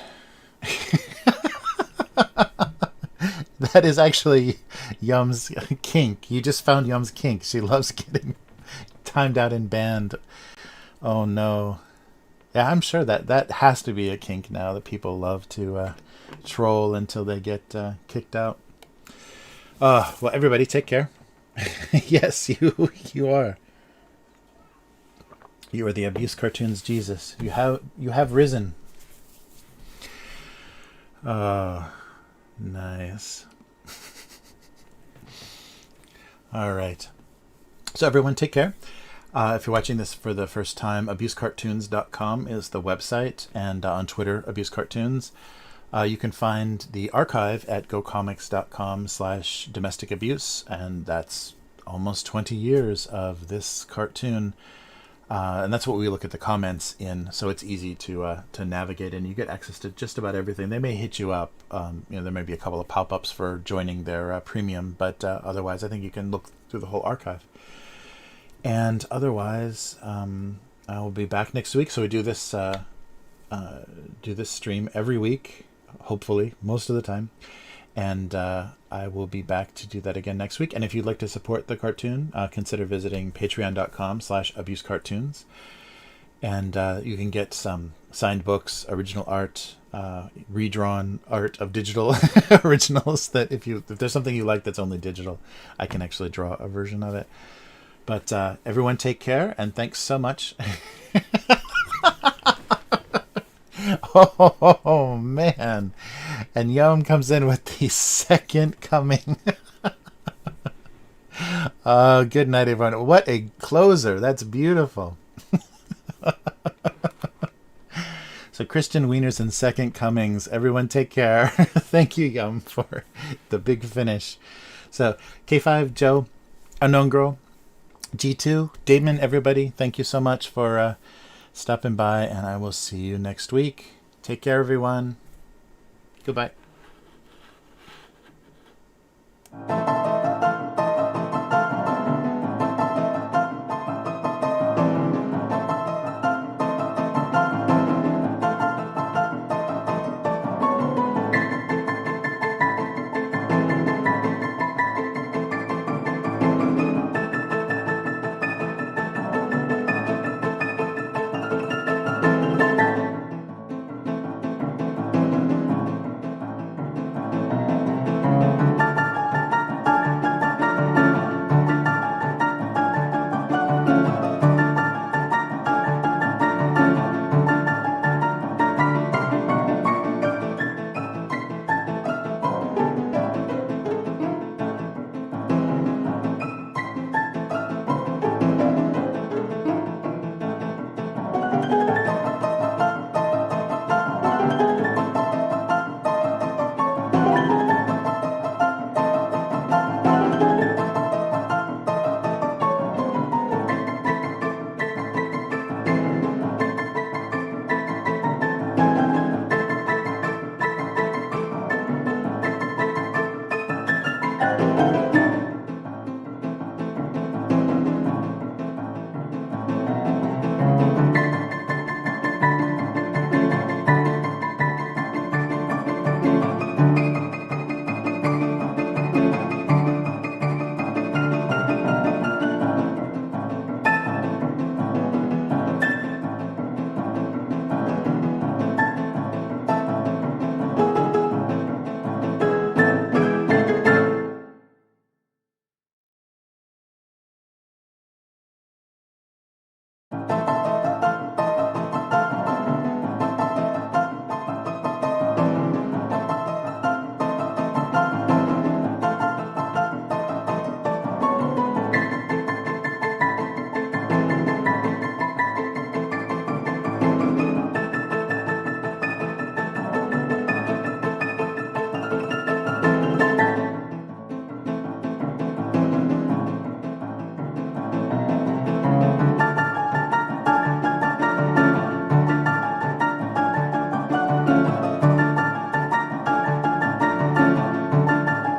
That is actually Yum's kink. You just found Yum's kink. She loves getting timed out and banned. Oh no. Yeah, I'm sure that has to be a kink now, that people love to troll until they get kicked out. Well, everybody take care. Yes, you are. You are the Abuse Cartoons Jesus. You have risen. Oh, nice. All right. So everyone take care. If you're watching this for the first time, abusecartoons.com is the website, and on Twitter, abusecartoons. You can find the archive at gocomics.com/domestic abuse, and that's almost 20 years of this cartoon. And that's what we look at the comments in, so it's easy to navigate, and you get access to just about everything. They may hit you up. There may be a couple of pop-ups for joining their premium, but otherwise I think you can look through the whole archive. And otherwise, I will be back next week. So we do this stream every week, hopefully, most of the time. And I will be back to do that again next week. And if you'd like to support the cartoon, consider visiting patreon.com/abusecartoons. And you can get some signed books, original art, redrawn art of digital originals that if there's something you like that's only digital, I can actually draw a version of it. But everyone take care, and thanks so much. Oh, man. And Yom comes in with the second coming. Good night, everyone. What a closer. That's beautiful. So Christian Wieners and second comings. Everyone take care. Thank you, Yum, for the big finish. So K5, Joe, Unknown Girl, G2, Damon, everybody, thank you so much for stopping by, and I will see you next week. Take care, everyone. Goodbye.